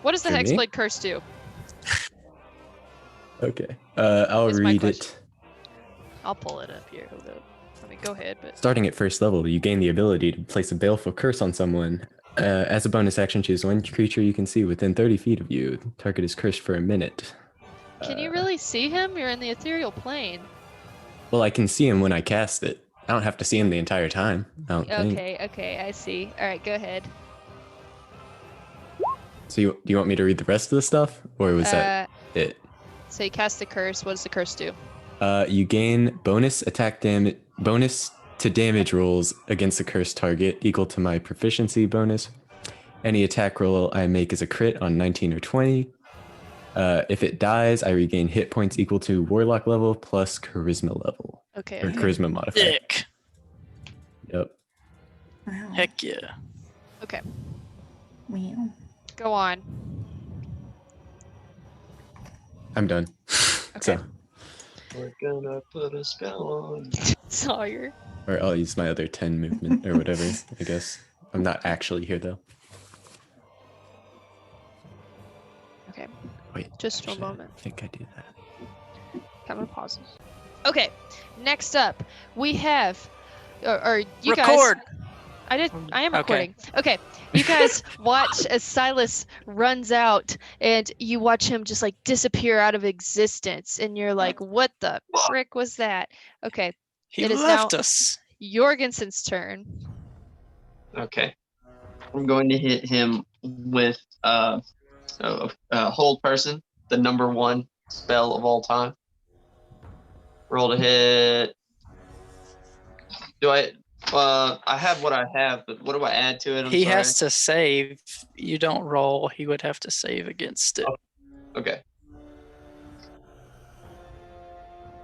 A: What does the
G: For me?
A: hexblade curse do?
G: Okay. I'll
A: Is my
G: read
A: question.
G: it.
A: I'll pull it up here. Hold up. I mean, go ahead, but
G: Starting at first level, you gain the ability to place a baleful curse on someone. As a bonus action, choose one creature you can see within 30 feet of you. The target is cursed for a minute.
A: can you really see him? You're in the ethereal plane.
G: Well, I can see him when I cast it. I don't have to see him the entire time. I don't think.
A: Okay, I see. All right, go ahead.
G: So do you want me to read the rest of the stuff, or was that it?
A: So you cast the curse. What does the curse do?
G: You gain bonus attack damage, bonus to damage rolls against the cursed target equal to my proficiency bonus. Any attack roll I make is a crit on 19 or 20. If it dies, I regain hit points equal to warlock level plus charisma level.
A: Okay.
G: Or
A: Okay.
G: charisma modifier.
B: Dick.
G: Yep.
E: Wow.
B: Heck yeah.
A: Okay.
E: Wow.
A: Go on.
G: I'm done.
A: Okay.
G: So,
D: We're gonna put a spell on.
A: Sawyer.
G: or I'll use my other 10 movement or whatever, I guess. I'm not actually here though.
A: Okay.
G: Wait.
A: Just for a
G: actually,
A: moment.
G: I think I do that.
A: Camera pauses. Okay. Next up, we have, or you
B: Record.
A: guys. I am
B: Okay.
A: recording. Okay. You guys watch as Silas runs out, and you watch him just like disappear out of existence, and you're like, "What the frick was that?" Okay.
B: He
A: It is
B: left
A: now-
B: us.
A: Jorgensen's turn.
D: Okay. I'm going to hit him with hold person, the number 1 spell of all time. Roll to hit. I have what I have, but what do I add to it? I'm
B: He
D: sorry.
B: has to save. You don't roll. He would have to save against it.
D: Okay.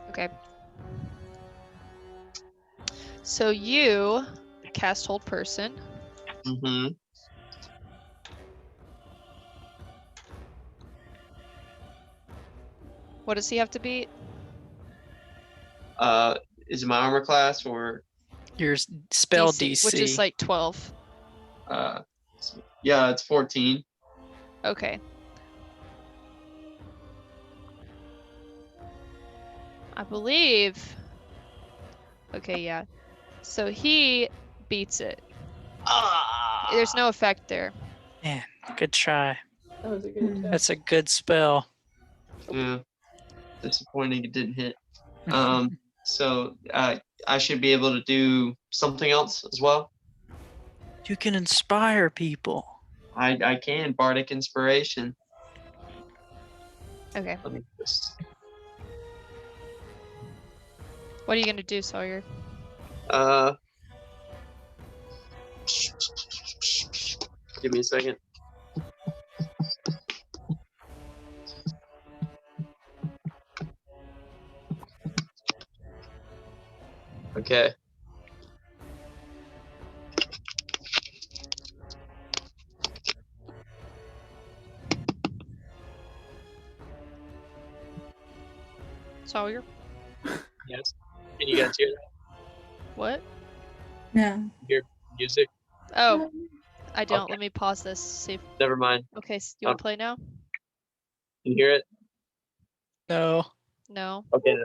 A: Okay. So you cast hold person.
D: Mm-hmm.
A: What does he have to beat?
D: Is it my armor class or
B: Your spell DC.
A: Which is like 12.
D: yeah, it's 14.
A: Okay. I believe. Okay, yeah. So he beats it.
D: Ah!
A: There's no effect there.
B: Man, good try.
C: That was a good test.
B: That's a good spell.
D: Yeah. Disappointing it didn't hit. So I should be able to do something else as well.
B: You can inspire people.
D: I can bardic inspiration.
A: Okay.
D: Let me just
A: What are you gonna do, Sawyer?
D: give me a second. Okay.
A: Sawyer?
D: Yes. Can you guys hear that
A: What?
E: No.
D: music?
A: Oh, I don't.
D: Okay.
A: Let me pause this. See if.
D: Never mind.
A: Okay, you wanna play now?
D: Can you hear it?
B: No.
A: No.
D: Okay.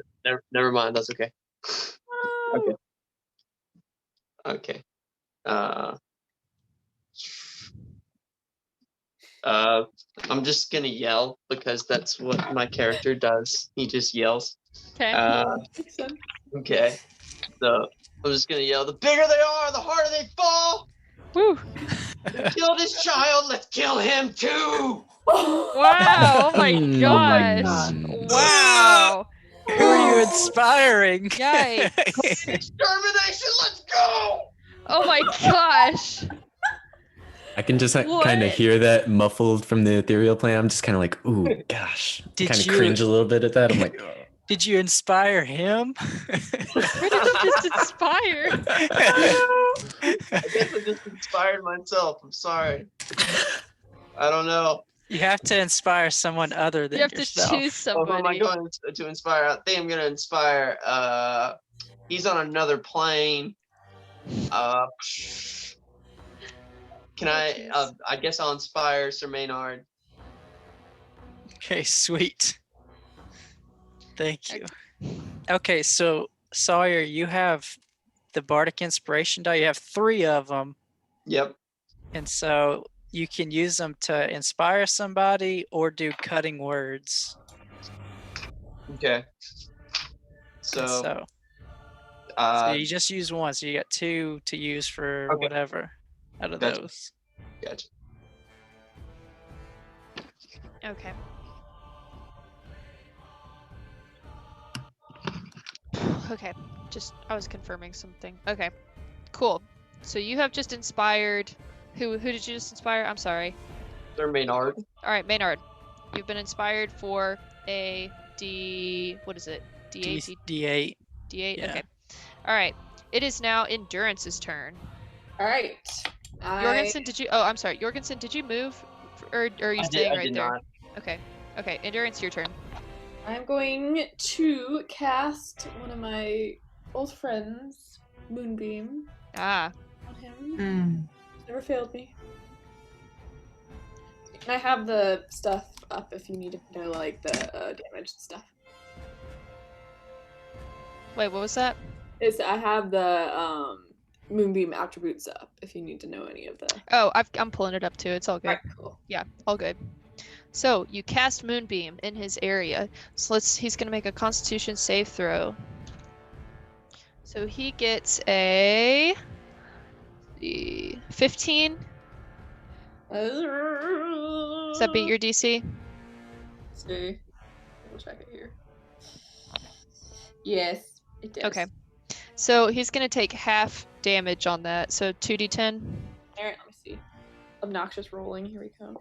D: Never mind. That's okay. Okay. Okay. I'm just gonna yell because that's what my character does. He just yells.
A: Okay.
C: Makes sense.
D: Okay. So I'm just gonna yell, the bigger they are, the harder they fall!
A: Woo!
D: Kill this child, let's kill him too!
A: Wow! Oh my
G: Hmm.
A: gosh!
C: God.
A: Wow!
B: Who are you inspiring?
A: Yikes!
D: Extermination, let's go!
A: Oh my gosh!
G: I can just kind
A: What?
G: of hear that muffled from the ethereal plane. I'm just kind of like, ooh, gosh.
B: Did
G: Kind of
B: you-
G: cringe a little bit at that. I'm like,
B: Did you inspire him?
A: Where did you just inspire?
D: I guess I just inspired myself. I'm sorry. I don't know.
B: You have to inspire someone other than
A: You have
B: yourself.
A: to choose
D: Oh, who am I
A: somebody.
D: going to inspire? I think I'm going to inspire. He's on another plane. Can I?
A: jeez.
D: I guess I'll inspire Sir Maynard.
B: Okay, sweet. Thank you. Okay, so Sawyer, you have the Bardic Inspiration die. You have 3 of them.
D: Yep.
B: And so you can use them to inspire somebody or do cutting words.
D: Okay.
B: And
D: So,
B: so you just use 1, so you got 2 to use for
D: Okay.
B: whatever out of
D: Gotcha.
B: those.
D: Gotcha.
A: Okay. Okay. I was confirming something. Okay. Cool. So you have just inspired. Who did you just inspire? I'm sorry.
D: Sir Maynard.
A: All right, Maynard. You've been inspired for a D. What is it? D8.
B: D8.
A: D8.
B: Yeah.
A: Okay. All right. It is now Endurance's turn.
C: All right.
A: Jorgensen, did you? Oh, I'm sorry. Jorgensen, did you move, or are you staying
D: I
A: right
D: did
A: there?
D: not.
A: Okay. Okay. Endurance, your turn.
C: I'm going to cast one of my old friends, Moonbeam,
A: Ah.
C: on him.
E: Mm.
C: Never failed me. And I have the stuff up if you need to know, like, the damage and stuff.
A: Wait, what was that?
C: I have the Moonbeam attributes up if you need to know any of the.
A: Oh, I'm pulling it up too. It's all good.
C: Alright, cool.
A: Yeah, all good. So you cast Moonbeam in his area. So he's gonna make a Constitution save throw. So he gets a 15. Does that beat your DC?
C: See, we'll check it here. Yes, it does.
A: Okay. So he's gonna take half damage on that. So 2d10.
C: Alright, let me see. Obnoxious rolling. Here we come.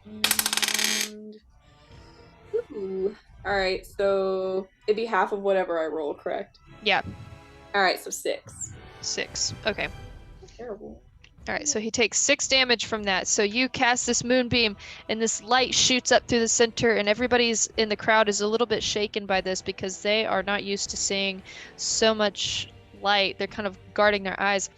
C: And ooh. Alright, so it'd be half of whatever I roll, correct?
A: Yeah.
C: Alright, so 6.
A: 6. Okay.
C: Terrible.
A: All right, so he takes 6 damage from that. So you cast this moonbeam, and this light shoots up through the center, and everybody's in the crowd is a little bit shaken by this because they are not used to seeing so much light. They're kind of guarding their eyes,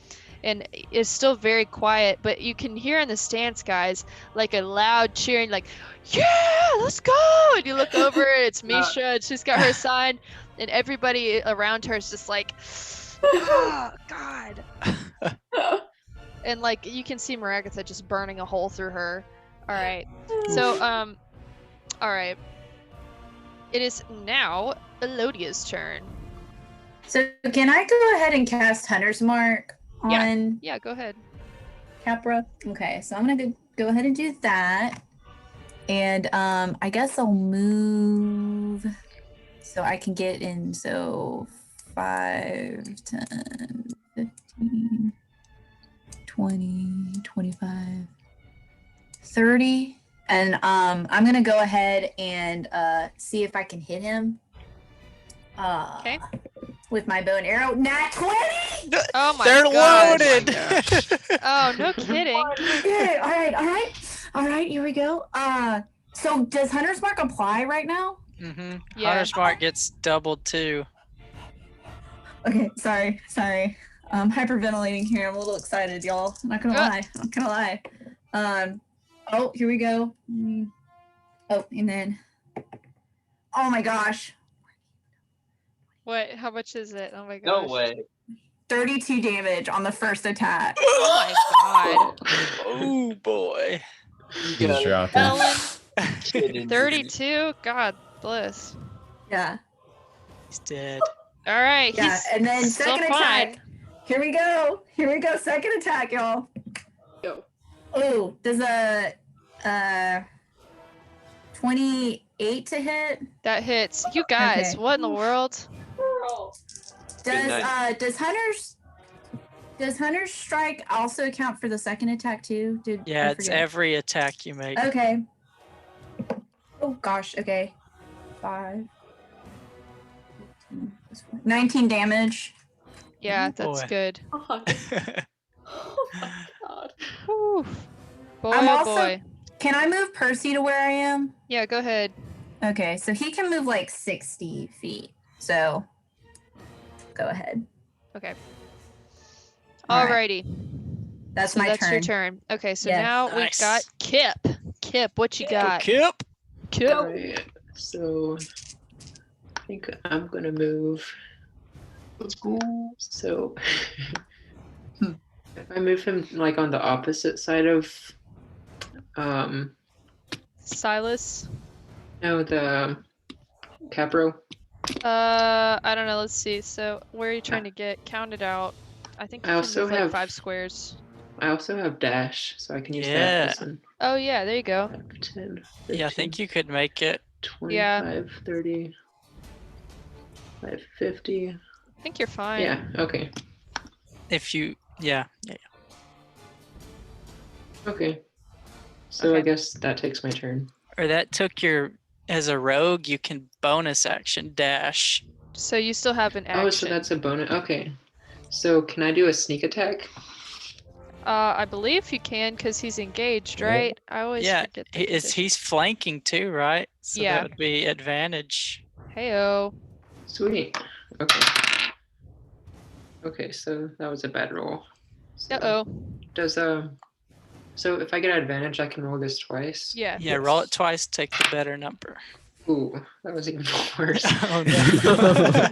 A: and it's still very quiet. But you can hear in the stands, guys, like a loud cheering, like, "Yeah, let's go!" And you look over, and it's Misha, and she's got her sign, and everybody around her is just like, "Oh God." And like you can see Maragatha just burning a hole through her. All right. So all right. It is now Elodia's turn.
E: So can I go ahead and cast Hunter's Mark on
A: Yeah, go ahead.
E: Kapro? Okay, so I'm gonna go ahead and do that. And I guess I'll move so I can get in, so 5, 10, 15, 20, 25, 30. And I'm gonna go ahead and see if I can hit him.
A: Okay.
E: With my bow and arrow. Nat 20!
A: Oh my
B: They're
A: gosh.
B: loaded.
A: Oh, no kidding.
E: Okay, all right, here we go. So does Hunter's Mark apply right now?
B: Mm-hmm.
A: Yeah.
B: Hunter's Mark gets doubled too.
E: Okay, sorry. I'm hyperventilating here. I'm a little excited, y'all. I'm not gonna lie. Oh, here we go. Oh, and then, oh my gosh,
A: What? How much is it? Oh my gosh.
D: No way.
E: 32 damage on the first attack.
A: Oh my god.
B: Oh boy.
G: He's dropping.
A: Ellen,
D: Kidding me.
A: 32? God bless.
E: Yeah,
B: He's dead.
A: All right.
E: yeah.
A: He's
E: And then
A: still
E: second
A: fine.
E: attack. Here we go. Second attack, y'all.
C: Go.
E: Oh, does a 28 to hit?
A: That hits. You guys,
E: Okay.
A: what in the world?
C: Girl.
E: Does Hunter's Strike also account for the second attack too?
B: Yeah,
E: I
B: it's
E: forget.
B: every attack you make.
E: Okay. Oh gosh, okay. 5. 19 damage.
A: Yeah,
B: Ooh,
A: that's
B: boy.
A: good.
C: Oh my god.
A: Whew. Oof. Boy,
E: I'm
A: oh
E: also-
A: boy.
E: Can I move Percy to where I am?
A: Yeah, go ahead.
E: Okay, so he can move like 60 feet. So go ahead.
A: Okay.
E: All right.
A: Alrighty.
E: That's
A: so
E: my
A: that's your
E: turn.
A: turn. Okay, so
E: Yes.
A: now we've got
B: Nice.
A: Kip. Kip, what you
B: Go,
A: got?
B: Kip.
A: Kip.
F: Alright, so I think I'm gonna move.
D: Let's go.
F: So if I move him like on the opposite side of
A: Silas.
F: no, the Kapro.
A: I don't know. Let's see. So where are you trying to get counted out? I think you
F: I
A: can
F: also
A: move like
F: have
A: 5 squares.
F: I also have dash, so I can use
B: Yeah.
F: that as an
A: Oh yeah, there you go.
F: 5, 10, 15,
B: Yeah, I think you could make it.
F: 25, 30, 50.
A: I think you're fine.
F: Yeah, okay.
B: If you, yeah.
F: Okay. So I
A: Okay.
F: guess that takes my turn.
B: Or that took your, as a rogue, you can bonus action dash.
A: So you still have an action.
F: Oh, so that's a bonus. Okay. So can I do a sneak attack?
A: I believe you can because he's engaged,
G: Yeah.
A: right? I always
B: Yeah,
A: forget the
B: he's
A: conditions.
B: flanking too, right? So
A: Yeah.
B: that would be advantage.
A: Heyo.
F: Sweet. Okay. Okay, so that was a bad roll. So
A: Uh-oh.
F: Does so if I get advantage, I can roll this twice.
A: Yeah.
B: Yeah, roll it twice, take the better number.
F: Ooh, that was even worse.
B: Oh no.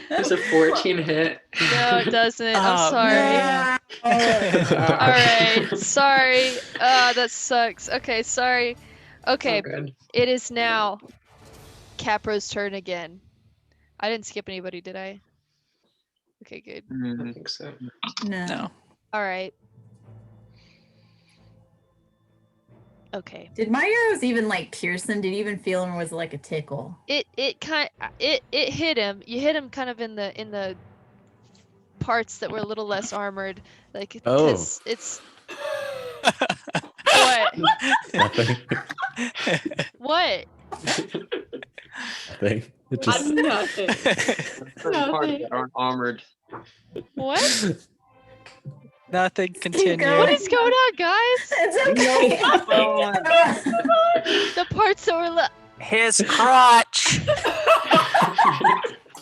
F: Does a 14 hit?
A: No, it doesn't. I'm
B: Oh,
A: sorry.
B: man.
A: All right. Sorry. That sucks. Okay, sorry. Okay,
F: Oh, good.
A: it is now Capro's turn again. I didn't skip anybody, did I? Okay, good.
F: I
D: Mm,
F: don't think so.
B: No.
A: All right. Okay.
E: Did my arrows even like pierce him? Did he even feel him, or was it like a tickle?
A: It hit him. You hit him kind of in the parts that were a little less armored, like
G: Oh.
A: because it's what
G: Nothing.
A: what
G: Nothing. It just.
C: Nothing.
D: certain parts that aren't armored.
A: what
B: Nothing, continue.
A: what is going on, guys?
E: It's okay.
A: The parts that were
B: His crotch.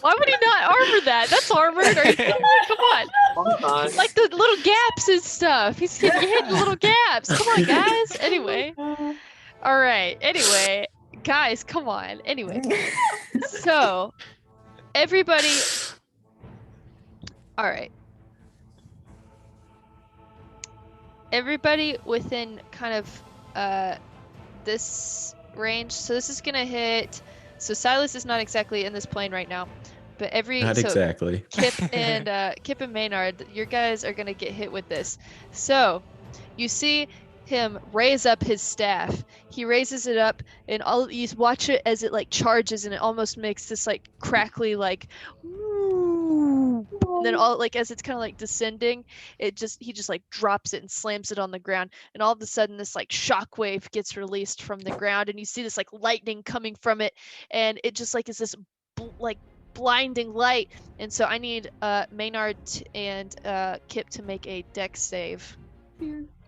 A: why would he not armor that? That's armored. Are you kidding me? Come on.
D: Sometimes.
A: Like the little gaps and stuff. You're hitting the little gaps. Come on, guys. Anyway. All right. Anyway, guys, come on. Anyway. So, everybody. All right. Everybody within kind of this range. So this is gonna hit. So Silas is not exactly in this plane right now, but
G: Not exactly.
A: Kip and Maynard, your guys are gonna get hit with this. So you see him raise up his staff. He raises it up, and all you watch it as it like charges, and it almost makes this like crackly like. And then all like as it's kind of like descending, he just like drops it and slams it on the ground, and all of a sudden this like shockwave gets released from the ground, and you see this like lightning coming from it, and it just like is this like blinding light. And so I need Maynard and Kip to make a dex save.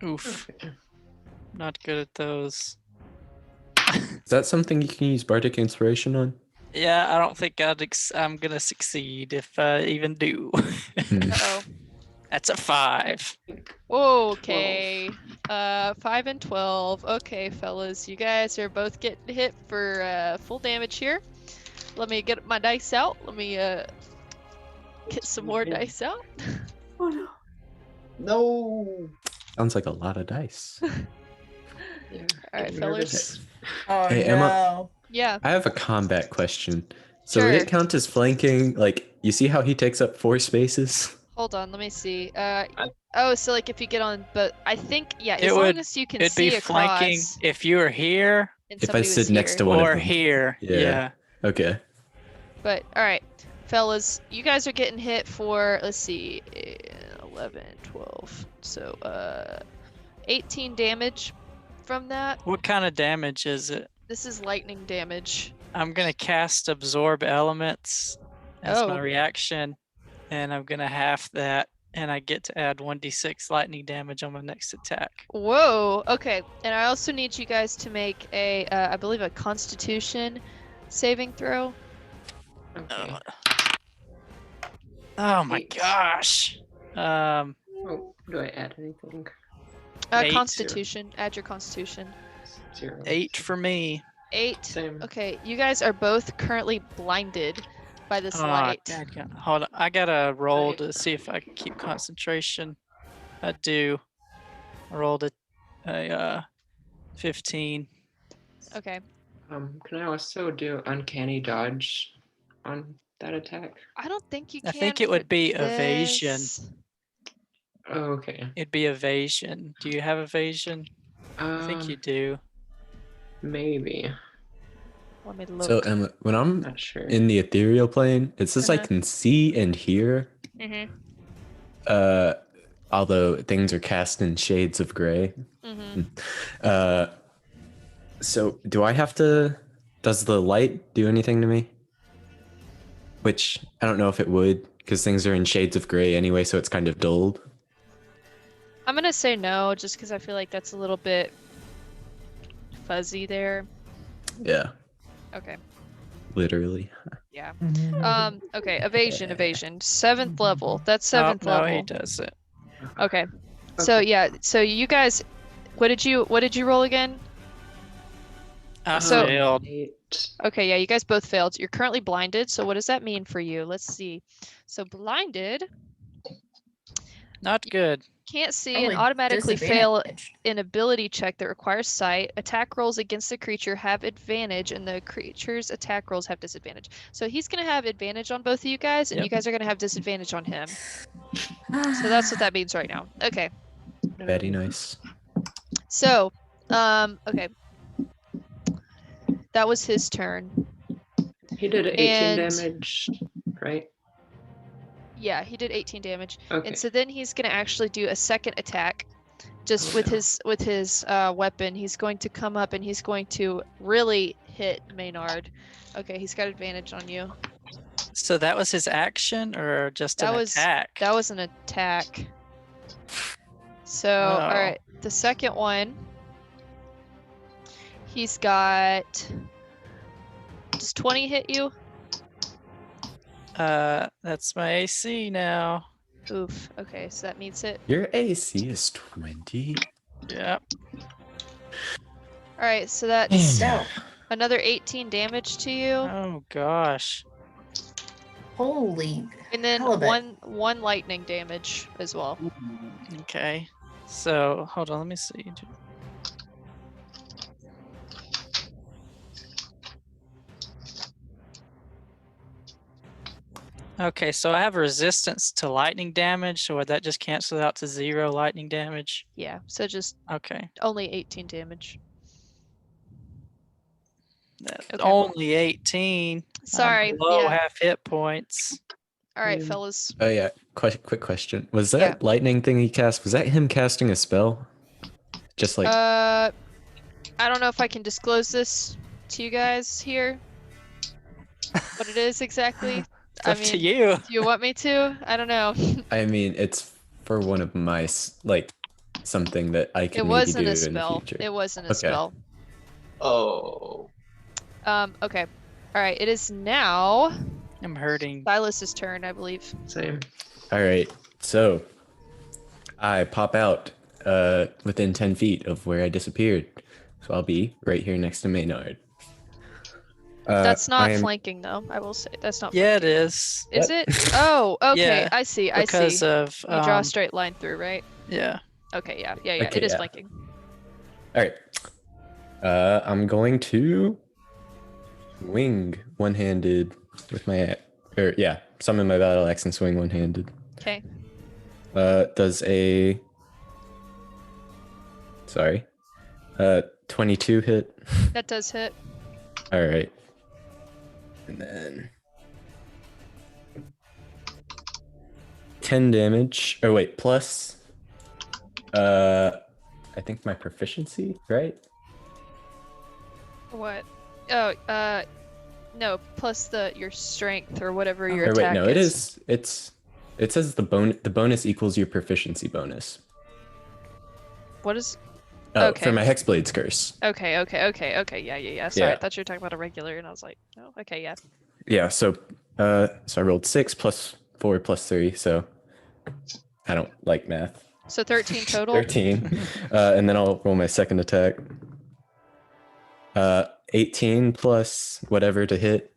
B: Oof.
F: Okay.
B: Not good at those.
G: Is that something you can use Bardic Inspiration on?
B: Yeah, I don't think I'm gonna succeed if I even do.
A: Uh-oh.
B: That's a 5.
A: Okay. 5 and 12. Okay, fellas, you guys are both getting hit for full damage here. Let me get my dice out. Let me get some more dice out.
C: Oh no.
D: No.
G: Sounds like a lot of dice.
F: Yeah.
A: All right,
F: getting nervous.
A: fellas.
E: Oh
G: Hey, Emma.
E: no.
A: Yeah.
G: I have a combat question. So would
A: Sure.
G: it count as flanking? Like, you see how he takes up 4 spaces?
A: Hold on, let me see. Oh, so like if you get on, but I think yeah,
B: It
A: as long
B: would-
A: as you can
B: It'd
A: see
B: be flanking
A: across.
B: if you were here
A: And
G: If I
A: somebody was
G: stood next
A: here.
G: to one of
B: or
G: them.
B: here.
G: Yeah.
B: Yeah.
G: Okay.
A: But all right, fellas, you guys are getting hit for let's see, 11, 12, so 18 damage from that.
B: What kind of damage is it?
A: This is lightning damage.
B: I'm gonna cast Absorb Elements as my
A: Oh.
B: reaction, and I'm gonna half that and I get to add 1d6 lightning damage on my next attack.
A: Whoa. Okay. And I also need you guys to make a, I believe, a Constitution saving throw.
F: Okay.
B: Oh my
F: 8.
B: gosh.
F: Oh, do I add anything?
B: 8.
A: Constitution. Add your Constitution.
F: 0.
B: 8 for me.
A: 8.
F: Same.
A: Okay. You guys are both currently blinded by this light.
B: Dadgum. Hold on. I gotta roll
F: Right.
B: to see if I can keep concentration. I do. I rolled a 15.
A: Okay.
F: Can I also do uncanny dodge on that attack?
A: I don't think you
B: I
A: can.
B: think it
A: for
B: would be evasion.
A: this.
F: Oh, okay.
B: It'd be evasion. Do you have evasion? I think you do.
F: Maybe.
A: Let me look.
G: So Emma, when I'm
F: Not sure.
G: in the ethereal plane, it says I
A: Uh-huh.
G: can see and hear.
A: Mm-hmm.
G: Although things are cast in shades of gray.
A: Mm-hmm.
G: So do I have to? Does the light do anything to me? Which I don't know if it would, because things are in shades of gray anyway, so it's kind of dulled.
A: I'm gonna say no, just because I feel like that's a little bit fuzzy there.
G: Yeah,
A: Okay.
G: literally.
A: Yeah. Okay. Evasion. 7th level. That's 7th
B: no,
A: level.
B: he doesn't.
A: Okay. So yeah. So you guys, what did you roll again?
B: I
A: So-
B: failed.
F: 8.
A: Okay. Yeah. You guys both failed. You're currently blinded. So what does that mean for you? Let's see. So blinded,
B: Not good.
A: can't see,
E: Probably
A: and automatically fail
E: disadvantage.
A: an ability check that requires sight. Attack rolls against the creature have advantage, and the creature's attack rolls have disadvantage. So he's gonna have advantage on both of you guys, and
B: Yep.
A: you guys are gonna have disadvantage on him. So that's what that means right now. Okay.
G: Very nice.
A: So, okay. That was his turn.
F: He did 18
A: And-
F: damage, right?
A: Yeah, he did 18 damage.
F: Okay.
A: And so then he's gonna actually do a second attack, just
F: Oh,
A: with
F: no.
A: his weapon. He's going to come up and he's going to really hit Maynard. Okay, he's got advantage on you.
B: So that was his action or just
A: That
B: an
A: was-
B: attack?
A: That was an attack. So,
B: Oh.
A: all right, the second one. He's got. Does 20 hit you?
B: That's my AC now.
A: Oof. Okay, so that means it.
G: Your AC is 20.
B: Yep.
A: All right, so that's
E: So,
A: another 18 damage to you,
B: Oh gosh.
E: holy.
A: and then
E: halibut.
A: one lightning damage as well.
B: Okay. So hold on, let me see. Okay, so I have resistance to lightning damage, so would that just cancel out to 0 lightning damage?
A: Yeah, so just
B: Okay.
A: only 18 damage.
B: That's
A: Okay.
B: only 18. I'm
A: Sorry.
B: below
A: Yeah.
B: half hit points.
A: All right,
F: Mm.
A: fellas.
G: Oh yeah, quick question. Was that
A: Yeah.
G: lightning thing he cast? Was that him casting a spell? Just like
A: I don't know if I can disclose this to you guys here. What it is exactly.
B: It's up to you.
A: Do you want me to? I don't know.
G: I mean, it's for one of my like something that I can
A: It
G: maybe
A: wasn't
G: do
A: a
G: in the
A: spell.
G: future.
A: It wasn't a
G: Okay.
A: spell.
D: Oh.
A: Okay. All right. It is now
B: I'm hurting.
A: Silas's turn, I believe.
F: Same.
G: All right, so I pop out within 10 feet of where I disappeared, so I'll be right here next to Maynard.
A: That's not
G: I am-
A: flanking, though. I will say that's not.
B: Yeah, it
A: flanking.
B: is.
A: Is
G: What?
A: it? Oh, okay.
B: Yeah,
A: I see.
B: Because of
A: You draw a straight line through, right?
B: yeah.
A: Okay. Yeah. Yeah.
G: Okay,
A: It is
G: yeah.
A: flanking.
G: All right, I'm going to swing one-handed with my summon my battle axe and swing one-handed.
A: Okay.
G: Does a 22 hit?
A: That does hit.
G: All right. And then 10 damage. Oh wait, plus I think my proficiency, right?
A: What? Oh. No. Plus your strength or whatever your
G: Or wait,
A: attack
G: no,
A: is.
G: it is. It's It says the bonus equals your proficiency bonus.
A: What is?
G: Oh,
A: Okay.
G: for my Hexblade's Curse.
A: Okay. Yeah. Sorry, I
G: Yeah.
A: thought you were talking about a regular, and I was like, no. Okay, yeah.
G: Yeah, so I rolled 6 plus 4 plus 3, so I don't like math.
A: So 13 total.
G: 13. And then I'll roll my second attack. 18 plus whatever to hit.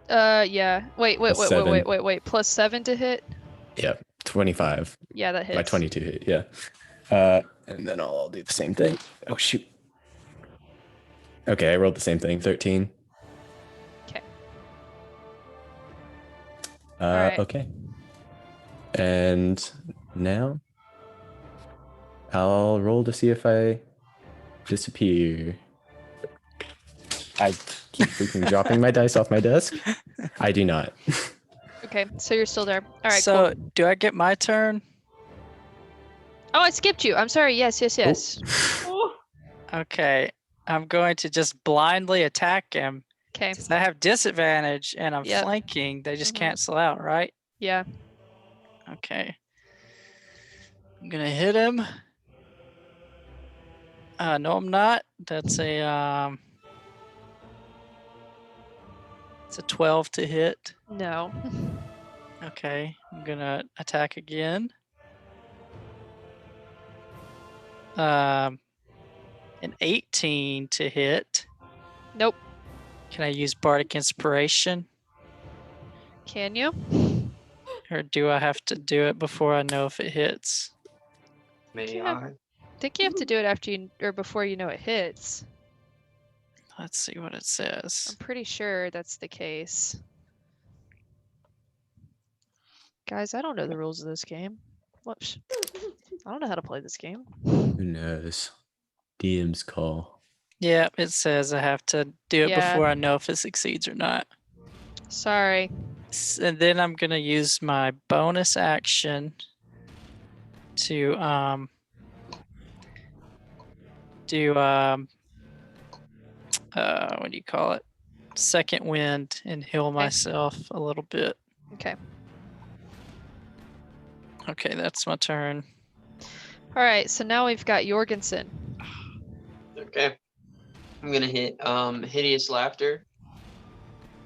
A: Yeah. Wait.
G: Plus 7.
A: Plus 7 to hit.
G: Yeah, 25.
A: Yeah, that hits.
G: My 22 hit, yeah. And then I'll do the same thing. Oh, shoot. Okay, I rolled the same thing, 13.
A: Okay. Alright.
G: Okay. And now I'll roll to see if I disappear. I keep freaking dropping my dice off my desk. I do not.
A: Okay, so you're still there. All right,
B: So
A: cool.
B: do I get my turn?
A: Oh, I skipped you. I'm sorry. Yes.
B: Okay. I'm going to just blindly attack him.
A: Okay.
B: Since I have disadvantage and I'm
A: Yep.
B: flanking, they just
A: Mhm.
B: cancel out, right?
A: Yeah.
B: Okay. I'm gonna hit him. No, I'm not. That's a it's a 12 to hit.
A: No.
B: Okay, I'm gonna attack again. An 18 to hit.
A: Nope.
B: Can I use Bardic Inspiration?
A: Can you?
B: Or do I have to do it before I know if it hits?
D: May
A: Yeah.
D: I?
A: I think you have to do it after you or before you know it hits.
B: Let's see what it says.
A: I'm pretty sure that's the case. Guys, I don't know the rules of this game. Whoops. I don't know how to play this game.
G: Who knows? DM's call.
B: Yeah, it says I have to do it
A: Yeah.
B: before I know if it succeeds or not.
A: Sorry.
B: And then I'm gonna use my bonus action to do what do you call it? Second wind and heal myself a little bit.
A: Okay.
B: Okay, that's my turn.
A: All right, so now we've got Jorgensen.
D: Okay. I'm gonna hit hideous laughter.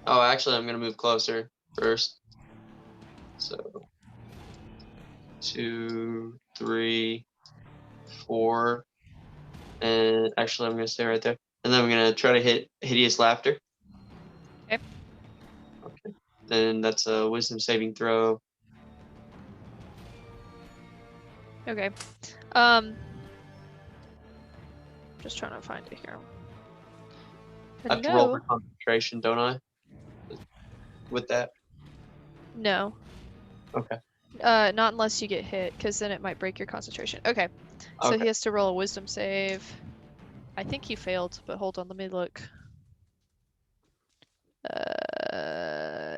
D: Oh, actually, I'm gonna move closer first. So 2, 3, 4, and actually, I'm gonna stay right there. And then I'm gonna try to hit hideous laughter.
A: Okay.
D: Okay. Then that's a wisdom saving throw.
A: Okay. Just trying to find it here.
D: I have to roll for concentration, don't I? With that.
A: No.
D: Okay.
A: Not unless you get hit, because then it might break your concentration. Okay. So
D: Okay.
A: he has to roll a wisdom save. I think he failed, but hold on, let me look.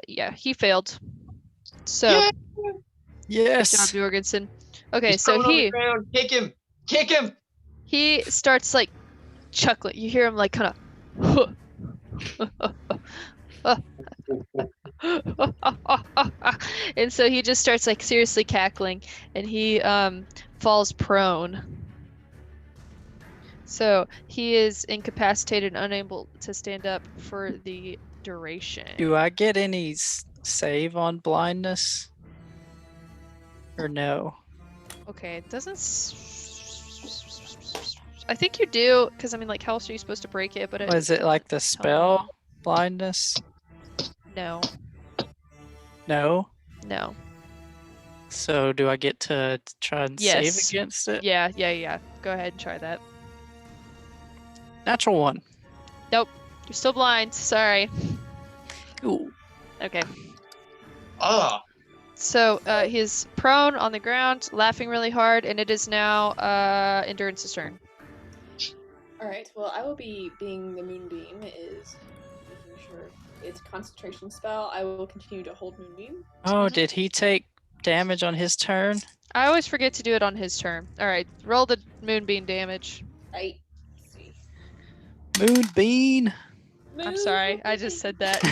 A: Yeah, he failed. So
B: Yes.
A: good job, Jorgensen. Okay,
D: He's
A: so
D: prone on the ground. Kick him! Kick him!
A: he starts like chuckling. You hear him like kind of and so he just starts like seriously cackling and he falls prone. So he is incapacitated and unable to stand up for the duration.
B: Do I get any save on blindness? Or no?
A: Okay, it doesn't. I think you do, because I mean, like, how else are you supposed to break it? But
B: Was it like the spell blindness?
A: No.
B: No.
A: No.
B: So do I get to try and
A: Yes.
B: save against it?
A: Yeah. Go ahead and try that.
B: Natural 1.
A: Nope. You're still blind. Sorry.
B: Ooh.
A: Okay.
D: Ah!
A: So he's prone on the ground, laughing really hard, and it is now Endurance's turn.
C: All right. Well, I will be being the moonbeam is making sure it's a concentration spell. I will continue to hold moonbeam.
B: Oh, did he take damage on his turn?
A: I always forget to do it on his turn. All right, roll the moonbeam damage.
C: Right. Let's see.
B: Moonbeam.
A: I'm sorry, I just said that.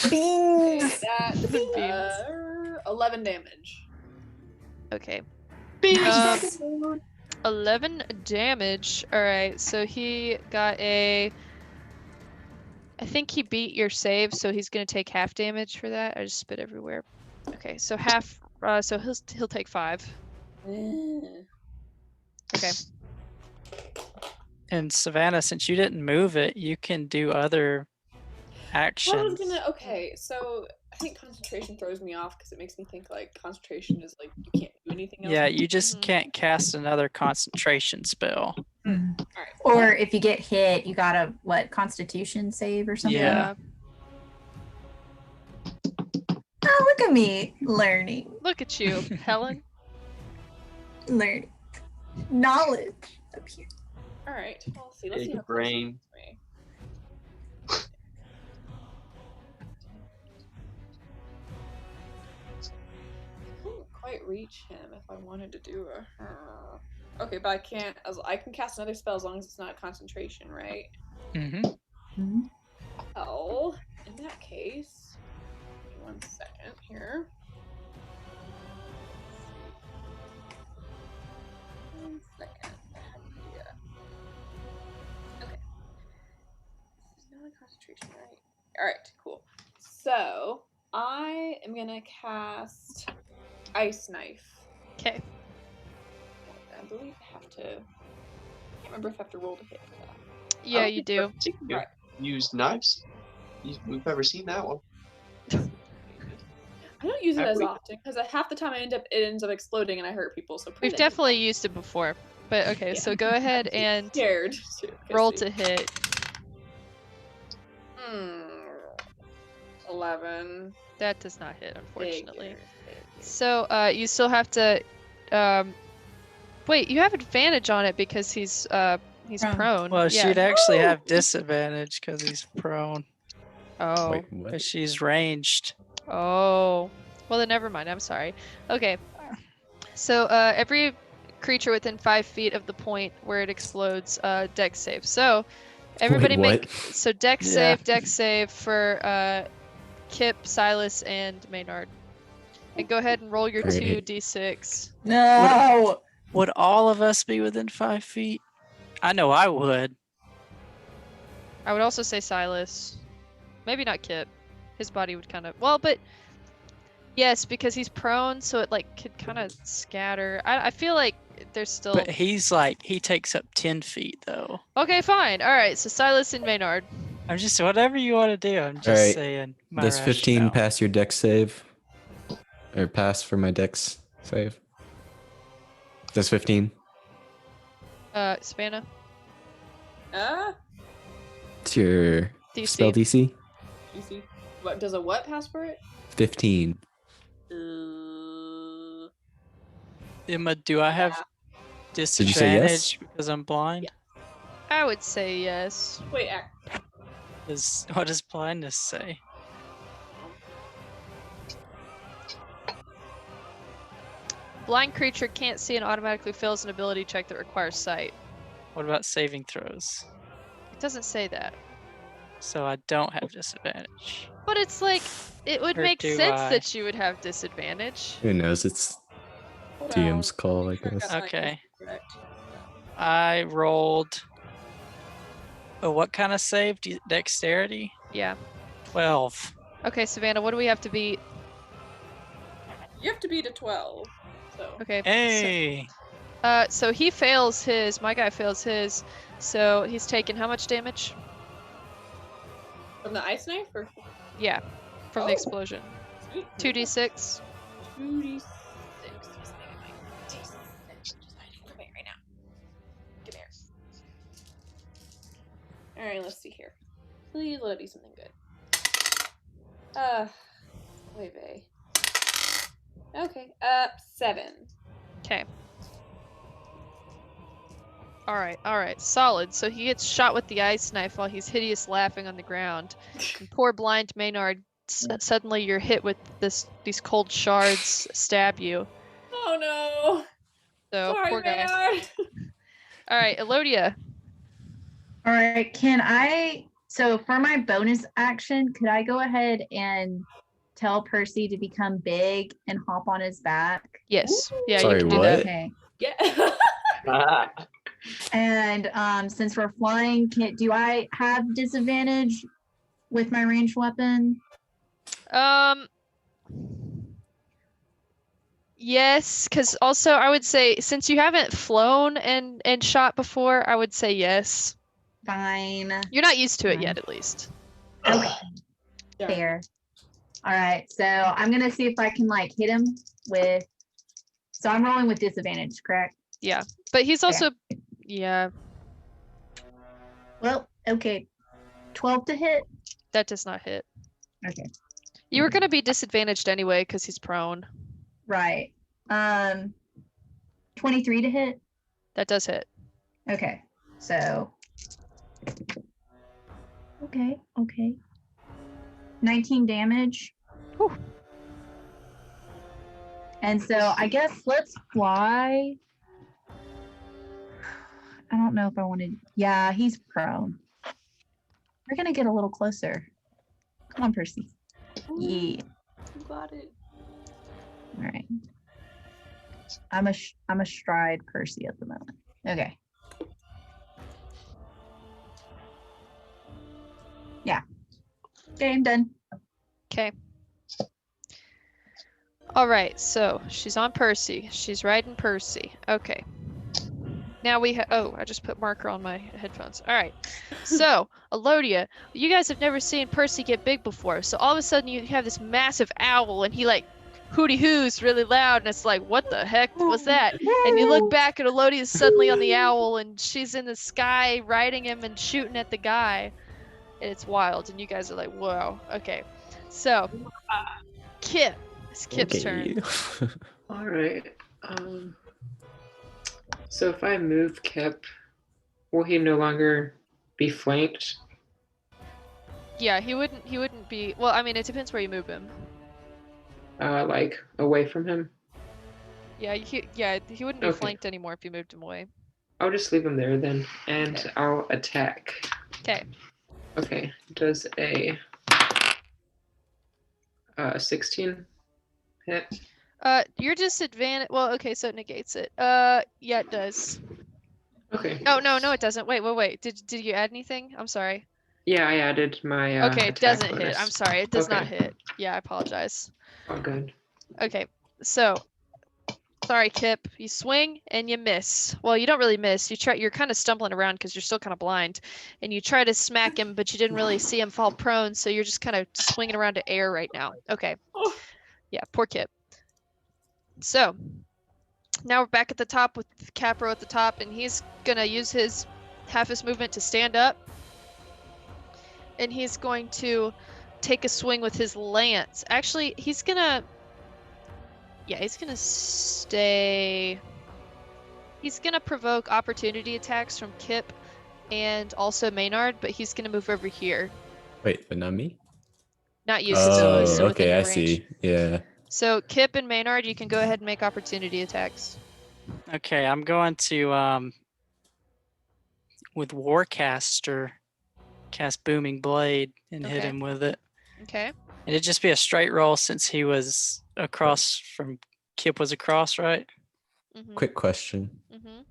C: Okay, that
A: Moonbeams.
C: 11 damage.
A: Okay.
E: Nice.
A: 11 damage. All right. So he got a. I think he beat your save, so he's gonna take half damage for that. I just spit everywhere. Okay, so half. So he'll take 5. Okay.
B: And Savannah, since you didn't move it, you can do other actions.
C: I was gonna. Okay, so I think concentration throws me off because it makes me think like concentration is like you can't do anything else.
B: Yeah, you just
A: Mhm.
B: can't cast another concentration spell.
E: Mm.
C: All right.
E: Or if you get hit, you gotta Constitution save or something.
B: Yeah.
E: Oh, look at me learning,
A: Look at you, Helen.
E: learning, knowledge up here.
C: All right. Well, let's see. Let's see
D: Big
C: how
D: brain.
C: I couldn't quite reach him if I wanted to do a. Okay, but I can't. I can cast another spell as long as it's not concentration, right?
B: Mm-hmm.
C: Oh, in that case, give me 1 second here. 1 second. I have an idea. Okay. This is not a concentration, right? All right, cool. So I am gonna cast Ice Knife.
A: Okay.
C: I believe I have to. I can't remember if I have to roll to hit for that.
A: Yeah, you do.
C: Right.
D: Use knives. We've never seen that one.
C: I don't use it as
D: Every-
C: often because half the time it ends up exploding and I hurt people. So
A: We've definitely used it before. But okay,
C: Yeah.
A: so go ahead and
C: scared. Too,
A: roll to hit.
C: 11.
A: That does not hit, unfortunately.
C: Figures.
A: So you still have to. Wait, you have advantage on it because he's prone.
B: Well,
A: yeah.
B: she'd actually have disadvantage because he's prone.
A: Oh.
G: Wait, what?
B: Because she's ranged.
A: Oh. Well, then never mind. I'm sorry. Okay. So every creature within 5 feet of the point where it explodes, dex save. So everybody
G: Wait,
A: make dex
B: Yeah.
A: save for Kip, Silas, and Maynard. And go ahead and roll your
G: Great.
A: 2d6.
E: No.
B: Would all of us be within 5 feet? I know I would.
A: I would also say Silas. Maybe not Kip. His body would kind of but yes, because he's prone, so it like could kind of scatter. I feel like there's still.
B: But he takes up 10 feet though.
A: Okay, fine. All right, so Silas and Maynard.
B: I'm just whatever you want to do. I'm just
G: Alright,
B: saying. My
G: Does 15
B: rationale.
G: pass your dex save? Or pass for my dex save? Does 15?
A: Savannah.
G: It's your
A: DC.
G: spell DC?
C: You see, what does a what pass for it?
G: 15.
B: Emma, do I have
G: you say yes?
B: disadvantage because I'm blind?
A: I would say yes.
C: Wait,
B: What does blindness say?
A: Blind creature can't see and automatically fails an ability check that requires sight.
B: What about saving throws?
A: It doesn't say that.
B: So I don't have disadvantage.
A: But it's like, it would
B: Or
A: make
B: do
A: sense
B: I?
A: that you would have disadvantage.
G: Who knows? It's DM's call, I guess.
B: Okay. I rolled. Oh, what kind of save? Dexterity?
A: Yeah.
B: 12.
A: Okay, Savannah, what do we have to beat?
C: You have to beat a 12. So.
A: Okay.
B: Hey!
A: So he fails his. My guy fails his. So he's taken how much damage?
C: From the ice knife or?
A: Yeah, from the
C: Oh.
A: explosion.
C: Sweet.
A: 2d6.
C: 2d6. Just making my d6. Just hiding. Come here right now. Come here. Alright, let's see here. Please let it be something good. Wait, bae. Okay, 7.
A: Okay. All right, solid. So he gets shot with the ice knife while he's hideous laughing on the ground. And poor blind Maynard, suddenly you're hit with these cold shards stab you.
C: Oh no!
A: So
C: Sorry,
A: poor guy.
C: Maynard!
A: All right, Elodia.
E: All right, so for my bonus action, could I go ahead and tell Percy to become big and hop on his back?
A: Yes. Yeah,
G: Sorry,
A: you can do
G: what?
A: that.
E: Okay.
C: Yeah.
E: And since we're flying, do I have disadvantage with my ranged weapon?
A: Yes, because also I would say since you haven't flown and shot before, I would say yes.
E: Fine.
A: You're not used to it
E: Fine.
A: yet, at least.
E: Okay.
C: Yeah.
E: Fair. All right. So I'm gonna see if I can like hit him with. So I'm rolling with disadvantage, correct?
A: Yeah, but he's also, yeah,
E: Well, okay. 12 to hit.
A: that does not hit.
E: Okay.
A: You were gonna be disadvantaged anyway because he's prone.
E: Right. 23 to hit.
A: That does hit.
E: Okay. So. Okay. 19 damage.
A: Whew.
E: And so I guess let's fly. I don't know if I wanted. Yeah, he's prone. We're gonna get a little closer. Come on, Percy. Yeah.
C: You got it.
E: All right. I'm a stride Percy at the moment. Okay. Yeah. Okay, I'm done.
A: Okay. All right, so she's on Percy. She's riding Percy. Okay. Now we have. Oh, I just put marker on my headphones. All right. So, Elodia, you guys have never seen Percy get big before. So all of a sudden you have this massive owl, and he like hooty hoos really loud, and it's like, what the heck was that? And you look back, and Elodia's suddenly on the owl, and she's in the sky riding him and shooting at the guy. And it's wild, and you guys are like, whoa. Okay. So, Kip. It's Kip's turn.
F: All right. So if I move Kip, will he no longer be flanked?
A: Yeah, he wouldn't be. Well, I mean, it depends where you move him.
F: Like away from him?
A: Yeah, he wouldn't be
F: Okay.
A: flanked anymore if you moved him away.
F: I'll just leave him there then, and
A: Okay.
F: I'll attack.
A: Okay.
F: Okay. Does a 16 hit?
A: Your disadvantage. Well, okay, so it negates it. Yeah, it does.
F: Okay.
A: Oh no, it doesn't. Wait. Did you add anything? I'm sorry.
F: Yeah, I added my
A: Okay, it
F: attack
A: doesn't hit.
F: bonus.
A: I'm sorry, it does not
F: Okay.
A: hit. Yeah, I apologize.
F: Oh, good.
A: Okay, so sorry, Kip. You swing and you miss. Well, you don't really miss. You're kind of stumbling around because you're still kind of blind, and you try to smack him, but you didn't really see him fall prone, so you're just kind of swinging around to air right now. Okay. Yeah, poor Kip. So now we're back at the top with Kapro at the top, and he's gonna use half his movement to stand up, and he's going to take a swing with his lance. Actually, he's gonna stay. He's gonna provoke opportunity attacks from Kip and also Maynard, but he's gonna move over here.
G: Wait, but not me?
A: Not you, since he's still within
G: okay,
A: your
G: I
A: range.
G: see. Yeah.
A: So Kip and Maynard, you can go ahead and make opportunity attacks.
B: Okay, I'm going to with Warcaster cast Booming Blade and hit
A: Okay.
B: him with it.
A: Okay.
B: It'd just be a straight roll since he was across from Kip was across, right?
A: Mm-hmm.
G: Quick question.
A: Mm-hmm.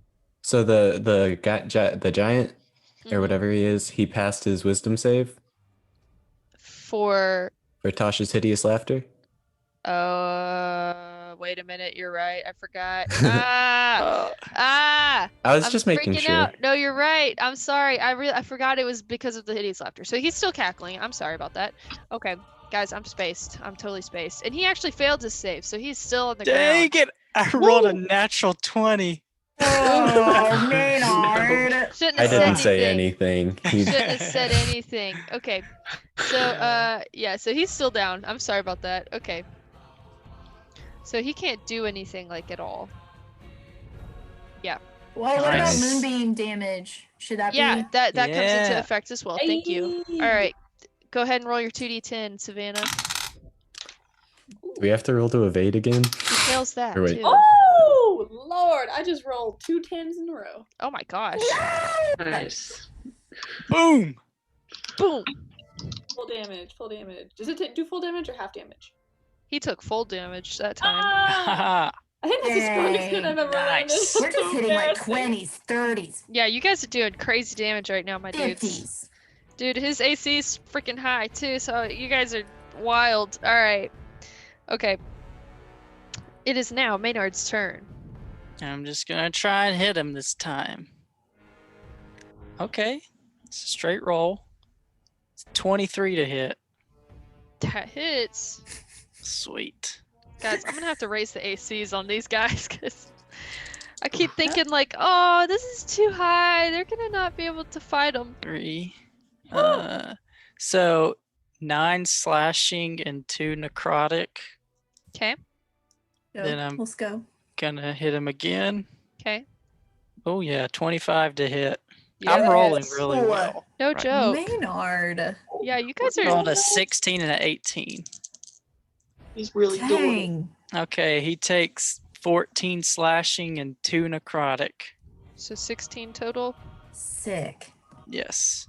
G: So the giant or
A: Mhm.
G: whatever he is, he passed his wisdom save
A: For
G: Tasha's hideous laughter.
A: wait a minute, you're right. I forgot.
B: Uh,
G: I was
A: I'm
G: just making
A: freaking
G: sure.
A: out. No, you're right. I'm sorry. I forgot it was because of the hideous laughter. So he's still cackling. I'm sorry about that. Okay, guys, I'm spaced. I'm totally spaced. And he actually failed his save, so he's still on the
B: Dang
A: ground.
B: it! I rolled a natural 20.
E: Oh, Maynard.
A: Shouldn't
G: I
A: have said
G: didn't say anything. He-
A: Shouldn't have said anything. Okay. So yeah, so he's still down. I'm sorry about that. Okay. So he can't do anything like at all.
E: Well, what
B: Nice.
E: about moonbeam damage? Should that
A: Yeah,
E: be?
A: that comes into
B: Yeah.
A: effect as well. Thank you. All right. Go ahead and roll your 2d10, Savannah.
G: Do we have to roll to evade again?
A: He fails that
G: Or wait.
A: too.
C: Oh Lord! I just rolled 2 10s in a row.
A: Oh my gosh.
F: Nice.
B: Boom!
A: Boom.
C: Full damage. Full damage. Does it do full damage or half damage?
A: He took full damage that time.
C: Ah! I think that's the strongest hit
E: Dang.
C: I've ever landed.
B: Nice.
E: We're just hitting like
C: Embarrassing.
E: 20s, 30s,
A: Yeah, you guys are doing crazy damage right now, my dudes.
E: 50s.
A: Dude, his AC is freaking high too, so you guys are wild. All right. Okay. It is now Maynard's turn.
B: I'm just gonna try and hit him this time. Okay, it's a straight roll. It's 23 to hit.
A: That hits.
B: Sweet.
A: Guys, I'm gonna have to raise the ACs on these guys because I keep thinking like, oh, this is too high. They're gonna not be able to fight them.
B: 3. So 9 slashing and 2 necrotic.
A: Okay.
B: Then I'm-
E: Let's go.
B: Gonna hit him again.
A: Okay.
B: Oh yeah, 25 to hit.
A: Yeah,
B: I'm
A: that
B: rolling
A: hits.
B: really well.
A: No
B: right.
A: joke.
E: Maynard.
A: Yeah, you guys are.
B: Rolled a 16 and an 18.
D: He's really doing it.
E: Dang.
B: Okay, he takes 14 slashing and 2 necrotic.
A: So 16 total.
E: Sick.
B: Yes.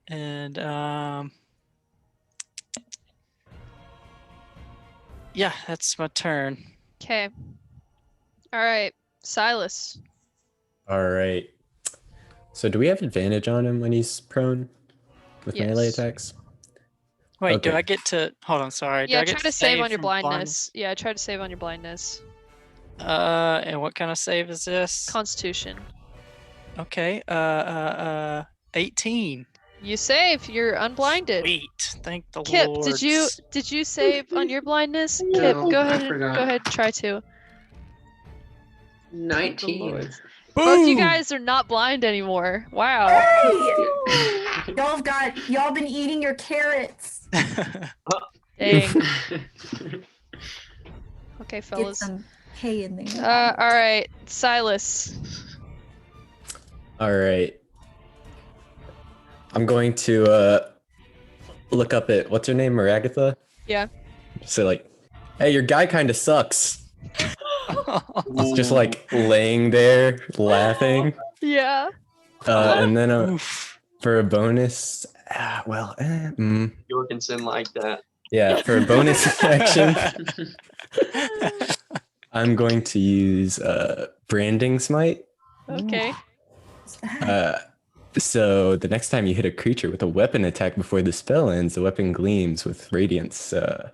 B: And yeah, that's my turn.
A: Okay. All right, Silas.
G: All right. So do we have advantage on him when he's prone with melee
A: Yes.
G: attacks?
B: Wait, do
G: Okay.
B: I get to hold on, sorry. Do
A: Yeah,
B: I get
A: try to save on your
B: from
A: blindness. Yeah, try to save on your blindness.
B: And what kind of save is this?
A: Constitution.
B: Okay. 18.
A: You save. You're unblinded.
B: Sweet. Thank the
A: Kip,
B: Lord.
A: did you save on your blindness?
F: No,
A: Kip, go
F: I
A: ahead. Go
F: forgot.
A: ahead. Try to.
F: 19.
A: Both you guys are not blind anymore. Wow.
E: Hey! Y'all been eating your carrots.
A: Dang. Okay,
E: Get
A: fellas.
E: some hay in there.
A: All right, Silas.
G: All right. I'm going to look up at what's her name, Maragatha?
A: Yeah.
G: Say like, hey, your guy kind of sucks. He's just like laying there laughing.
A: Yeah.
G: And then
B: Oof.
G: for a bonus,
D: Jorgensen like that.
G: yeah, for a bonus action, I'm going to use branding smite.
A: Okay.
E: What's that?
G: So the next time you hit a creature with a weapon attack before the spell ends, the weapon gleams with radiance.
E: Wow.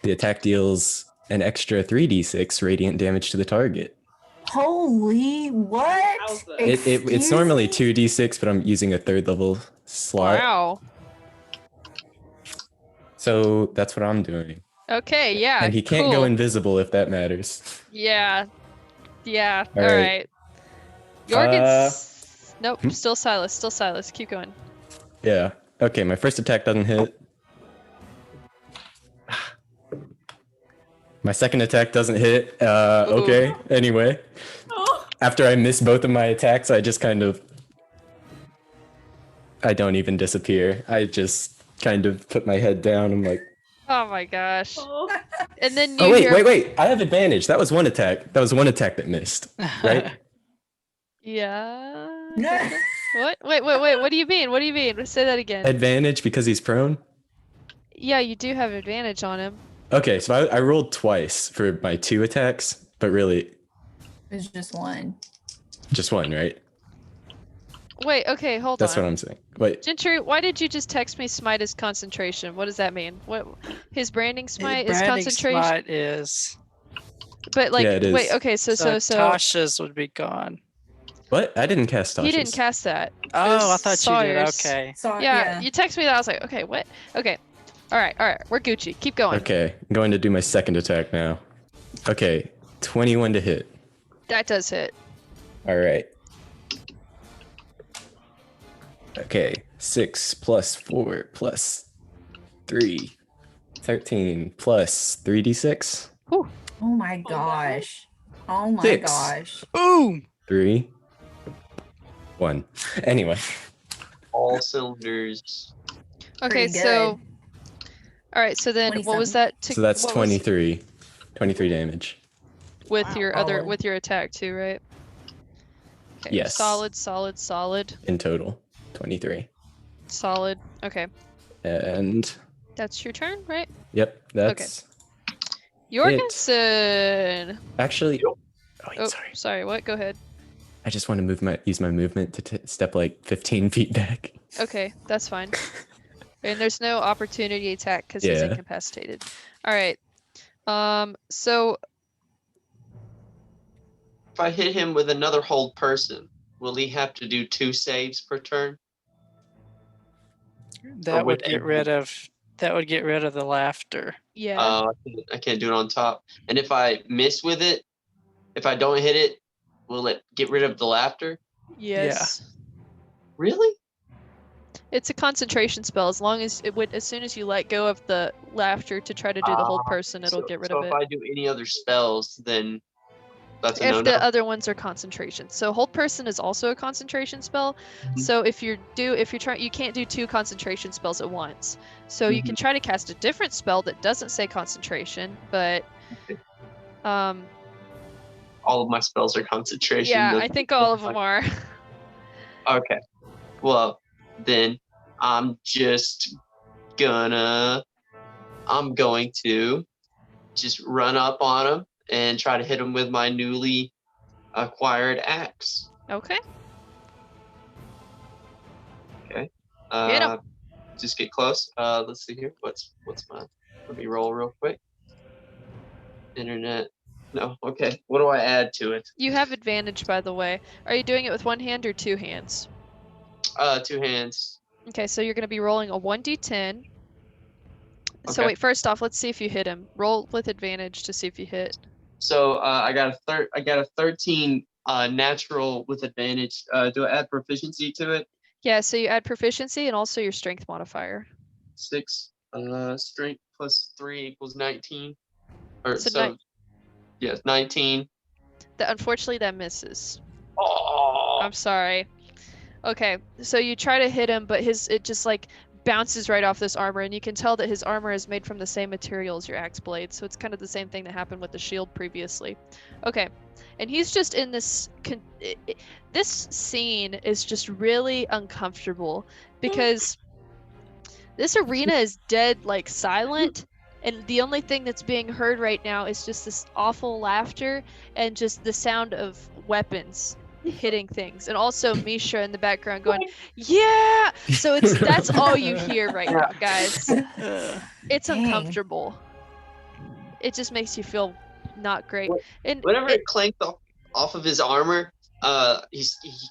G: The attack deals an extra 3d6 radiant damage to the target.
E: Holy what?
C: Wowza.
G: It's
E: Excuse
G: normally
E: me?
G: 2d6, but I'm using a 3rd level slot.
A: Wow.
G: So that's what I'm doing.
A: Okay. Yeah.
G: And he can't
A: cool.
G: go invisible if that matters.
A: Yeah. Yeah.
G: All
A: All
G: right.
A: right. Jorgen's. Nope.
G: hmm?
A: Still Silas. Still Silas. Keep going.
G: Yeah. Okay, my first attack doesn't hit. My second attack doesn't hit. Okay, anyway.
C: Oh,
G: After I miss both of my attacks, I just kind of... I don't even disappear. I just kind of put my head down. I'm like,
A: Oh my gosh.
C: oh.
A: And then you
G: oh,
A: hear.
G: wait. I have advantage. That was one attack. That was one attack that missed, right?
A: Yeah.
E: No.
A: What? Wait. What do you mean? What do you mean? Say that again.
G: Advantage because he's prone?
A: Yeah, you do have advantage on him.
G: Okay, so I rolled twice for my 2 attacks, but really
E: It's just one.
G: just one, right?
A: Wait. Okay. Hold
G: That's
A: on.
G: what I'm saying. Wait,
A: Gentry, why did you just text me smite is concentration? What does that mean? What his branding smite is
B: Branding
A: concentration?
B: smite is.
A: But like
G: Yeah, it
A: wait,
G: is.
A: okay, so
B: Tasha's would be gone.
G: what? I didn't cast Tasha's.
A: he didn't cast that. It
B: Oh, I
A: was
B: thought you did.
A: Sawyer's.
B: Okay.
E: Sorry.
A: Yeah, you text me that I was like, okay, what? Okay. All right, we're Gucci. Keep going.
G: Okay, I'm going to do my second attack now. Okay, 21 to hit.
A: That does hit.
G: All right. Okay, 6 plus 4 plus 3. 13 plus 3d6.
A: Whew.
E: Oh my gosh. Oh my
G: 6.
E: gosh.
B: Boom!
G: 3. 1. Anyway,
D: All cylinders.
A: Okay,
E: Pretty
A: so
E: good.
A: all right, so then what was
E: 27.
A: that to
G: so that's
A: what was
G: 23. 23 damage.
A: with
E: Wow,
A: your
E: solid.
A: with your attack too, right? Okay,
G: Yes.
A: Solid.
G: In total, 23.
A: Solid. Okay.
G: And
A: That's your turn, right?
G: yep, that's
A: Jorgensen.
G: actually. Oh, wait,
A: Oh,
G: sorry.
A: sorry. What? Go ahead.
G: I just want to use my movement to step like 15 feet back.
A: Okay, that's fine. And there's no opportunity attack because he's
G: Yeah.
A: incapacitated. All right. So
D: If I hit him with another hold person, will he have to do 2 saves per turn?
B: That
D: would
B: would get rid of the laughter.
A: yeah,
D: I can't do it on top. And if I miss with it, if I don't hit it, will it get rid of the laughter?
A: yes.
D: Really?
A: It's a concentration spell. As soon as you let go of the laughter to try to do the hold person, it'll get rid of
D: So
A: it.
D: if I do any other spells, then that's a
A: If
D: no-no?
A: the other ones are concentration. So hold person is also a concentration spell.
D: Mhm.
A: So if you can't do 2 concentration spells at once. So you can try to cast a different spell that doesn't say concentration, but
D: Okay.
A: all
D: of my spells are concentration.
A: Yeah, I think all of them are.
D: Okay. Well, then I'm going to just run up on him and try to hit him with my newly acquired axe.
A: Okay.
D: Okay.
A: Hit him.
D: Just get close. Let's see here. What's my? Let me roll real quick. Internet. No. Okay. What do I add to it?
A: You have advantage, by the way. Are you doing it with 1 hand or 2 hands?
D: 2 hands.
A: Okay, so you're going to be rolling a 1d10. So
D: Okay.
A: wait, first off, let's see if you hit him. Roll with advantage to see if you hit.
D: So I got a 13 natural with advantage. Do I add proficiency to it?
A: Yeah, so you add proficiency and also your strength modifier.
D: 6. Strength plus 3 equals 19. Or
A: So
D: so. Yes, 19.
A: Unfortunately, that misses.
D: Oh.
A: I'm sorry. Okay, so you try to hit him, but it just like bounces right off this armor, and you can tell that his armor is made from the same material as your axe blade, so it's kind of the same thing that happened with the shield previously. Okay, and he's just in this this scene is just really uncomfortable because this arena is dead, like silent, and the only thing that's being heard right now is just this awful laughter and just the sound of weapons hitting things, and also Misha in the background going, "Yeah!" So that's all you hear right now, guys. It's
E: Dang.
A: uncomfortable. It just makes you feel not great. And
D: Whenever it clanks off of his armor, he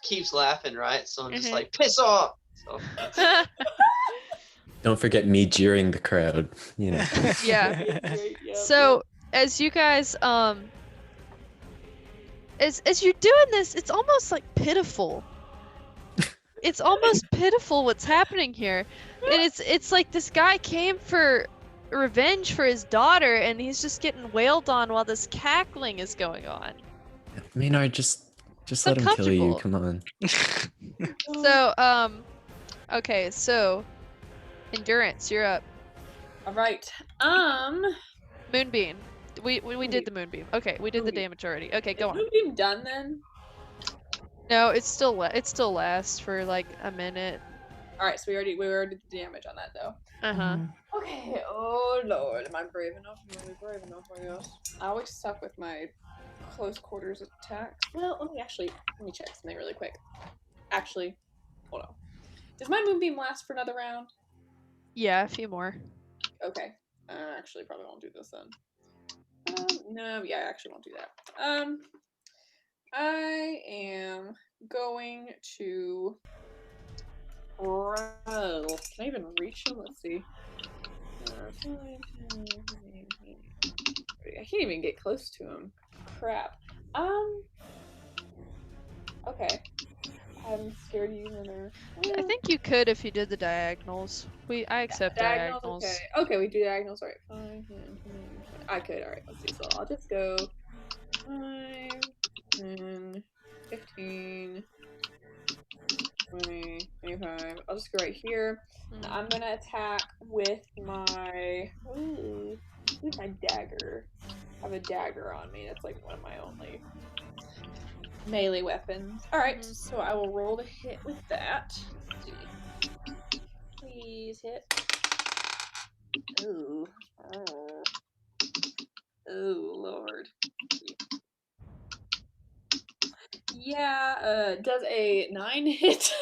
D: keeps laughing, right? So I'm just like, piss off. So
G: Don't forget me jeering the crowd. You know.
A: Yeah. So as you guys as you're doing this, it's almost like pitiful. It's almost pitiful what's happening here. And it's like this guy came for revenge for his daughter, and he's just getting wailed on while this cackling is going on.
G: Maynard, just let him kill you.
A: uncomfortable.
G: Come on.
A: So okay, so Endurance, you're up.
C: All right.
A: Moonbeam. We did the moonbeam. Okay, we did the damage already. Okay, go
C: Is
A: on.
C: Moonbeam done then?
A: No, it still lasts for like a minute.
C: All right, so we already did the damage on that though. Okay. Oh lord, am I brave enough? Am I brave enough? I guess. I always suck with my close quarters attacks. Well, let me check something really quick. Actually, hold on. Does my moonbeam last for another round?
A: Yeah, a few more.
C: Okay. Actually, probably won't do this then. No, yeah, I actually won't do that. I am going to roll. Can I even reach him? Let's see. I can't even get close to him. Crap. Okay. I'm scared to use another.
A: I think you could if you did the diagonals. I accept diagonals.
C: Okay, we do diagonals. All right. 5, 10, 20, I could. All right. Let's see. So I'll just go 5, 10, 15, 20, 25. I'll just go right here. I'm gonna attack with my dagger. I have a dagger on me. That's like one of my only melee weapons. All right, so I will roll to hit with that. Let's see. Please hit. Ooh. Oh. Oh, Lord. Yeah, does a 9 hit?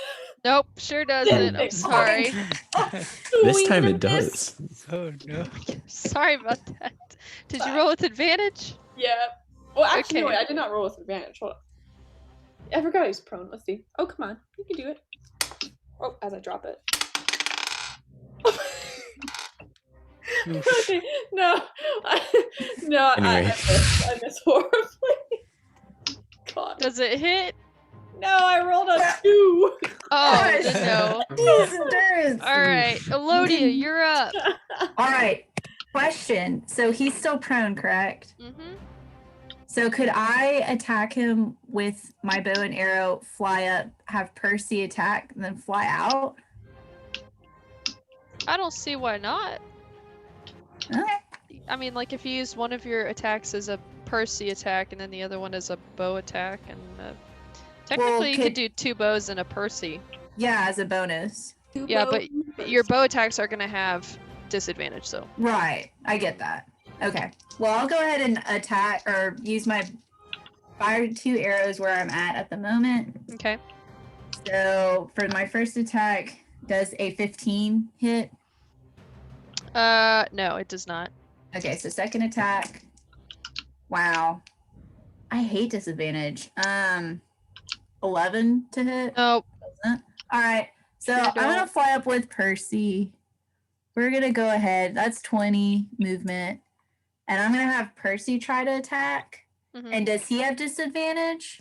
A: Nope, sure doesn't. I'm sorry.
G: This time
C: Sweet
G: it does.
B: Oh no.
A: Sorry about that. Did you roll with advantage?
C: Yeah. Well, actually, no,
A: Okay.
C: wait, I did not roll with advantage. Hold on. I forgot he's prone. Let's see. Oh, come on. You can do it. Oh, as I drop it. Okay, no.
G: Anyway.
C: I missed horribly. God.
A: Does it hit?
C: No, I rolled a 2.
A: Oh, then no.
E: Jeez, endurance.
A: All right, Elodia, you're up.
E: All right. Question. So he's still prone, correct?
A: Mm-hmm.
E: So could I attack him with my bow and arrow, fly up, have Percy attack, and then fly out?
A: I don't see why not.
E: Okay.
A: I mean, like if you use one of your attacks as a Percy attack and then the other one as a bow attack, and technically you could do 2 bows and a Percy.
E: Yeah, as a bonus.
A: Yeah, but your bow attacks are gonna have disadvantage, so.
E: Right. I get that. Okay. Well, I'll go ahead and attack or use my fire 2 arrows where I'm at the moment.
A: Okay.
E: So for my first attack, does a 15 hit?
A: No, it does not.
E: Okay, so second attack. Wow. I hate disadvantage. 11 to hit.
A: Nope.
E: All right. So
A: Sure
E: I'm gonna
A: don't.
E: fly up with Percy. We're gonna go ahead. That's 20 movement. And I'm gonna have Percy try to attack.
A: Mhm.
E: And does he have disadvantage?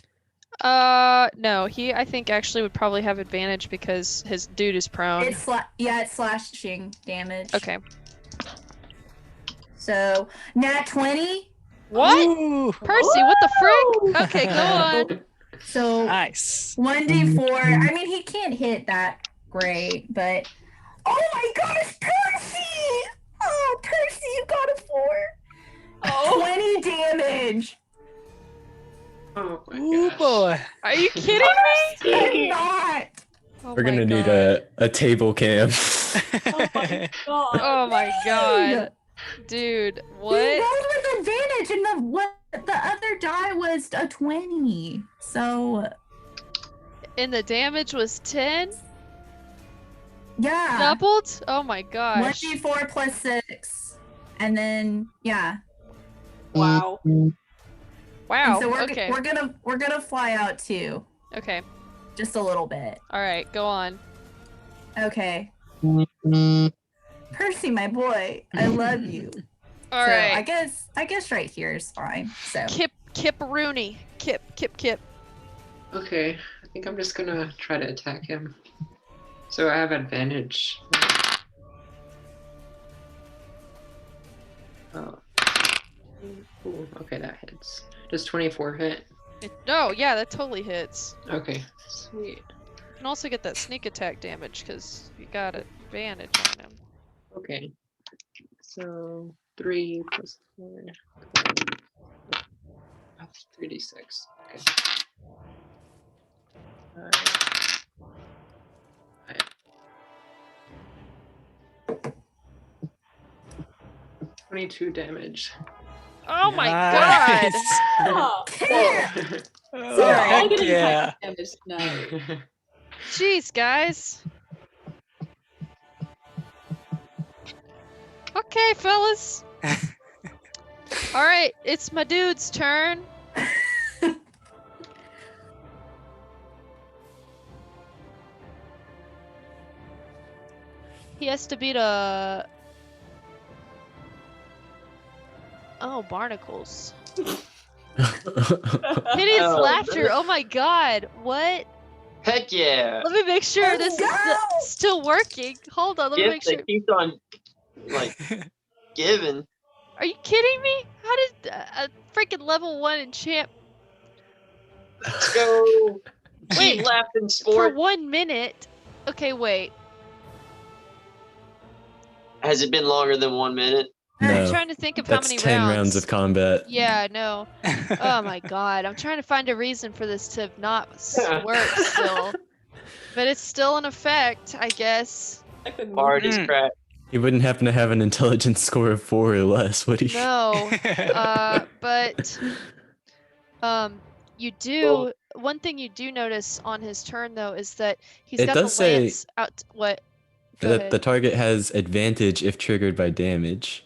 A: No, he I think actually would probably have advantage because his dude is prone.
E: It's it's slashing damage.
A: Okay.
E: So nat 20.
A: What?
B: Ooh,
A: Percy, what the frick? Okay, go on.
E: So
B: nice.
E: 1d4. I mean, he can't hit that great, but oh my gosh, Percy! Oh, Percy, you got a 4.
C: Oh.
E: 20 damage.
F: Oh my
B: Ooh
F: gosh.
B: boy.
A: Are you kidding me?
E: I'm not.
A: Oh
G: We're
A: my
G: gonna need
A: God.
G: a table cam.
C: Oh my god.
A: Oh my God. Dude,
E: He
A: what?
E: rolled with advantage, and the other die was a 20. So
A: And the damage was 10?
E: yeah,
A: Doubled? Oh my gosh.
E: 1d4 plus 6, and then yeah.
C: Wow.
A: Wow.
E: And so
A: Okay.
E: we're gonna fly out too,
A: Okay.
E: just a little bit.
A: All right. Go on.
E: Okay. Percy, my boy, I love you.
A: All
E: so
A: right.
E: I guess right here is fine. So
A: Kip Rooney. Kip.
F: Okay, I think I'm just gonna try to attack him. So I have advantage. Oh. Ooh, okay, that hits. Does 24 hit?
A: No, yeah, that totally hits.
F: Okay, sweet.
A: You can also get that sneak attack damage because you got advantage on him.
F: Okay. So 3 plus 4. That's 3d6. Okay. 22 damage.
A: Oh my God.
C: Oh,
B: Oh,
C: sorry, I
B: heck
C: didn't
B: yeah.
C: damage tonight.
A: Jeez, guys. Okay, fellas. All right, it's my dude's turn. He has to beat a. Oh, barnacles. Hideous
D: Oh,
A: laughter. Oh my God. What?
D: Heck yeah!
A: Let me make sure
E: Let's
A: this is still working. Hold on. Let me
D: Gift
A: make sure.
D: that keeps on like giving.
A: Are you kidding me? How did a freaking level 1 enchant
D: Let's go.
A: Wait,
D: Keep laughing,
A: for
D: sport.
A: 1 minute? Okay, wait.
D: Has it been longer than 1 minute?
A: I'm
G: No,
A: trying to think of
G: that's
A: how many
G: 10
A: rounds.
G: rounds of combat.
A: Yeah, no. Oh my God. I'm trying to find a reason for this to not work still. But it's still in effect, I guess.
C: I couldn't
D: Party's
B: Mm.
D: crack.
G: He wouldn't happen to have an intelligence score of 4 or less, would he?
A: No. But you do. One thing you do notice on his turn though is that he's
G: It
A: got the
G: does say
A: lance out. What? Go
G: that
A: ahead.
G: the target has advantage if triggered by damage.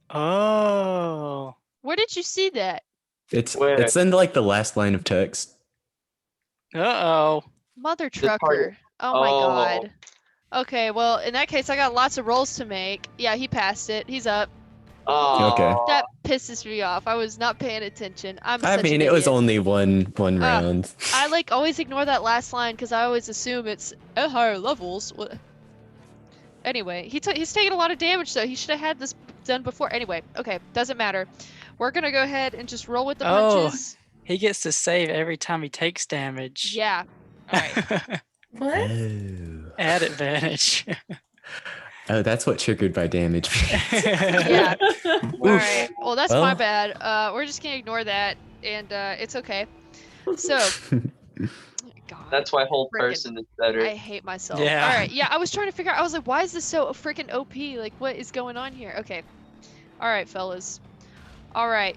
B: Oh.
A: Where did you see that?
D: Where?
G: It's in like the last line of text.
B: Uh-oh.
A: Mother
D: The target-
A: trucker. Oh my
D: Oh.
A: god. Okay, well, in that case, I got lots of rolls to make. Yeah, he passed it. He's up.
D: Oh.
G: Okay.
A: That pisses me off. I was not paying attention. I'm
G: I
A: such
G: mean,
A: an
G: it was
A: idiot.
G: only one round.
A: I like always ignore that last line because I always assume it's at higher levels. Anyway, he's taking a lot of damage though. He should have had this done before. Anyway, okay, doesn't matter. We're gonna go ahead and just roll with the
B: Oh.
A: punches.
B: He gets to save every time he takes damage.
A: Yeah. All right.
E: What?
G: Oh.
B: Add advantage.
G: Oh, that's what triggered by damage means.
A: Yeah. All right. Well, that's my
G: Well.
A: bad. We're just gonna ignore that, and it's okay. So, God,
D: That's why whole
A: Frickin'.
D: person is better.
A: I hate myself.
B: Yeah.
A: All right. Yeah, I was trying to figure out. I was like, why is this so freaking OP? Like, what is going on here? Okay. All right, fellas. All right.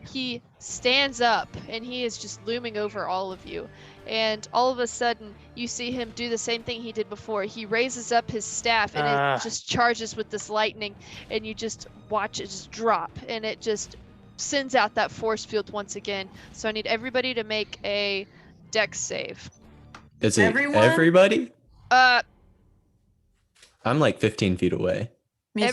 A: He stands up, and he is just looming over all of you. And all of a sudden, you see him do the same thing he did before. He raises up his staff, and it just charges with this lightning, and you just watch it just drop, and it just sends out that force field once again. So I need everybody to make a dex save.
G: Is it
E: Everyone?
G: everybody?
A: Uh,
G: I'm like 15 feet away.
E: Me too.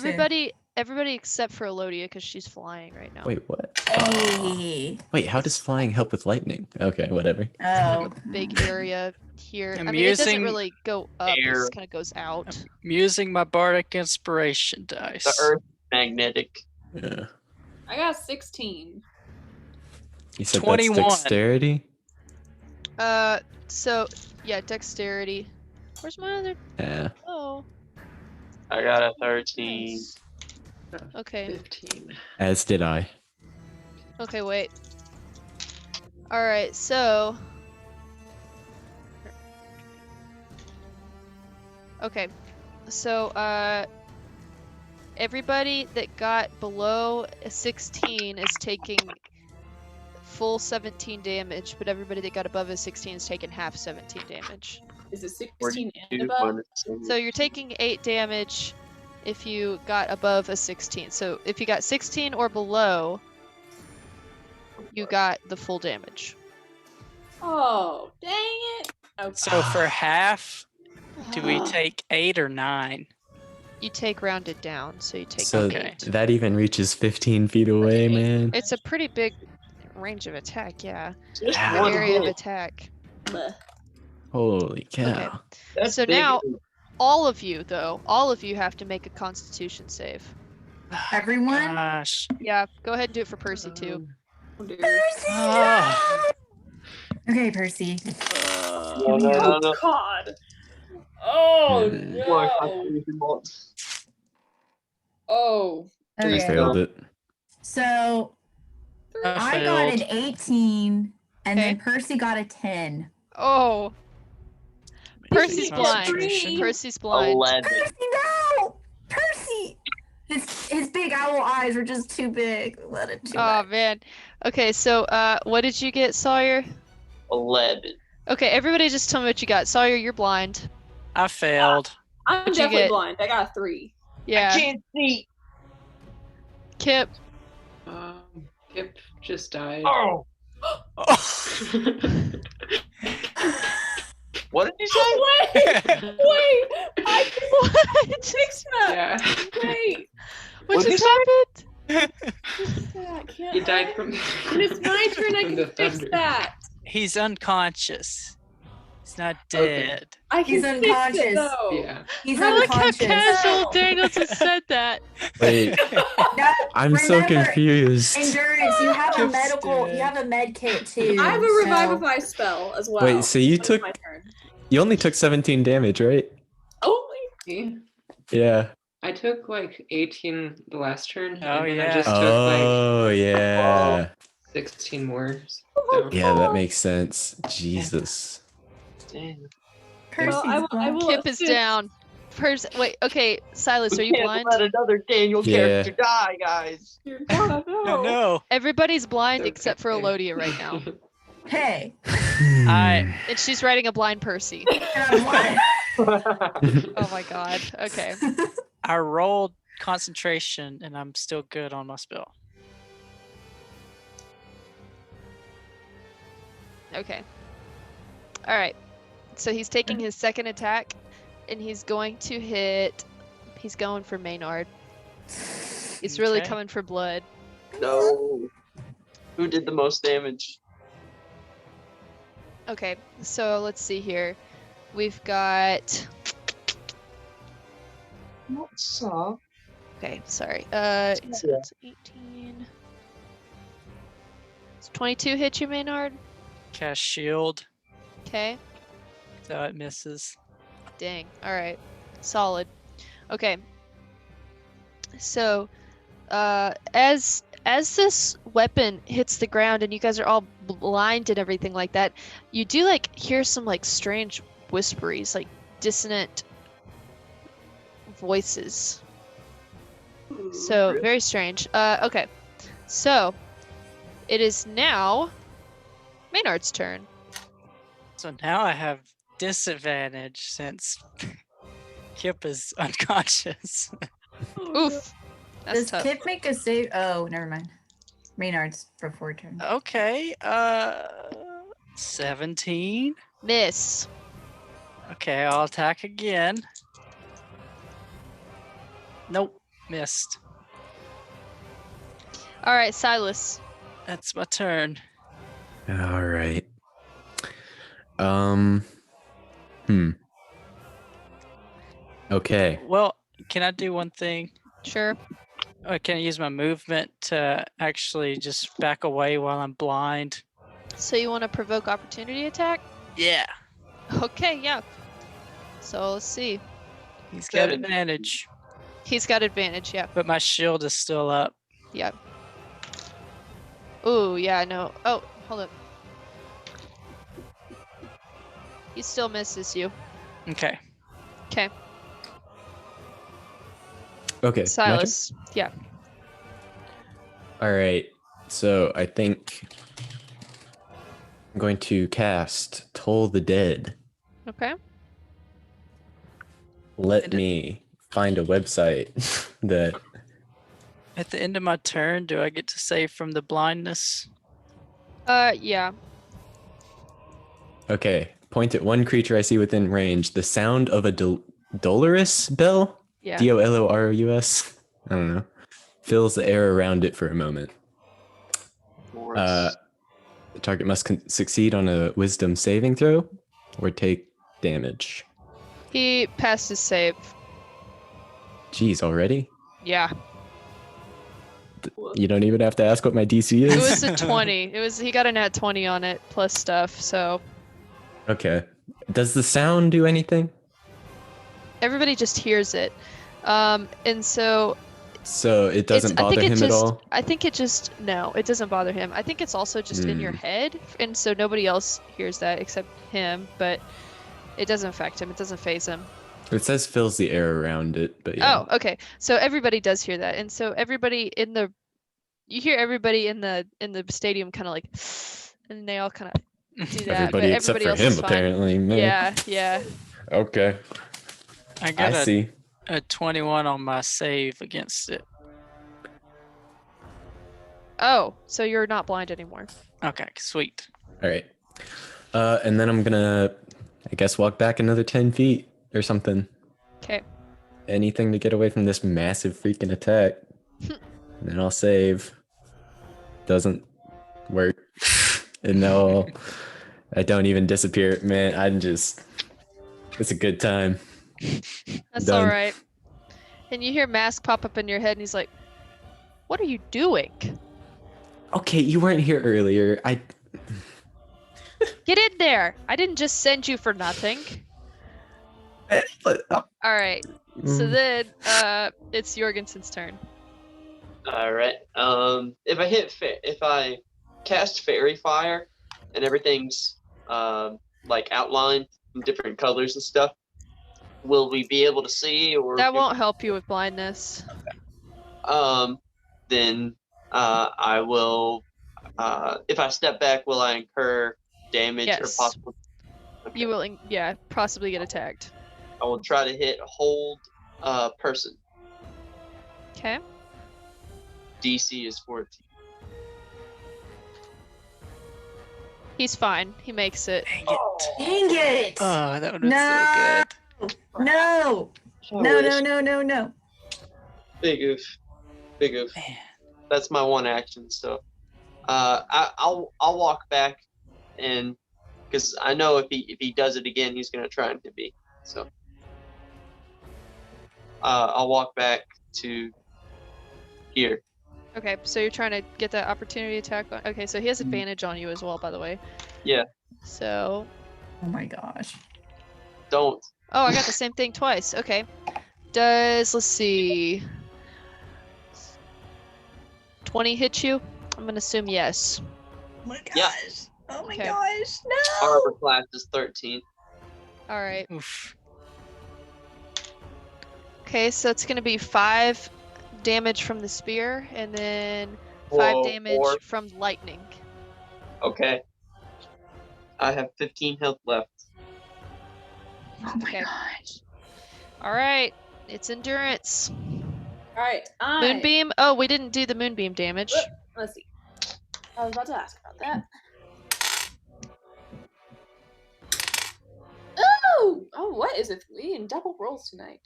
A: everybody except for Elodia, because she's flying right now.
G: Wait, what?
E: Hey.
G: Wait, how does flying help with lightning? Okay, whatever.
E: Oh.
A: Big area here.
B: I'm
A: I mean, it doesn't
B: using
A: really go up. It
D: air.
A: just kind of goes out.
B: I'm using my bardic inspiration dice.
D: The Earth magnetic.
G: Yeah.
C: I got 16.
G: You said
B: 21.
G: that's dexterity?
A: So yeah, dexterity. Where's my other?
G: Yeah.
A: Oh.
D: I got a 13.
A: Nice. Okay.
F: 15.
G: As did I.
A: Okay, wait. All right, so. Okay, so everybody that got below a 16 is taking full 17 damage, but everybody that got above a 16 is taking half 17 damage.
C: Is it 16 and
D: 42
C: above?
D: minus
A: So you're taking 8 damage if you got above a 16. So if you got 16 or below, you got the full damage.
C: Oh, dang it. Okay.
B: So for half, do we take 8 or 9?
A: You take rounded down, so you take
G: So
A: 8.
B: Okay.
G: that even reaches 15 feet away, man.
A: It's a pretty big range of attack, yeah.
D: Just
G: Ow.
D: one
A: Area of
D: hit.
A: attack.
C: Bleh.
G: Holy cow.
D: That's
A: So
D: big.
A: now- All of you, though, all of you have to make a Constitution save.
E: Everyone?
B: Gosh.
A: Yeah, go ahead and do it for Percy too.
C: Oh, dear.
E: Percy!
B: Ah.
E: Okay, Percy.
D: No, no, no, no.
C: God. Oh,
G: Hmm.
D: Why,
C: no.
D: Constitution mods.
C: Oh.
G: You
E: Okay.
G: failed it.
E: So I got an 18, and then Percy got a 10.
A: Oh, Percy's
B: Concentration.
A: blind. Percy's blind.
D: 11.
E: Percy, no! Percy! His big owl eyes were just too big. Let it too
A: Oh
E: much.
A: man. Okay, so what did you get, Sawyer?
D: 11.
A: Okay, everybody just tell me what you got. Sawyer, you're blind.
B: I failed.
C: I'm
A: What'd you
C: definitely
A: get?
C: blind. I got a 3.
A: Yeah.
D: Can't see.
A: Kip.
F: Kip just died.
D: Oh. What did you say?
C: Wait! I can
A: What?
C: fix that!
F: Yeah.
C: Wait!
A: What
D: What'd
A: just
D: you
A: happened?
C: I can't
F: He died from.
C: When it's my turn, I
F: from
C: can
F: the
C: fix
F: thunder.
C: that.
B: He's unconscious. He's not
F: Okay.
B: dead.
C: I can
E: He's
C: fix
E: unconscious.
C: it, though.
F: Yeah.
E: He's
A: I like how
E: unconscious.
A: casual Daniel just said that.
G: Wait,
E: Now,
G: I'm so
E: remember,
G: confused.
E: Endurance, you have a
B: Kip's
E: medical,
B: dead.
E: you have a med kit too.
C: I have a
E: so-
C: revivify spell as well.
G: Wait, so you
C: When it's
G: took-
C: my turn.
G: You only took 17 damage, right?
C: Only?
F: See?
G: Yeah.
F: I took like 18 the last turn.
B: Oh,
F: and then
B: yeah.
F: I just took
G: Oh, yeah.
F: like 16 more.
C: Oh,
F: So.
G: Yeah, that makes sense. Jesus.
D: Damn.
E: Percy's
C: Well, I
E: blind.
C: will
A: Kip is
C: assist.
A: down. Wait, okay, Silas, are
D: We
A: you
D: can't
A: blind?
D: let another Daniel
G: Yeah.
D: character die, guys.
C: Dear God,
B: Oh
C: no.
B: no.
A: Everybody's blind
F: It's
A: except for
F: okay.
A: Elodia right now.
E: Hey,
B: I
A: And she's riding a blind Percy.
E: and I'm blind.
A: Oh my god. Okay.
B: I rolled concentration and I'm still good on my spell.
A: Okay. All right. So he's taking his second attack, and he's going to hit. He's going for Maynard. He's really
B: Okay.
A: coming for blood.
D: No. Who did the most damage?
A: Okay. So let's see here. We've got.
D: Not soft.
A: Okay. Sorry. So
D: Yeah.
A: it's 18. It's 22 hit you, Maynard.
B: Cast shield,
A: Okay.
B: so it misses.
A: Dang. All right. Solid. Okay. So, as this weapon hits the ground and you guys are all blind and everything like that, you do like hear some like strange whisperies, like dissonant voices. So
D: Really?
A: very strange. Okay. So it is now Maynard's turn.
B: So now I have disadvantage since Kip is unconscious.
A: Oof. That's
E: Does
A: tough.
E: Kip make a save? Oh, never mind. Maynard's before turn.
B: Okay, 17.
A: Miss.
B: Okay, I'll attack again. Nope, missed.
A: All right, Silas.
B: That's my turn.
G: All right. Hmm. Okay.
B: Well, can I do one thing?
A: Sure.
B: Can I use my movement to actually just back away while I'm blind?
A: So you want to provoke opportunity attack?
B: Yeah,
A: Okay, yeah. So let's see.
B: he's got
D: 7.
B: advantage,
A: He's got advantage, yeah.
B: but my shield is still up.
A: Yeah. Ooh, yeah, no. Oh, hold up. He still misses you.
B: Okay.
A: Okay.
G: Okay. my turn?
A: Silas. Yeah.
G: All right. So I think I'm going to cast Toll the Dead.
A: Okay.
G: Let
B: And it-
G: me find a website that.
B: At the end of my turn, do I get to save from the blindness?
A: Yeah.
G: Okay. Point at one creature I see within range. The sound of a dolorous bell,
A: Yeah.
G: Dolorous, I don't know, fills the air around it for a moment.
D: Morris.
G: The target must succeed on a wisdom saving throw or take damage.
A: He passed his save.
G: Jeez, already?
A: Yeah.
G: You don't even have to ask what my DC is?
A: It was a 20. He got a nat 20 on it plus stuff, so
G: Okay. Does the sound do anything?
A: everybody just hears it. And so
G: So it doesn't
A: I think
G: bother
A: it
G: him at
A: just-
G: all?
A: I think it just no, it doesn't bother him. I think it's also just in your head, and so nobody else hears that except him, but it doesn't affect him. It doesn't phase him.
G: It says fills the air around it, but yeah.
A: Oh, okay. So everybody does hear that, and so you hear everybody in the stadium kind of like, and they all kind of do that.
G: Everybody
A: but
G: except
A: everybody
G: for
A: else
G: him,
A: is fine.
G: apparently. Man.
A: Yeah, yeah.
G: Okay.
B: I
G: I
B: got
G: see.
B: a 21 on my save against it.
A: Oh, so you're not blind anymore.
B: Okay, sweet.
G: All right. And then I'm gonna, I guess, walk back another 10 feet or something.
A: Okay.
G: Anything to get away from this massive freaking attack. And then I'll save. Doesn't work. And no, I don't even disappear. Man, it's a good time.
A: That's
G: Done.
A: all right. And you hear Mask pop up in your head, and he's like, "What are you doing?
G: Okay, you weren't here earlier.
A: Get in there! I didn't just send you for nothing."
G: But,
A: All right. So then, it's Jorgensen's turn.
D: All right. If I cast Fairy Fire and everything's like outlined in different colors and stuff, will we be able to see, or
A: That won't help you with blindness.
D: Then I will. If I step back, will I incur damage or
A: Yes.
D: possible? Okay.
A: You will, yeah, possibly get attacked.
D: I will try to hit hold person.
A: Okay.
D: DC is 14.
A: He's fine. He makes it.
B: Dang it.
E: Dang it!
B: Oh, that would have been
E: No.
B: so good.
E: No.
D: I
E: No,
D: wish.
E: no, no, no, no.
D: Big oof. Big oof.
B: Man.
D: That's my one action. So, I'll walk back, and because I know if he does it again, he's gonna try and hit me. So, I'll walk back to here.
A: Okay, so you're trying to get that opportunity attack on. Okay, so he has advantage on you as well, by the way.
D: Yeah.
A: So.
E: Oh my gosh.
D: Don't.
A: Oh, I got the same thing twice. Okay. Let's see. 20 hit you? I'm gonna assume yes.
E: Oh my gosh.
D: Yeah.
E: Oh my
A: Okay.
E: gosh. No.
D: Armor class is 13.
A: All right.
B: Oof.
A: Okay, so it's gonna be 5 damage from the spear, and then 5
D: Whoa,
A: damage
D: 4.
A: from lightning.
D: Okay. I have 15 health left.
E: Oh my
A: Okay.
E: gosh.
A: All right, it's endurance.
C: All right.
A: Moonbeam. Oh, we didn't do the moonbeam damage.
C: Let's see. I was about to ask about that. Oh! Oh, what is it? We in double rolls tonight.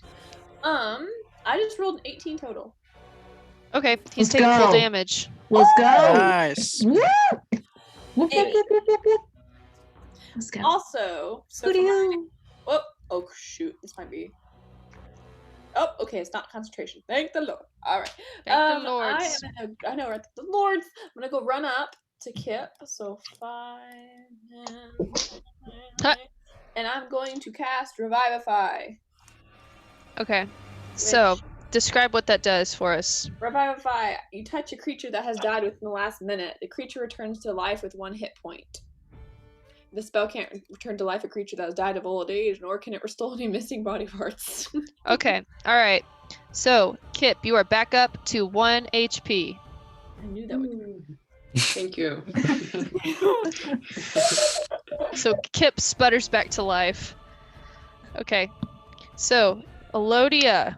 C: I just rolled an 18 total.
A: Okay, he's
E: Let's
A: taking full
E: go.
A: damage.
E: Let's go.
B: Nice.
E: Woo! Whoop,
C: Hey.
E: whoop, whoop, whoop, whoop. Let's go.
C: Also, so for my, oh shoot, this might be. Oh, okay, it's not concentration. Thank the Lord. All right.
A: Thank the Lords.
C: I know, right? The Lords. I'm gonna go run up to Kip. So 5,
A: Huh.
C: and I'm going to cast Revivify.
A: Okay, so describe what that does for us.
C: Revivify. You touch a creature that has died within the last minute. The creature returns to life with 1 hit point. The spell can't return to life a creature that has died of old age, nor can it restore any missing body parts.
A: Okay, all right. So, Kip, you are back up to 1 HP.
C: I knew that would.
F: Thank you.
A: So Kip sputters back to life. Okay, so Elodia.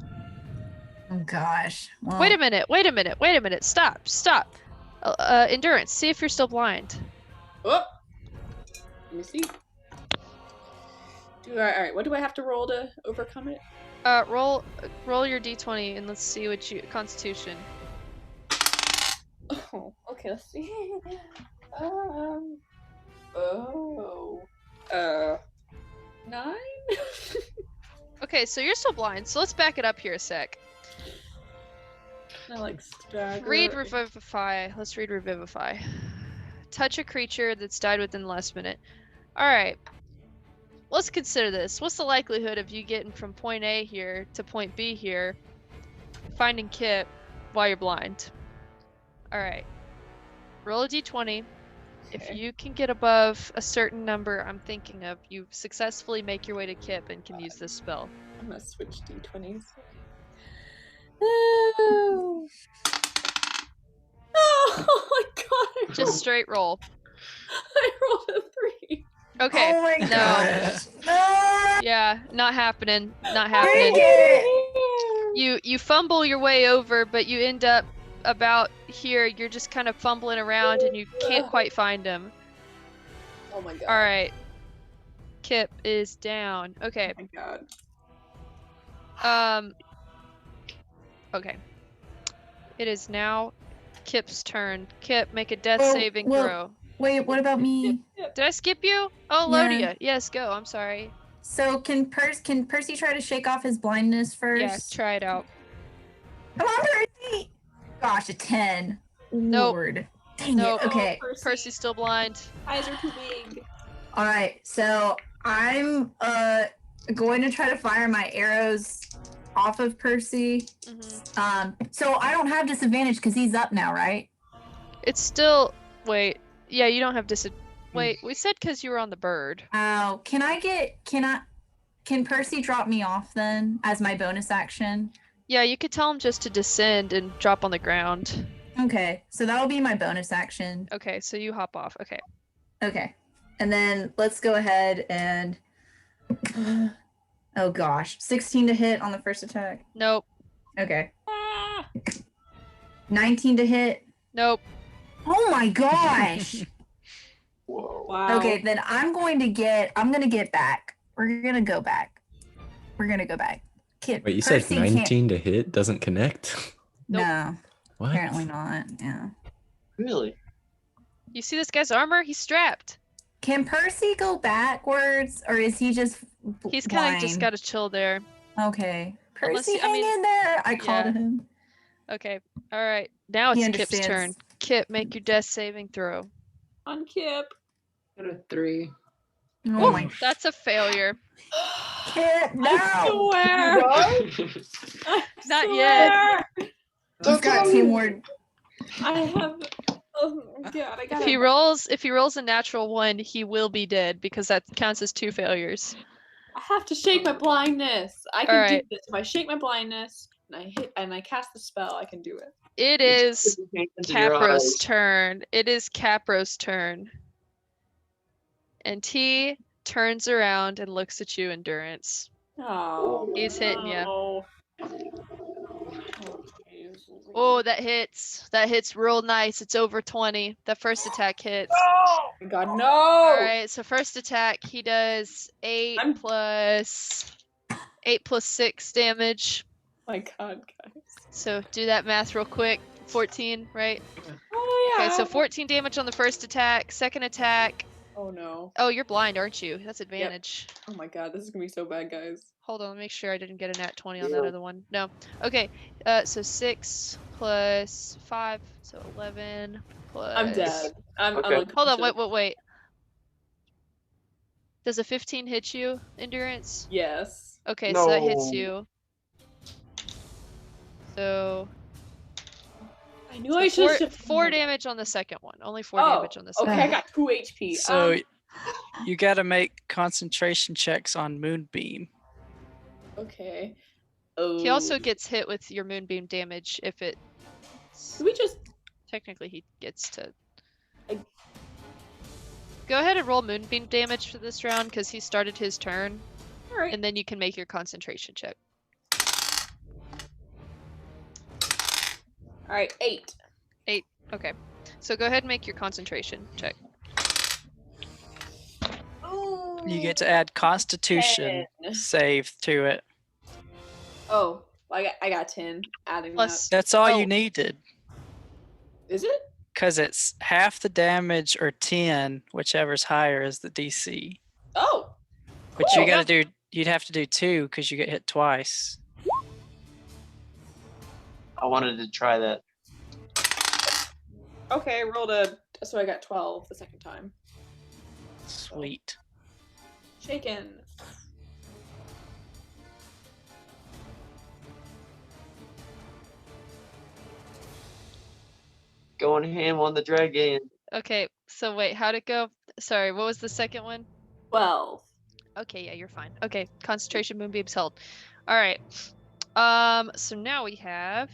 E: Oh gosh. Well,
A: Wait a minute. Stop. Endurance. See if you're still blind.
C: Oh, let me see. All right. What do I have to roll to overcome it?
A: Roll your d20 and let's see what you Constitution.
C: Oh, okay. Let's see. 9.
A: Okay, so you're still blind. So let's back it up here a sec.
C: I like stagger.
A: Read Revivify. Let's read Revivify. Touch a creature that's died within the last minute. All right. Let's consider this. What's the likelihood of you getting from point A here to point B here, finding Kip while you're blind? All right. Roll a d20. If
C: Okay.
A: you can get above a certain number I'm thinking of, you successfully make your way to Kip and can use this spell.
C: I'm gonna switch d20s. Oh, oh my god!
A: Just straight roll.
C: I rolled a 3.
A: Okay.
E: Oh my
A: no.
E: gosh. No.
A: Yeah, not happening. Not
E: Dang
A: happening.
E: it.
A: You fumble your way over, but you end up about here. You're just kind of fumbling around and you can't quite find him.
C: Oh my god.
A: All right. Kip is down. Okay.
C: Oh my god.
A: Okay. It is now Kip's turn. Kip, make a death
E: Well,
A: saving
E: well-
A: throw.
E: Wait, what about me?
A: Did I skip you? Oh,
E: Yeah.
A: Lodia. Yes, go. I'm sorry.
E: So can Percy try to shake off his blindness first?
A: Yeah, try it out.
E: Come on, Percy! Gosh, a 10.
A: Nope.
E: Lord. Dang
A: Nope.
E: it. Okay.
A: Percy's still blind.
C: Eyes are too big.
E: All right. So I'm going to try to fire my arrows off of Percy.
A: Hmm.
E: So I don't have disadvantage because he's up now, right?
A: It's still. Wait. Yeah, you don't have Wait, we said because you were on the bird.
E: Oh, can I Can Percy drop me off then as my bonus action?
A: Yeah, you could tell him just to descend and drop on the ground.
E: Okay, so that'll be my bonus action.
A: Okay, so you hop off. Okay.
E: Okay. And then let's go ahead and oh gosh, 16 to hit on the first attack.
A: Nope.
E: Okay. 19 to hit.
A: Nope.
E: Oh my gosh.
D: Whoa.
C: Wow.
E: Okay, then I'm gonna get back. We're gonna go back. Kid,
G: Wait, you said
E: Percy can't-
G: 19 to hit doesn't connect?
E: No,
G: What?
E: apparently not. Yeah.
D: Really?
A: You see this guy's armor? He's strapped.
E: Can Percy go backwards, or is he just?
A: He's kind of just
E: blind?
A: got to chill there.
E: Okay.
A: Unless
E: Percy,
A: you- I
E: hang
A: mean,
E: in there. I called
A: yeah.
E: him.
A: Okay. All right. Now
E: He
A: it's Kip's turn.
E: understands.
A: Kip, make your death saving throw.
C: On Kip.
F: Got a 3.
E: Oh my
A: That's a failure.
E: Kid, no!
C: I swear. I
A: Not
C: swear.
E: I've got 2 more.
C: I have. Oh my god! I
A: If
C: got
A: he rolls a natural 1, he will be dead because that counts as 2 failures.
C: I have to shake my blindness. I can
A: Alright.
C: do this. If I shake my blindness and I cast the spell, I can do it.
A: It is
D: Put your hands in your
A: Capro's
D: eyes.
A: turn. It is Capro's turn. And he turns around and looks at you, Endurance.
C: Oh,
A: He's hitting ya.
C: no.
A: Oh, that hits. That hits real nice. It's over 20. That first attack hits.
C: Oh my god, no!
A: All right, so first attack, he does 8
C: I'm-
A: plus 6 damage.
C: My god, guys.
A: So do that math real quick. 14, right?
C: Oh yeah.
A: Okay, so 14 damage on the first attack. Second attack.
C: Oh no.
A: Oh, you're blind, aren't you? That's advantage.
C: Oh my god, this is gonna be so bad, guys.
A: Hold on, let me make sure I didn't get a nat 20 on
D: Yeah.
A: that other one. No. Okay, so 6 plus 5, so 11 plus...
C: I'm dead. I'm
D: Okay.
A: Hold on,
C: unconscious.
A: wait. Does a 15 hit you, Endurance?
C: Yes.
A: Okay, so that hits
D: No.
A: you. So,
C: I knew
A: so
C: I should have
A: 4 damage on the second one. Only 4
C: Oh,
A: damage on the second
C: okay, I got 2 HP.
B: So you got to make concentration checks on Moonbeam.
C: Okay. Oh.
A: He also gets hit with your moonbeam damage if it.
C: Can we just?
A: Technically, he gets to.
C: I-
A: Go ahead and roll moonbeam damage for this round because he started his turn,
C: All right.
A: and then you can make your concentration check.
C: All right. 8.
A: Okay, so go ahead and make your concentration check.
B: You get to add Constitution
C: 10.
B: save to it.
C: Oh, I got 10. Adding
A: Plus-
B: That's all
A: Oh.
B: you needed.
C: that. Is it?
B: Because it's half the damage or 10, whichever's higher is the DC.
C: Oh.
B: But
C: Cool.
B: you got to do, you'd have to do 2 because you get hit twice.
D: I wanted to try that.
C: Okay, I rolled so I got 12 the second time.
B: Sweet.
C: Shaken.
D: Going ham on the dragon.
A: Okay, so wait, how'd it go? Sorry, what was the second one?
C: 12.
A: Okay, yeah, you're fine. Okay, concentration moonbeams held. All right. So now we have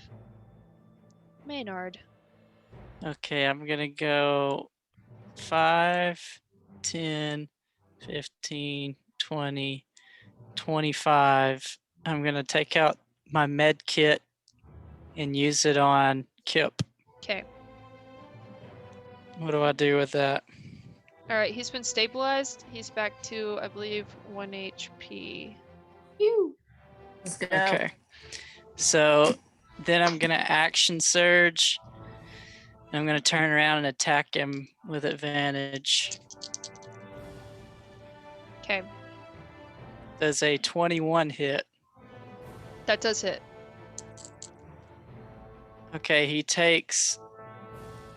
A: Maynard.
B: Okay, I'm going to go 5, 10, 15, 20, 25. I'm going to take out my med kit and use it on Kip.
A: Okay.
B: What do I do with that?
A: All right, he's been stabilized. He's back to, I believe, 1 HP.
C: Phew.
E: Let's go.
B: Okay. So then I'm going to action surge. And I'm going to turn around and attack him with advantage.
A: Okay,
B: Does a 21 hit.
A: that does hit.
B: Okay, he takes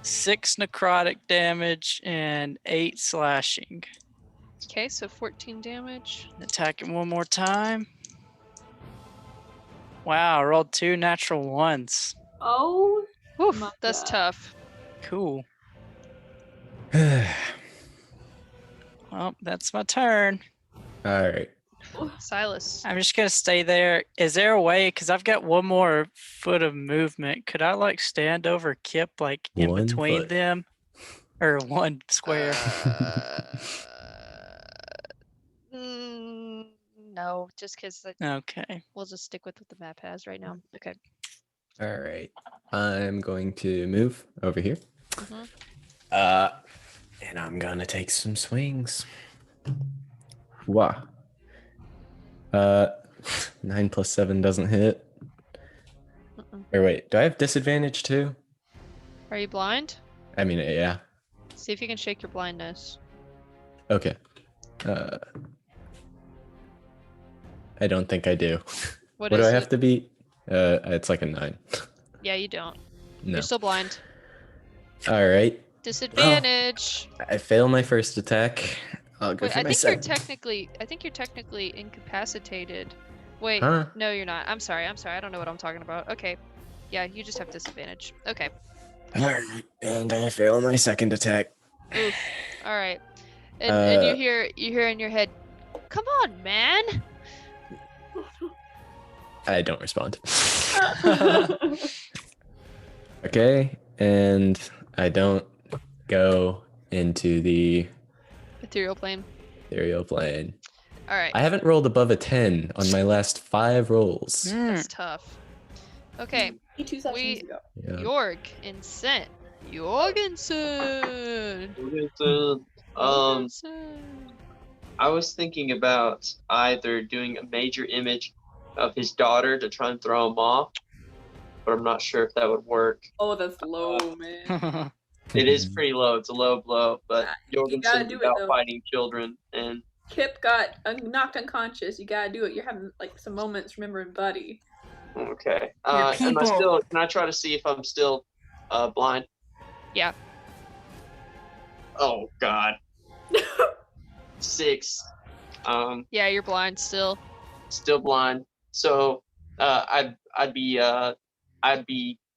B: 6 necrotic damage and 8 slashing.
A: Okay, so 14 damage.
B: Attack him one more time. Wow, I rolled 2 natural 1s.
C: Oh.
A: Woof,
C: My
A: that's
C: God.
A: tough.
B: Cool. Well, that's my turn.
G: All right.
A: Silas.
B: I'm just gonna stay there. Is there a way? Because I've got one more foot of movement. Could I like stand over Kip like in
G: 1
B: between
G: foot.
B: them, or 1 square?
A: No, just because
B: Okay.
A: we'll just stick with what the map has right now. Okay.
G: All right. I'm going to move over here.
A: Mhm.
G: And I'm gonna take some swings. Wow. 9 plus 7 doesn't hit. Or wait, do I have disadvantage too?
A: Are you blind?
G: I mean, yeah.
A: See if you can shake your blindness.
G: Okay. I don't think I do.
A: What
G: do
A: is
G: I
A: it?
G: have to beat? It's like a 9.
A: Yeah, you don't.
G: No.
A: You're still blind.
G: All right.
A: Disadvantage.
G: I fail my first attack. I'll go
A: Wait,
G: for
A: I
G: my
A: think you're
G: second.
A: technically incapacitated. Wait,
G: Huh?
A: no, you're not. I'm sorry. I don't know what I'm talking about. Okay. Yeah, you just have disadvantage. Okay.
G: All right. And I fail my second attack.
A: Oof. All right. And you
G: Uh,
A: hear in your head, "Come on, man."
G: I don't respond. Okay, and I don't go into the
A: Ethereal plane.
G: ethereal plane.
A: All right.
G: I haven't rolled above a 10 on my last 5 rolls.
A: That's tough. Okay.
C: 2 sessions ago.
G: Yeah.
A: Jorg and Sent. Jorgensen.
D: I was thinking about either doing a major image of his daughter to try and throw him off, but I'm not sure if that would work.
C: Oh, that's low, man.
D: It is pretty low. It's a low blow, but
C: You gotta
D: Jorgensen's
C: do it,
D: about
C: though.
D: fighting children, and
C: Kip got knocked unconscious. You gotta do it. You're having like some moments remembering Buddy.
D: okay.
E: Your
D: Am I
E: people.
D: still? Can I try to see if I'm still blind?
A: Yeah.
D: Oh God. 6.
A: Yeah, you're blind still.
D: Still blind. So I'd be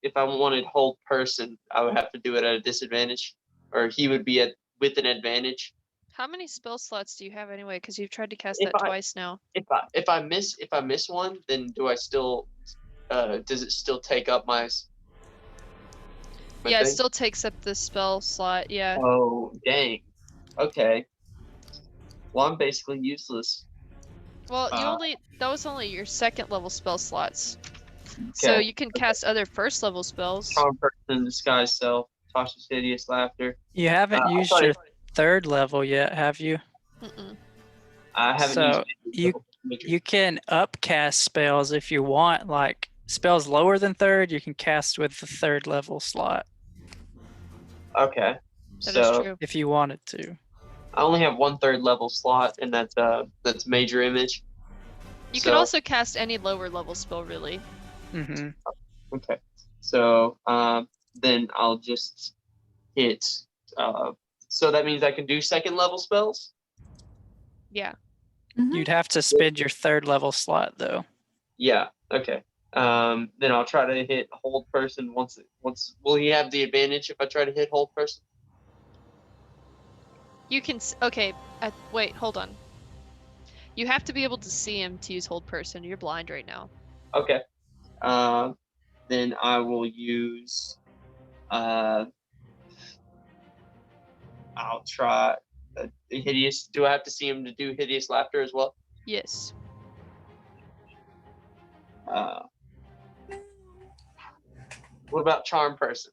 D: if I wanted hold person, I would have to do it at a disadvantage, or he would be with an advantage.
A: How many spell slots do you have anyway? Because you've tried to cast
D: If
A: that
D: I-
A: twice now.
D: If I miss one, then do I still does it still take up my
A: Yeah, it
D: thing?
A: still takes up the spell slot. Yeah.
D: Oh dang. Okay. Well, I'm basically useless.
A: Well, that was only your second level spell slots. So
D: Okay.
A: you can cast other first level spells.
D: Charm person, disguise self, Tasha's hideous laughter.
B: You haven't
D: I
B: used
D: thought
B: your 3rd level yet, have you?
A: Mm-mm.
D: I haven't
B: So
D: used
B: you can upcast spells if you want, like spells lower than 3rd, you can cast with the 3rd level slot
D: Okay.
A: That is
D: So
A: true.
B: if you wanted to.
D: I only have 1/3 level slot, and that's major image.
A: You can also cast any lower level spell, really.
B: Mm-hmm.
D: Okay. So then I'll just hit. So that means I can do 2nd level spells.
A: Yeah.
B: You'd have to spend your 3rd level slot though.
D: Yeah. Okay. Then I'll try to hit hold person once. Will he have the advantage if I try to hit hold person?
A: You can. Okay. Wait. Hold on. You have to be able to see him to use hold person. You're blind right now.
D: Okay. Then I will use. I'll try hideous. Do I have to see him to do hideous laughter as well?
A: Yes.
D: What about charm person?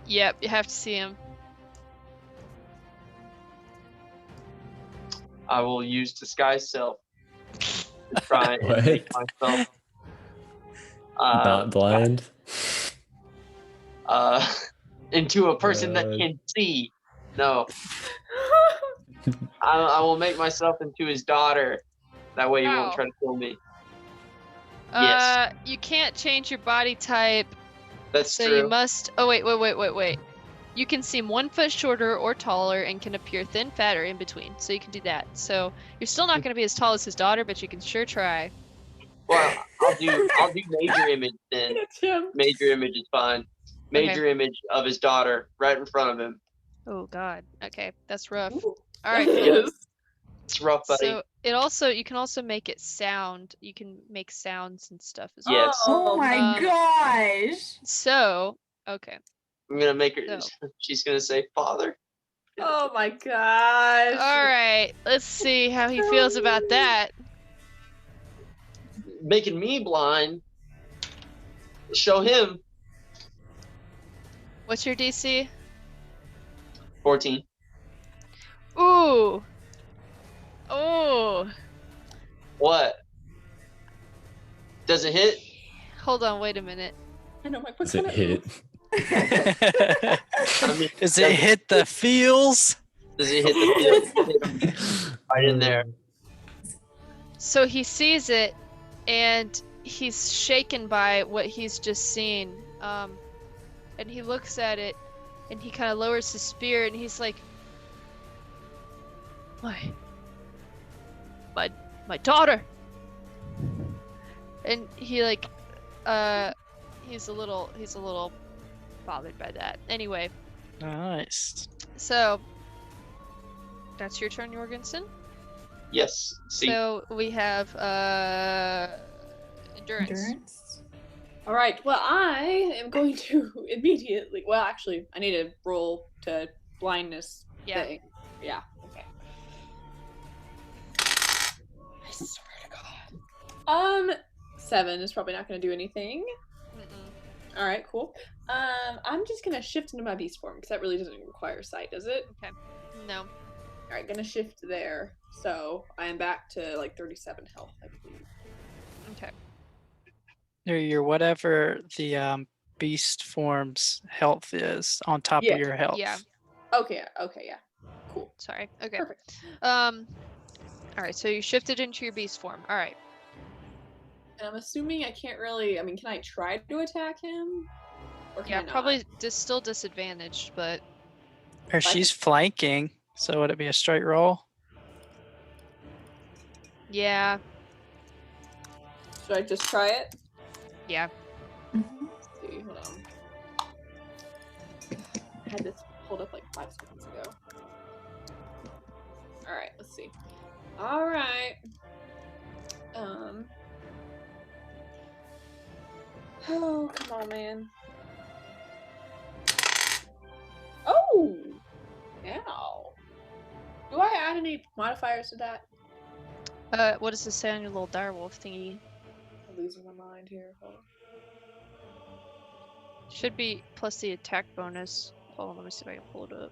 A: Yep. You have to see him.
D: I will use disguise self to try and
G: What?
D: make myself
G: Not blind.
D: into a person that can see. No. I will make myself into his daughter. That way he
A: Wow.
D: won't try to kill me. Yes.
A: You can't change your body type.
D: That's
A: So
D: true.
A: you must. Oh wait. You can seem 1 foot shorter or taller and can appear thin, fat, or in between. So you can do that. So you're still not going to be as tall as his daughter, but you can sure try.
D: Well, I'll do major image then. Major image is fine. Major image of his daughter right in front of him.
A: Oh God. Okay, that's rough.
C: Ooh.
A: All right.
C: It
A: Cool.
C: is.
D: It's rough, buddy.
A: So you can also make it sound. You can make sounds and stuff as well.
D: Yes.
E: Oh my
A: Um,
E: gosh.
A: So okay.
D: I'm gonna make her.
A: So.
D: She's gonna say, "Father."
C: Oh my gosh.
A: All right. Let's see how he feels about that.
D: Making me blind. Show him.
A: What's your DC?
D: 14.
A: Ooh. Oh.
D: What? Does it hit?
A: Hold on. Wait a minute.
C: I know my
G: Does it hit?
D: I mean,
B: Does it hit the feels?
D: Does it hit the field? Right in there.
A: So he sees it, and he's shaken by what he's just seen. And he looks at it, and he kind of lowers his spear, and he's like, my daughter. And he like, he's a little bothered by that. Anyway,
B: Nice.
A: so that's your turn, Jorgensen.
D: Yes. See.
A: So we have endurance.
C: All right. Well, I am going to immediately. Well, actually, I need to roll to blindness
A: Yeah.
C: thing. Yeah. Okay. I swear to God. 7 is probably not going to do anything.
A: Mm-mm.
C: All right. Cool. I'm just gonna shift into my beast form because that really doesn't require sight, does it?
A: Okay. No.
C: All right. Gonna shift there. So I am back to like 37 health, I believe.
A: Okay.
B: Your whatever the beast form's health is on top
C: Yeah.
B: of your health.
A: Yeah.
C: Okay. Okay. Yeah. Cool.
A: Sorry. Okay.
C: Perfect.
A: All right. So you shifted into your beast form. All right.
C: And I'm assuming I can't really. I mean, can I try to attack him? Or can
A: Yeah.
C: I not?
A: Probably still disadvantaged, but
B: Or she's flanking, so would it be a straight roll?
A: yeah.
C: Should I just try it?
A: Yeah.
E: Mhm.
C: Let's see. Hold on. I had this pulled up like 5 seconds ago. All right. Let's see. All right. Oh, come on, man. Oh! Ow. Do I add any modifiers to that?
A: What does this say on your little direwolf thingy?
C: I'm losing my mind here. Hold on.
A: Should be plus the attack bonus. Hold on, let me see if I can pull it up.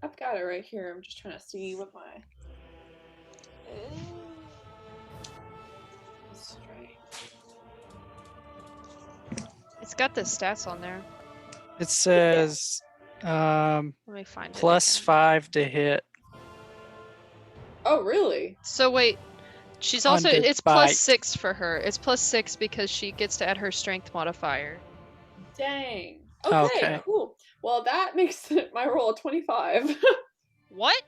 C: I've got it right here. I'm just trying to see what my. Strength.
A: It's got the stats on there.
B: It says
A: Let me find it.
B: plus
A: again.
B: 5 to hit.
C: Oh, really?
A: So wait, she's also
B: Under
A: it's
B: bite.
A: plus 6 for her. It's plus 6 because she gets to add her strength modifier.
C: Dang. Okay,
B: Okay.
C: cool. Well, that makes my roll a 25.
A: What?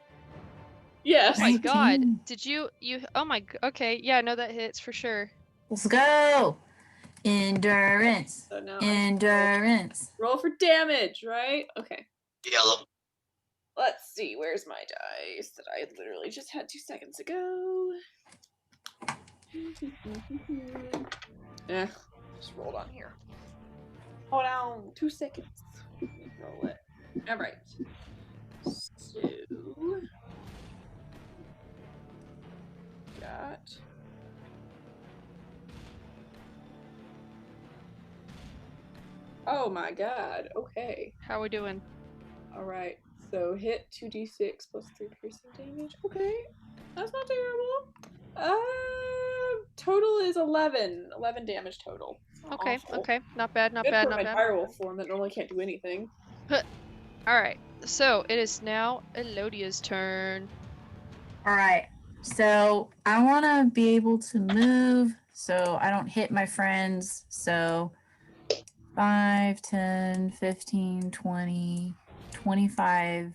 C: Yes.
A: Oh my god.
E: 19.
A: Did you oh my okay, yeah, no, that hits for sure.
E: Let's go. Endurance.
C: So now I
E: Endurance.
C: roll for damage, right? Okay.
D: Yellow.
C: Let's see. Where's my dice that I literally just had 2 seconds ago? Yeah, just rolled on here. Hold on. 2 seconds. Roll it. All right. So got. Oh my god. Okay.
A: How we doing?
C: All right. So hit 2d6 plus 3 piercing damage. Okay. That's not terrible. Total is 11. 11 damage total. Not
A: Okay,
C: awful.
A: okay. Not bad, not
C: Good
A: bad,
C: for
A: not
C: my
A: bad.
C: direwolf form that normally can't do anything.
A: Alright. So it is now Elodia's turn.
E: All right. So I want to be able to move so I don't hit my friends. So 5, 10, 15, 20, 25,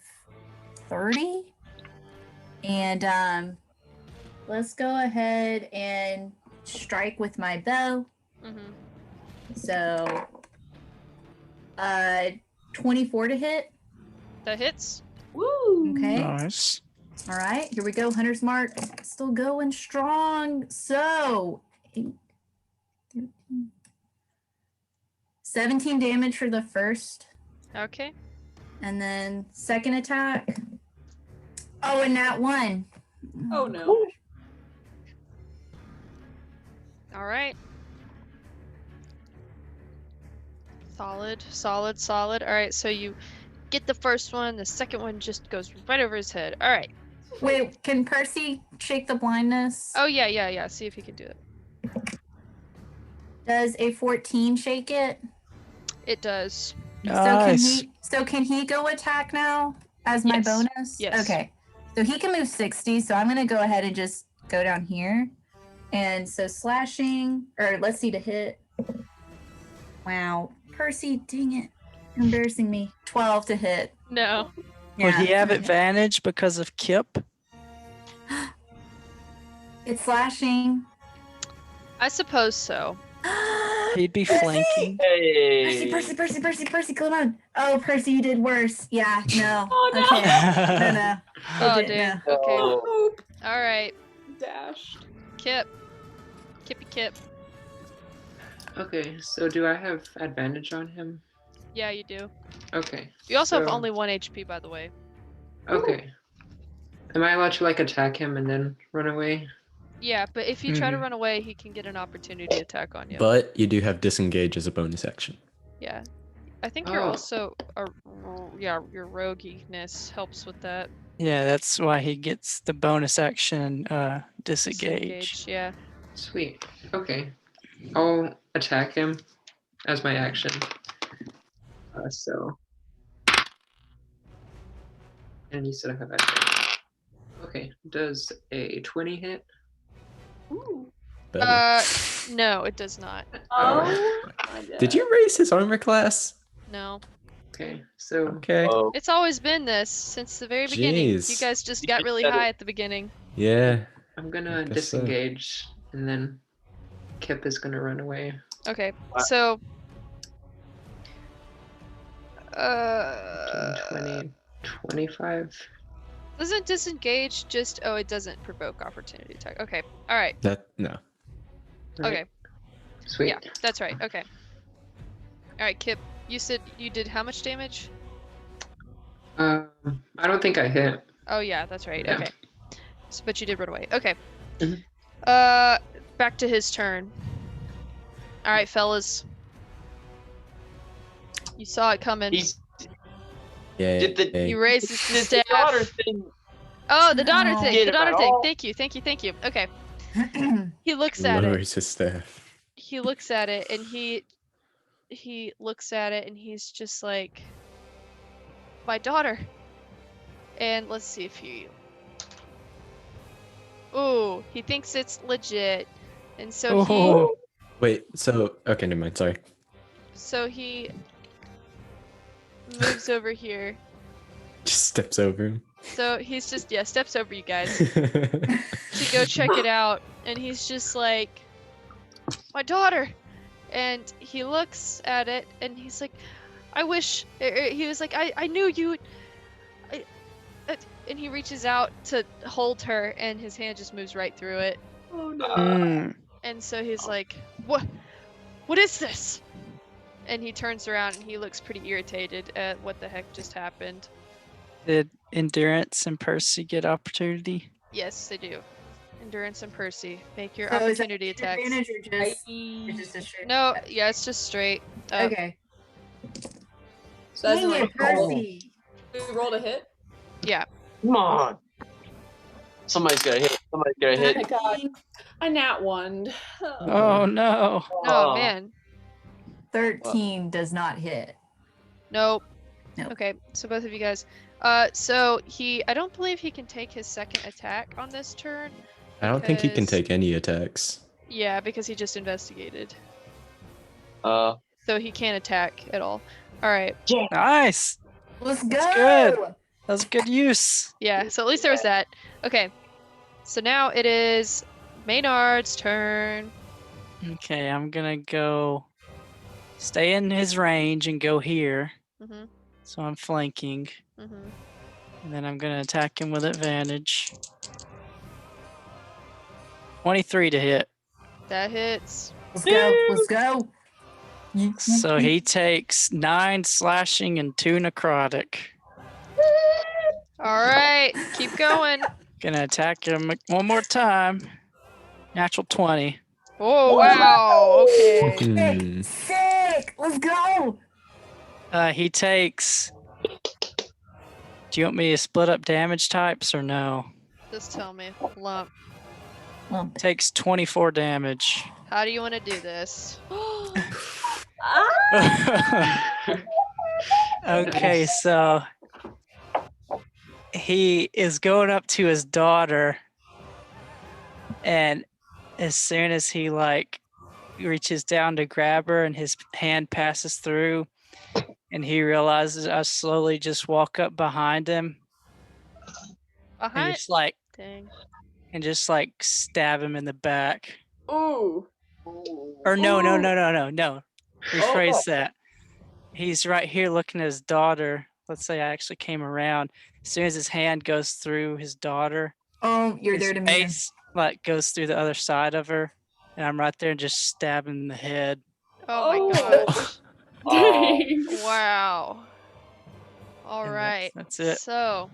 E: 30. And let's go ahead and strike with my bow.
A: Mm-hmm.
E: So 24 to hit.
A: That hits.
C: Woo!
E: Okay.
B: Nice.
E: All right, here we go. Hunter's Mark still going strong. So, 8, 13, 17 damage for the first,
A: Okay.
E: and then second attack. Oh, and that one.
C: Oh no.
A: All right. Solid, solid, solid. All right, so you get the first one. The second one just goes right over his head. All right.
E: Wait, can Percy shake the blindness?
A: Oh, yeah. See if he can do it.
E: Does a 14 shake it?
A: It does.
B: Nice.
E: So can he go attack now as my
A: Yes.
E: bonus?
A: Yes.
E: Okay. So he can move 60. So I'm gonna go ahead and just go down here. And so slashing, or let's see to hit. Wow. Percy, dang it. You're embarrassing me. 12 to hit.
A: No.
B: Would he have
E: okay.
B: advantage because of Kip?
E: It's slashing.
A: I suppose so.
B: He'd be
E: Percy!
B: flanking.
D: Hey.
E: Percy, come on. Oh, Percy, you did worse. Yeah, no.
C: Oh, no.
E: Okay. No.
A: Oh,
E: It did,
A: damn.
E: no.
A: Okay.
D: Oh.
C: Hope.
A: All right.
C: Dashed.
A: Kip. Kippy Kip.
F: Okay, so do I have advantage on him?
A: Yeah, you do.
F: Okay.
A: You also have
F: so-
A: only 1 HP, by the way.
F: Okay. Am I allowed to like attack him and then run away?
A: Yeah, but if you try to
B: Mhm.
A: run away, he can get an opportunity attack on you.
G: But you do have disengage as a bonus action.
A: Yeah. I think you're
F: Oh.
A: also your roguiness helps with that.
B: Yeah, that's why he gets the bonus action disengage.
A: Yeah.
F: Sweet. Okay. I'll attack him as my action. So. And you said I have advantage. Okay. Does a 20 hit?
C: Ooh.
G: Better.
A: No, it does not.
C: Oh. My
G: Did you raise his armor class?
A: No.
F: Okay. So.
G: Okay.
D: Oh,
A: It's always been this since the very beginning. You
G: Jeez.
A: guys just
D: You
A: got
D: just
A: really
D: said it.
A: high at the beginning.
G: Yeah.
F: I'm gonna
G: guess so.
F: disengage and then Kip is gonna run away.
A: Okay.
D: Wow.
A: So
F: 20, 25.
A: doesn't disengage just it doesn't provoke opportunity attack. Okay. All right.
G: No.
F: Right.
A: Okay.
F: Sweet.
A: Yeah, that's right. Okay. All right, Kip. You said you did how much damage?
F: I don't think I hit.
A: Oh yeah, that's right.
F: Yeah.
A: Okay. So, but you did run away. Okay.
F: Mhm.
A: Back to his turn. All right, fellas. You saw it coming.
D: he's
G: Yeah.
D: Did the-
A: He raises the
D: did the
A: staff.
D: daughter thing.
A: Oh, the daughter
E: No.
A: thing.
D: Get
A: The
D: it
A: daughter
D: at
A: thing.
D: all.
A: Thank you. Okay. He looks at it.
G: Lowers his staff.
A: He looks at it, and he looks at it, and he's just like, my daughter. And let's see if he. Ooh, he thinks it's legit, and so
B: Oh.
G: Wait, so okay, never mind, sorry.
A: he moves over here.
G: Just steps over him.
A: So he's just steps over you guys to go check it out, and he's just like, my daughter. And he looks at it, and he's like, I wish. He was like, I knew you. And he reaches out to hold her, and his hand just moves right through it.
C: Oh no.
B: Mm.
A: And so he's like, what is this? And he turns around, and he looks pretty irritated at what the heck just happened.
B: Did Endurance and Percy get opportunity?
A: Yes, they do. Endurance and Percy, make your
E: So is that
A: opportunity
E: your
A: attacks.
E: advantage or just a straight?
A: No, yeah, it's just straight. up.
E: Okay.
C: So that's
E: Dang it,
C: like
E: Percy.
C: we rolled a hit.
A: Yeah.
D: Come on. Somebody's got to hit. Somebody's got to
C: Oh my
D: hit.
C: god. A nat one.
B: Oh no.
A: Oh man.
E: 13 does not hit.
A: Nope.
E: Nope.
A: Okay, so both of you guys. So I don't believe he can take his second attack on this turn.
G: I don't think he can
A: because-
G: take any attacks.
A: Yeah, because he just investigated.
D: Uh,
A: So he can't attack at all. Alright.
B: Nice.
E: Let's go.
B: That's good. That was good use.
A: Yeah, so at least there was that. Okay. So now it is Maynard's turn.
B: Okay, I'm gonna go stay in his range and go here.
A: Mm-hmm.
B: So I'm flanking.
A: Mm-hmm.
B: And then I'm going to attack him with advantage. 23 to hit.
A: That hits.
E: Let's go. Let's go.
B: So he takes 9 slashing and 2 necrotic.
A: All right, keep going.
B: Gonna attack him one more time. Natural 20.
A: Oh, wow. Okay.
G: Hmm.
E: Sick. Let's go.
B: He takes. Do you want me to split up damage types or no?
A: Just tell me. Lump.
E: Well,
B: Takes 24 damage.
A: How do you want to do this?
B: Okay, so he is going up to his daughter, and as soon as he reaches down to grab her and his hand passes through and he realizes I slowly just walk up behind him and
A: Behind. Dang.
B: just stab him in the back.
C: Ooh.
B: Or no. Rephrase that. He's right here looking at his daughter. Let's say I actually came around. As soon as his hand goes through his daughter,
E: oh, you're
B: his
E: there to meet her.
B: face goes through the other side of her, and I'm right there and just stab him in the head.
A: Oh my gosh.
C: Dang.
A: Wow. All
B: And
A: right.
B: that's it.
A: So,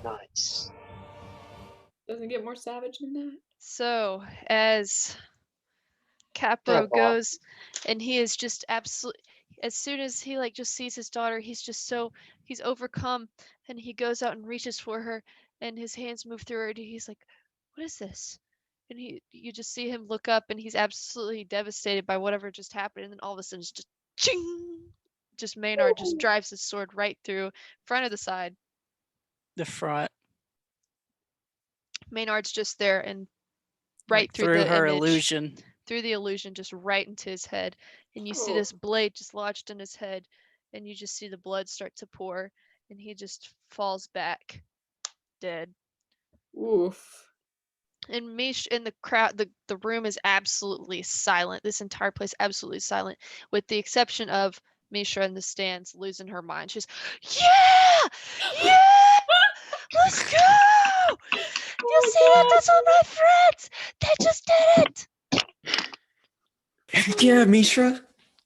D: Nice.
C: Doesn't get more savage than that.
A: as Kapro
D: Grandpa.
A: goes, and he is just absolutely, as soon as he just sees his daughter, he's overcome, and he goes out and reaches for her, and his hands move through her, and he's like, "What is this?" And you just see him look up, and he's absolutely devastated by whatever just happened, and then all of a sudden, it's just ching, just Maynard just drives his sword right through front of the side.
B: The front.
A: Maynard's just there and right through
B: through
A: the
B: her
A: image.
B: illusion.
A: Through the illusion, just right into his head, and you see
C: Oh.
A: this blade just lodged in his head, and you just see the blood start to pour, and he just falls back dead.
C: Oof.
A: And Mish in the crowd, the room is absolutely silent. This entire place absolutely silent, with the exception of Misha in the stands losing her mind. She's, yeah, let's go. You see that? That's all my friends. They just did it.
G: Yeah, Mishra.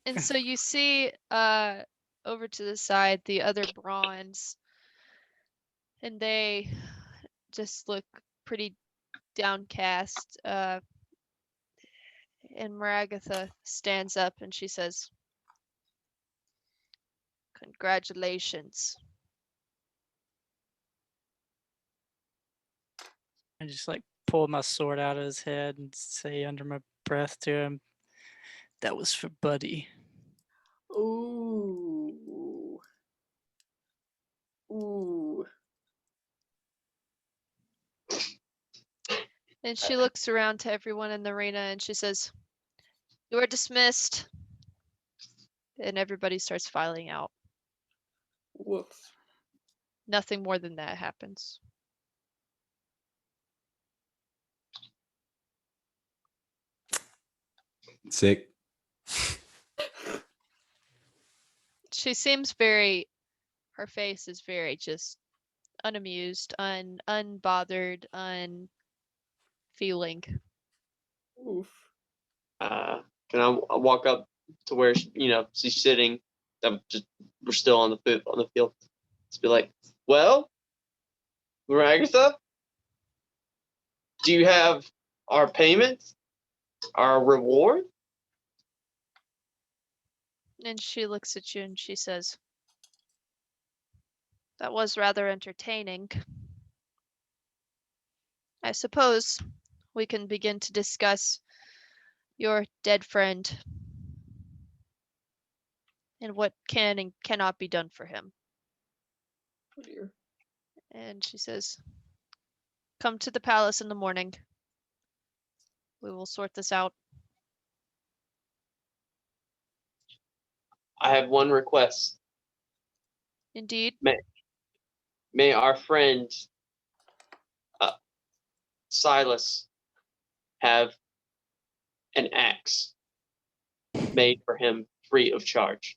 A: And so you see over to the side the other Bronds, and they just look pretty downcast. And Maragatha stands up and she says, "Congratulations."
B: I just pull my sword out of his head and say under my breath to him, "That was for Buddy."
C: Ooh. Ooh.
A: And she looks around to everyone in the arena and she says, "You are dismissed." And everybody starts filing out.
C: Woof.
A: Nothing more than that happens.
G: Sick.
A: She seems her face is very just unamused, unbothered, unfeeling.
C: Oof.
D: Can I walk up to where she's sitting? We're still on the field. Just be like, well, Ragatha, do you have our payment, our reward?
A: And she looks at you and she says, "That was rather entertaining. I suppose we can begin to discuss your dead friend and what can and cannot be done for him."
C: Oh dear.
A: And she says, "Come to the palace in the morning. We will sort this out."
D: I have one request.
A: Indeed.
D: May our friend Silas have an axe made for him free of charge.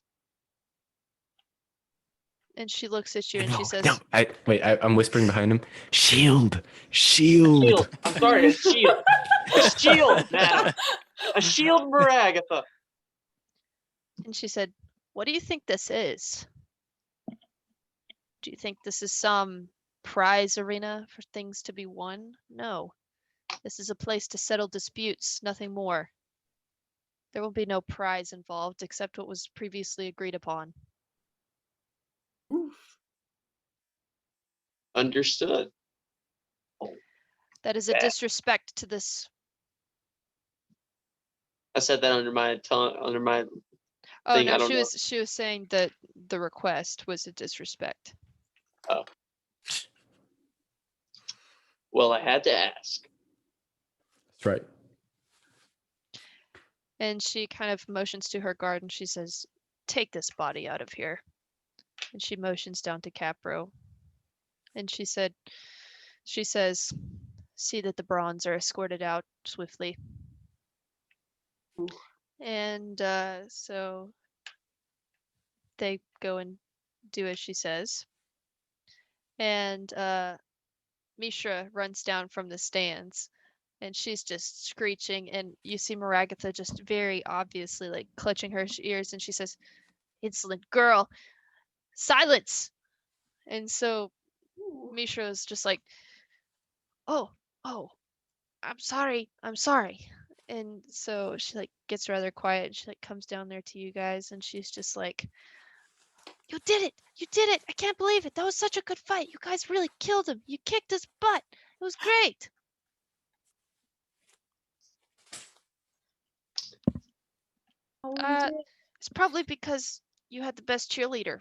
A: And she looks at you and
G: no,
A: she says,
G: no. I'm whispering behind him. Shield.
D: Shield. I'm sorry, a shield. A shield, madam. A shield for Agatha.
A: and she said, "What do you think this is? Do you think this is some prize arena for things to be won? No. This is a place to settle disputes, nothing more. There will be no prize involved except what was previously agreed upon."
D: Understood.
A: That is a
D: Bad.
A: disrespect to this.
D: I said that under my tongue, under my
A: Oh
D: thing.
A: no,
D: I don't know.
A: she was saying that the request was a disrespect.
D: Oh. Well, I had to ask.
G: That's right.
A: And she kind of motions to her guard and she says, "Take this body out of here." And she motions down to Kapro. And she says, "See that the Bronds are escorted out swiftly."
C: Ooh.
A: And so they go and do as she says. And Mishra runs down from the stands and she's just screeching. And you see Maragatha just very obviously like clutching her ears. And she says, "Insolent girl, silence." And so Mishra is just like, "Oh, I'm sorry. And so she like gets rather quiet and she like comes down there to you guys and she's just like, "You did it! You did it! I can't believe it! That was such a good fight! You guys really killed him! You kicked his butt! It was great!" It's probably because you had the best cheerleader.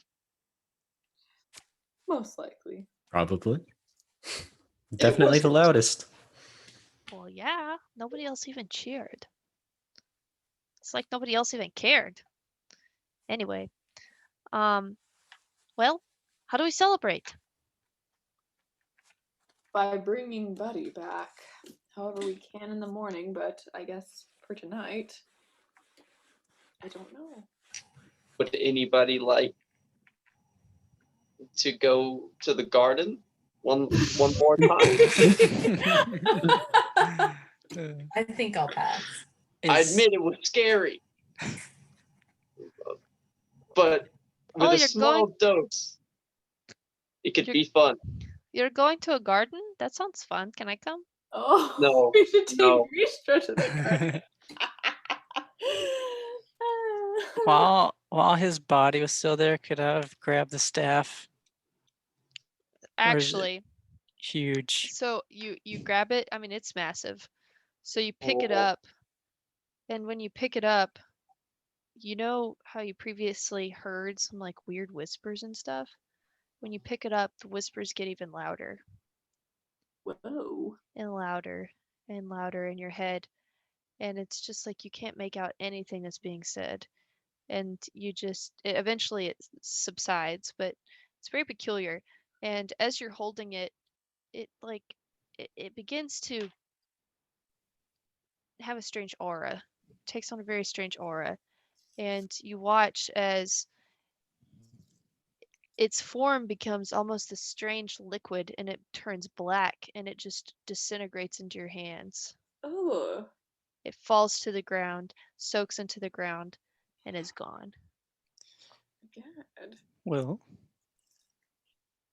C: Most likely.
G: Probably. Definitely the loudest.
A: Well, yeah, nobody else even cheered. It's like nobody else even cared. Anyway, well, how do we celebrate?
C: By bringing Buddy back, however we can in the morning, but I guess for tonight, I don't know.
D: Would anybody like to go to the garden one more time?
E: I think I'll pass.
D: I admit it was scary, but with
A: Oh,
D: a
A: you're
D: small dose, it could be fun.
A: You're going to a garden? That sounds fun. Can I come?
C: Oh,
D: No,
C: we should take
D: no.
C: Ristra to the garden.
B: While his body was still there, could I have grabbed the staff? Or is it
A: Actually,
B: huge?
A: so you grab it. I mean, it's massive. So you pick it
D: Oh.
A: up, and when you pick it up, you know how you previously heard some like weird whispers and stuff? When you pick it up, the whispers get even louder
C: Whoa.
A: and louder and louder in your head. And it's just like you can't make out anything that's being said. And eventually it subsides, but it's very peculiar. And as you're holding it, it begins to have a strange aura. It takes on a very strange aura. And you watch as its form becomes almost a strange liquid and it turns black and it just disintegrates into your hands.
C: Oh.
A: It falls to the ground, soaks into the ground, and is gone.
C: God.
B: Well,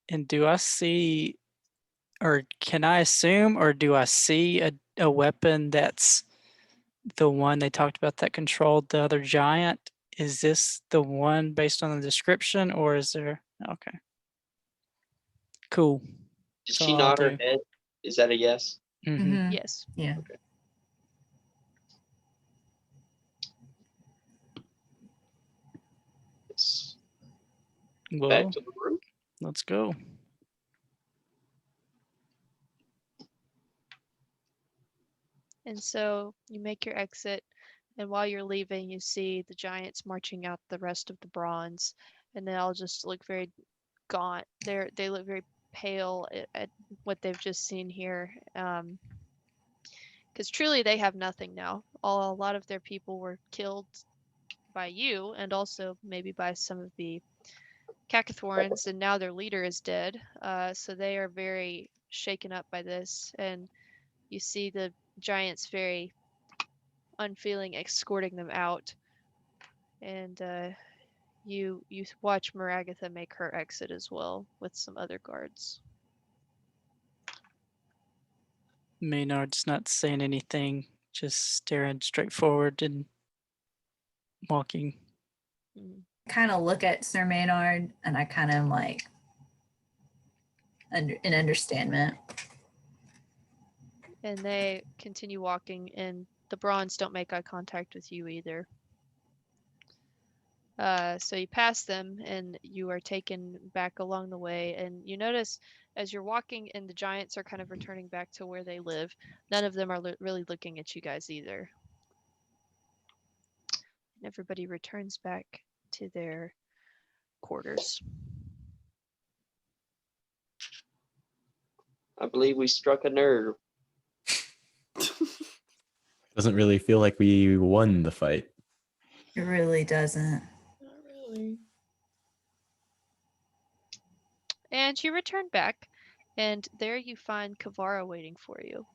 B: and do I see, or can I assume, or do I see a weapon that's the one they talked about that controlled the other giant? Is this the one based on the description, or is there? Okay. Cool.
D: Did
B: So
D: she
B: I'll
D: nod her
B: do.
D: head? Is that a yes?
B: Mm-hmm.
E: Mhm.
A: Yes.
E: Yeah.
D: Okay. Yes.
B: Well,
D: Back to the room.
B: let's go.
A: And so you make your exit, and while you're leaving, you see the giants marching out the rest of the Bronze, and they all just look very gaunt. They look very pale at what they've just seen here. Because truly they have nothing now. A lot of their people were killed by you, and also maybe by some of the Cacathrons, and now their leader is dead. So they are very shaken up by this, and you see the giants very unfeeling escorting them out, and you watch Maragatha make her exit as well with some other guards.
B: Maynard's not saying anything, just staring straight forward and walking.
E: Kind of look at Sir Maynard, and I kind of am like in understandment.
A: And they continue walking, and the Bronds don't make eye contact with you either. So you pass them, and you are taken back along the way, and you notice as you're walking and the giants are kind of returning back to where they live, none of them are really looking at you guys either. And everybody returns back to their quarters.
D: I believe we struck a nerve.
G: Doesn't really feel like we won the fight.
E: It really doesn't.
C: Not really.
A: And you return back, and there you find Kavara waiting for you.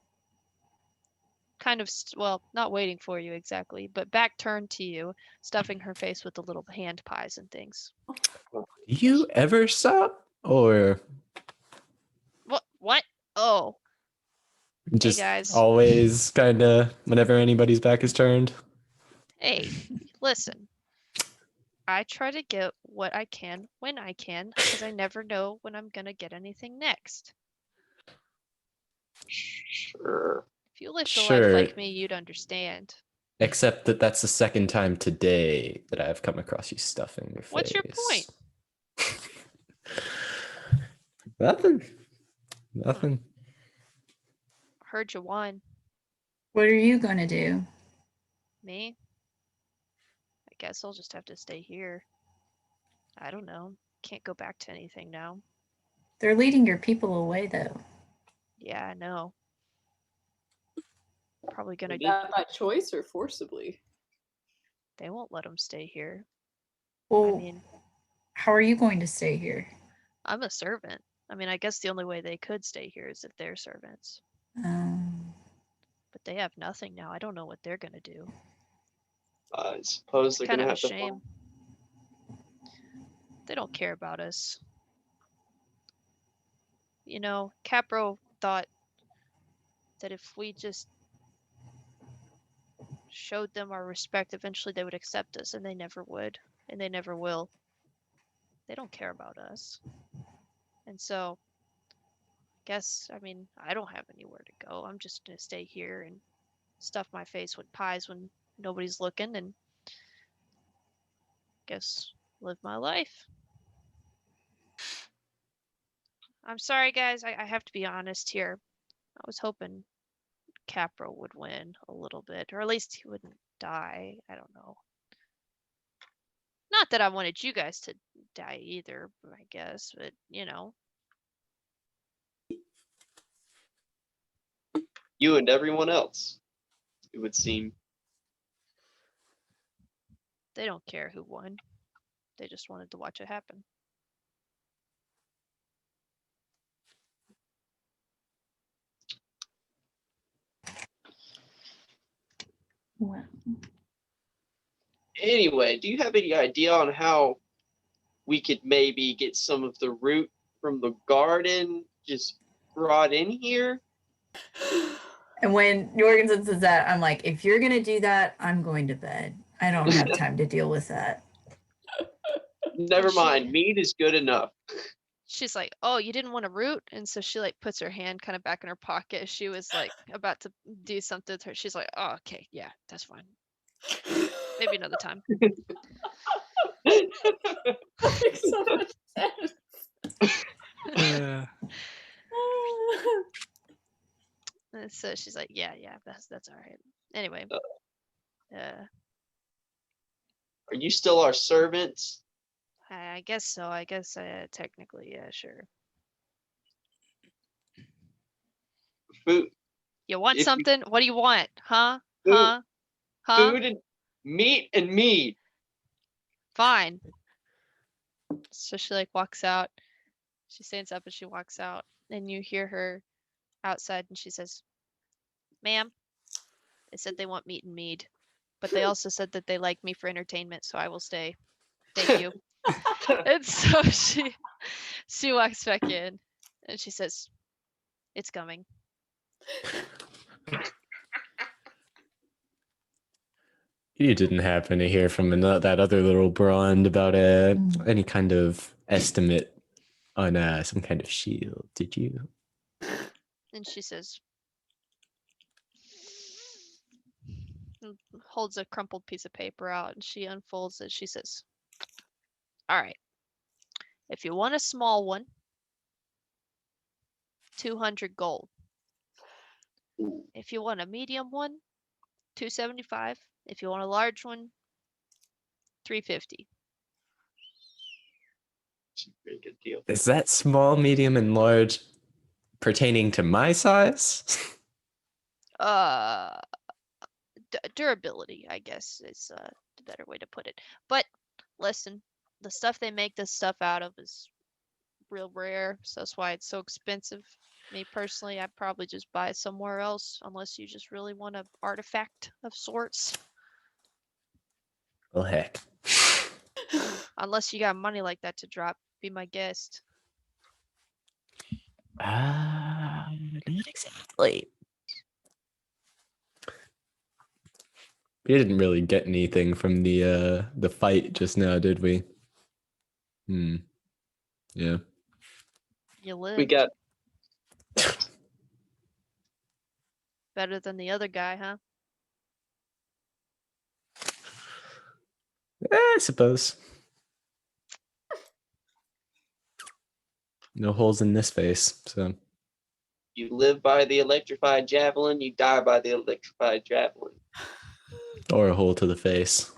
A: Kind of, well, not waiting for you exactly, but back turned to you, stuffing her face with the little hand pies and things.
G: Do you ever stop? Or
A: What? Oh,
G: just
A: guys.
G: always kind of whenever anybody's back is turned?
A: Hey, listen. I try to get what I can when I can, because I never know when I'm going to get anything next.
D: Sure.
A: If you lived a
G: Sure.
A: life like me, you'd understand.
G: Except that that's the second time today that I've come across you stuffing your face.
A: What's your point?
G: Nothing.
A: Heard you won.
E: What are you gonna do?
A: Me? I guess I'll just have to stay here. I don't know. Can't go back to anything now.
E: They're leading your people away, though.
A: Yeah, I know. Probably gonna.
C: Is that by choice or forcibly?
A: They won't let them stay here.
E: Well,
A: I mean,
E: how are you going to stay here?
A: I'm a servant. I mean, I guess the only way they could stay here is if they're servants. But they have nothing now. I don't know what they're gonna do.
D: I suppose they're
A: Kind
D: gonna
A: of a
D: have to.
A: shame. They don't care about us. You know, Kapro thought that if we just showed them our respect, eventually they would accept us, and they never would, and they never will. They don't care about us. And so, I mean, I don't have anywhere to go. I'm just gonna stay here and stuff my face with pies when nobody's looking, and guess live my life. I'm sorry, guys. I have to be honest here. I was hoping Kapro would win a little bit, or at least he wouldn't die. I don't know. Not that I wanted you guys to die either, I guess, but you know.
D: You and everyone else, it would seem.
A: They don't care who won. They just wanted to watch it happen.
E: Well,
D: Anyway, do you have any idea on how we could maybe get some of the root from the garden just brought in here?
E: and when Jorgensen says that, I'm like, if you're gonna do that, I'm going to bed. I don't have time to deal with that.
D: Never mind. Meat is good enough.
A: She's like, "Oh, you didn't want a root?" And so she like puts her hand kind of back in her pocket. She was like about to do something to her. She's like, "Oh, okay, yeah, that's fine. Maybe another time."
C: Makes so much sense.
A: And so she's like, "Yeah, that's all right." Anyway,
D: Are you still our servants?
A: I guess so. I guess technically, yeah, sure.
D: Food,
A: You want
D: If you-
A: something? What do you want? Huh?
D: Food.
A: Huh? Huh?
D: food and meat and mead.
A: Fine. So she like walks out. She stands up and she walks out, and you hear her outside, and she says, "Ma'am, they said they want meat and mead, but they also said that they like me for entertainment, so I will stay. Thank you." And so she walks back in, and she says, "It's coming."
G: You didn't happen to hear from that other little Brond about any kind of estimate on some kind of shield, did you?
A: And she says, and holds a crumpled piece of paper out, and she unfolds it. She says, "All right, if you want a small one, 200 gold. If you want a medium one, 275. If you want a large one, 350.
D: Pretty good deal.
G: Is that small, medium, and large pertaining to my size?
A: Durability, I guess, is the better way to put it. But listen, the stuff they make this stuff out of is real rare, so that's why it's so expensive. Me personally, I'd probably just buy it somewhere else, unless you just really want an artifact of sorts.
G: Well, heck.
A: Unless you got money like that to drop, be my guest.
G: Not exactly. We didn't really get anything from the fight just now, did we? Yeah.
A: You live
D: We got
A: better than the other guy, huh?
G: I suppose. No holes in this face, so.
D: you live by the electrified javelin, you die by the electrified javelin.
G: Or a hole to the face.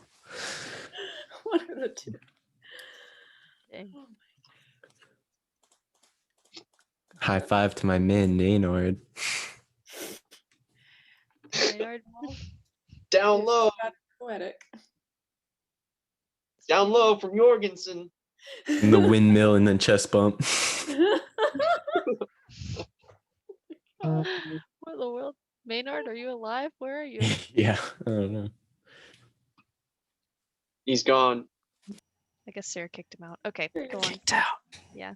C: What are the two?
A: Dang.
C: Oh
G: High five to my man, Naynard.
A: Maynard?
D: Down
C: Yes,
D: low,
C: that's poetic.
D: down low from Jorgensen.
G: And the windmill and then chest bump.
A: What in the world? Maynard, are you alive? Where are you?
G: Yeah, I don't know.
D: He's gone.
A: I guess Sarah kicked him out. Okay, go on.
B: Kicked out.
A: Yeah.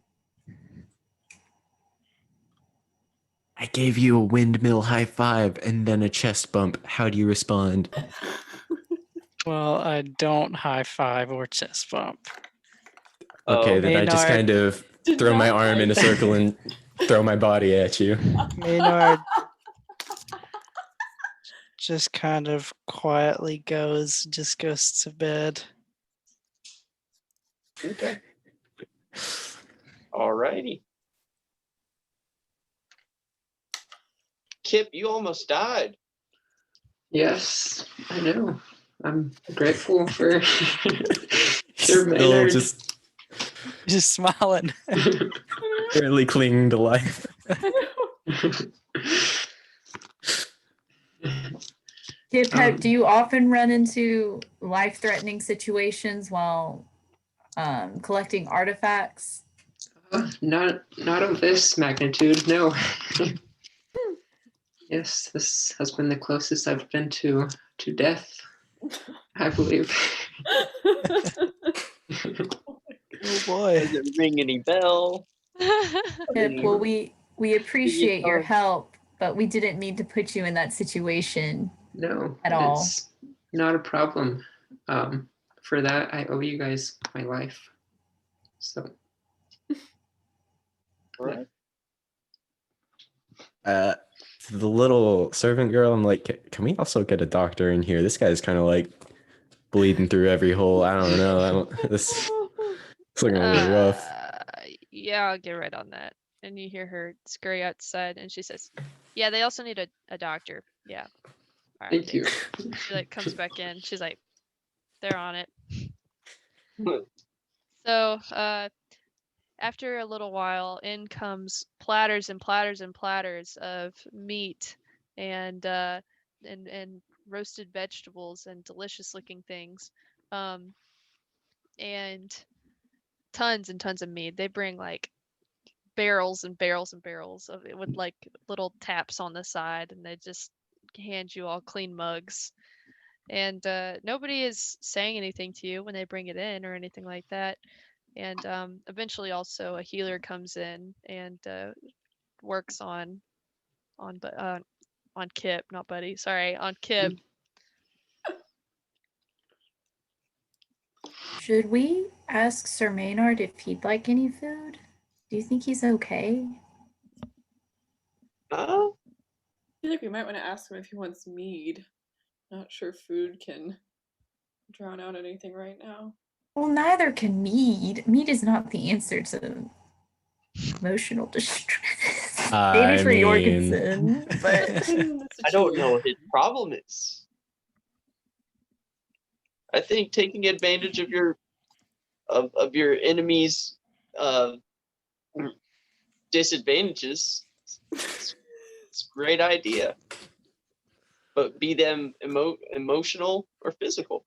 G: I gave you a windmill high five and then a chest bump. How do you respond?
B: Well, I don't high five or chest bump.
G: Okay, then I just
B: Maynard.
G: kind of
C: Did
G: throw my
C: not
G: arm in a
C: like-
G: circle and throw my body at you.
B: Maynard just kind of quietly goes to bed.
D: Okay. Alrighty. Kip, you almost died.
F: Yes, I know. I'm grateful for Sir
G: Still
F: Maynard.
G: just
B: Just smiling.
G: barely clinging to life.
E: Kip, do you often run into life-threatening situations while collecting artifacts?
F: Not of this magnitude, no. Yes, this has been the closest I've been to death, I believe.
B: Oh boy.
D: Doesn't ring any bell.
E: Kip, well, we appreciate your
D: fun.
E: help, but we didn't mean to put you in that situation.
F: No,
E: At all.
F: it's not a problem. For that, I owe you guys my life. So,
D: Right.
G: The little servant girl, I'm like, can we also get a doctor in here? This guy's kind of like bleeding through every hole. I don't know. This it's looking a little rough.
A: Yeah, I'll get right on that. And you hear her scurry outside, and she says, "Yeah, they also need a doctor." Yeah. All right,
F: thank you.
A: She like comes back in. She's like, "They're on it." So, after a little while, in comes platters and platters and platters of meat and roasted vegetables and delicious looking things. And tons and tons of mead. They bring like barrels and barrels and barrels of it with like little taps on the side, and they just hand you all clean mugs. And nobody is saying anything to you when they bring it in or anything like that. And eventually, also a healer comes in and works on Kip, not Buddy. Sorry, on Kip.
E: Should we ask Sir Maynard if he'd like any food? Do you think he's okay?
C: I feel like we might want to ask him if he wants mead. Not sure food can drown out anything right now.
E: Well, neither can mead. Mead is not the answer to emotional distress. Maybe for Jorgensen, but
D: I don't know what his problem is. I think taking advantage of your enemy's disadvantages, it's a great idea. But be them emotional or physical.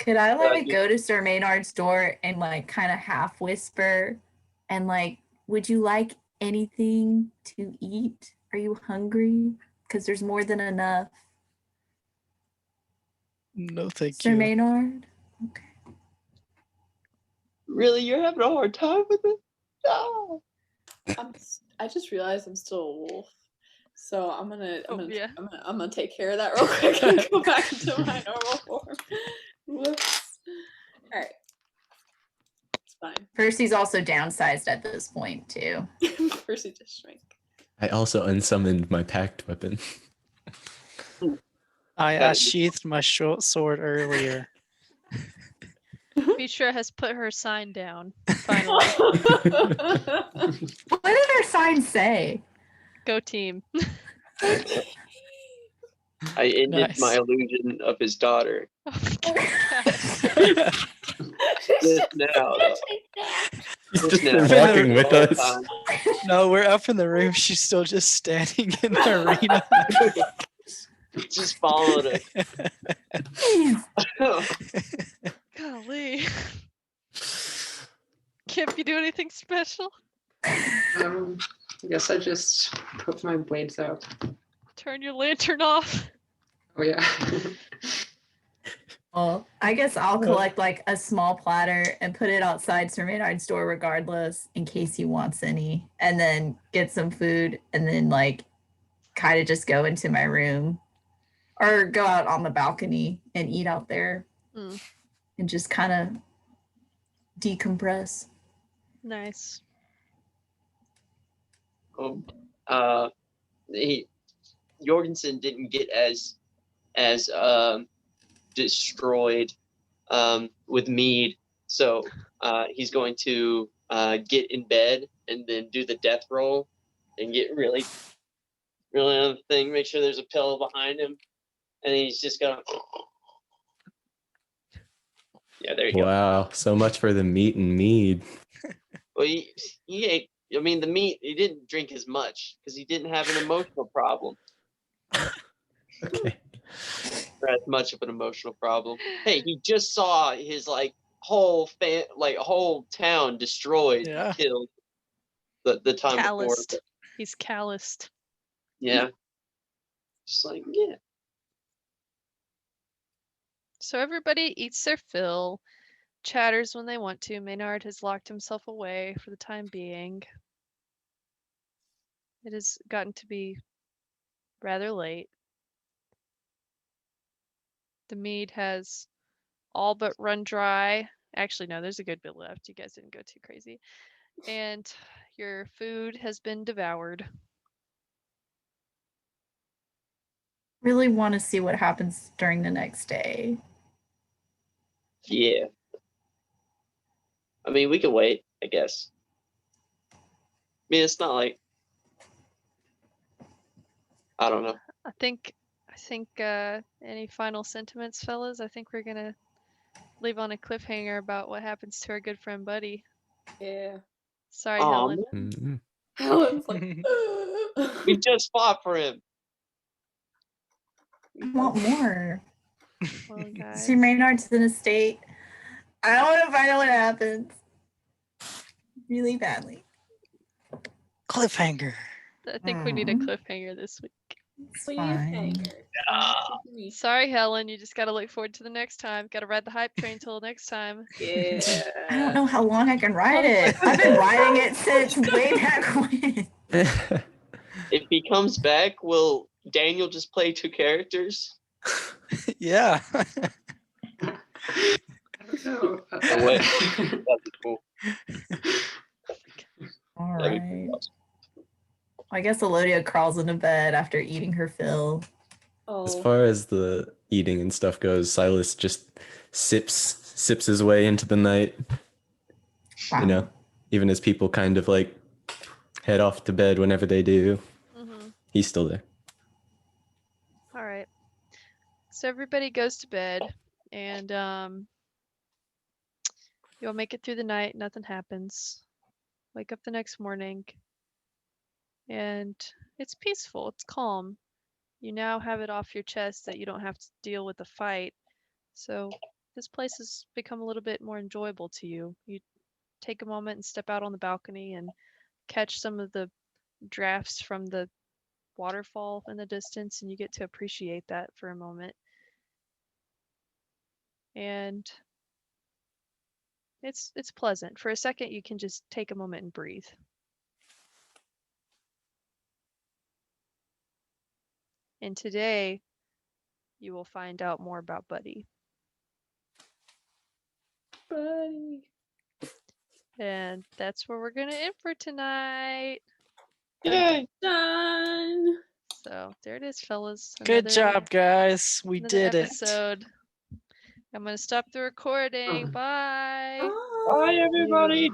E: could I like go to Sir Maynard's door and like kind of half whisper and like, would you like anything to eat? Are you hungry? Because there's more than enough.
B: No, thank
E: Sir
B: you.
E: Maynard? Okay.
D: Really, you're having a hard time with it? No.
C: I just realized I'm still a wolf, so I'm gonna take care of that real quick and go back to my normal form. Whoops. All right, it's fine.
E: Percy's also downsized at this point too.
C: Percy just shrank.
G: I also unsummoned my packed weapon.
B: I sheathed my short sword earlier.
A: Mishra has put her sign down, finally.
E: What did her sign say?
A: Go team.
D: I ended
B: Nice.
D: my illusion of his daughter.
A: Oh my God.
D: Just now.
G: He's just
D: now.
G: been walking with
D: All the
G: us.
D: time.
B: No, we're up in the room. She's still just standing in the arena.
D: Just followed it.
A: Golly. Kip, you do anything special?
F: I guess I just put my blades out.
A: Turn your lantern off.
F: Oh yeah.
E: Well, I guess I'll collect like a small platter and put it outside Sir Maynard's door regardless in case he wants any, and then get some food and then like kind of just go into my room or go out on the balcony and eat out there and just kind of decompress.
A: Nice.
D: Jorgensen didn't get as destroyed with mead, so he's going to get in bed and then do the death roll and get really on the thing, make sure there's a pillow behind him, and then he's just gonna there you go.
G: Wow, so much for the meat and mead.
D: Well, he ate, I mean, the meat, he didn't drink as much because he didn't have an emotional problem.
G: Okay.
D: Or as much of an emotional problem. Hey, he just saw his whole town destroyed, killed the time
A: calloused.
D: before.
A: He's calloused.
D: Yeah. Just like, yeah.
A: So everybody eats their fill, chatters when they want to. Maynard has locked himself away for the time being. It has gotten to be rather late. The mead has all but run dry. Actually, no, there's a good bit left. You guys didn't go too crazy. And your food has been devoured.
E: Really want to see what happens during the next day.
D: Yeah. I mean, we can wait, I guess. I mean, it's not like, I don't know.
A: I think any final sentiments, fellas? I think we're gonna leave on a cliffhanger about what happens to our good friend Buddy.
C: Yeah.
A: Sorry, Helen.
G: Mm-hmm.
C: Helen's like,
D: We just fought for him.
E: I want more.
A: Well, guys.
E: Sir Maynard's in a state. I don't want to find out what happens. Really badly.
B: Cliffhanger.
A: I think we need a cliffhanger this week.
E: It's fine.
A: Sorry, Helen. You just got to look forward to the next time. Got to ride the hype train till next time.
C: Yeah.
E: I don't know how long I can ride it. I've been riding it since way back when.
D: If he comes back, will Daniel just play 2 characters?
B: Yeah.
F: No.
D: Oh, wait. That'd be cool.
E: All
D: That'd be
E: right.
D: awesome.
E: I guess Elodia crawls into bed after eating her fill.
G: As
C: Oh.
G: far as the eating and stuff goes, Silas just sips his way into the night.
E: Wow.
G: You know, even as people kind of like head off to bed whenever they do, he's still there.
A: All right. So everybody goes to bed, and you'll make it through the night. Nothing happens. Wake up the next morning, and it's peaceful. It's calm. You now have it off your chest that you don't have to deal with the fight. So this place has become a little bit more enjoyable to you. You take a moment and step out on the balcony and catch some of the drafts from the waterfall in the distance, and you get to appreciate that for a moment. And it's pleasant. For a second, you can just take a moment and breathe. And today, you will find out more about Buddy.
C: Buddy.
A: And that's where we're going to end for tonight.
D: Yay!
C: Done.
A: So there it is, fellas.
B: Good job, guys. We
A: Another
B: did it.
A: episode. I'm going to stop the recording.
F: Oh.
A: Bye.
D: Bye, everybody.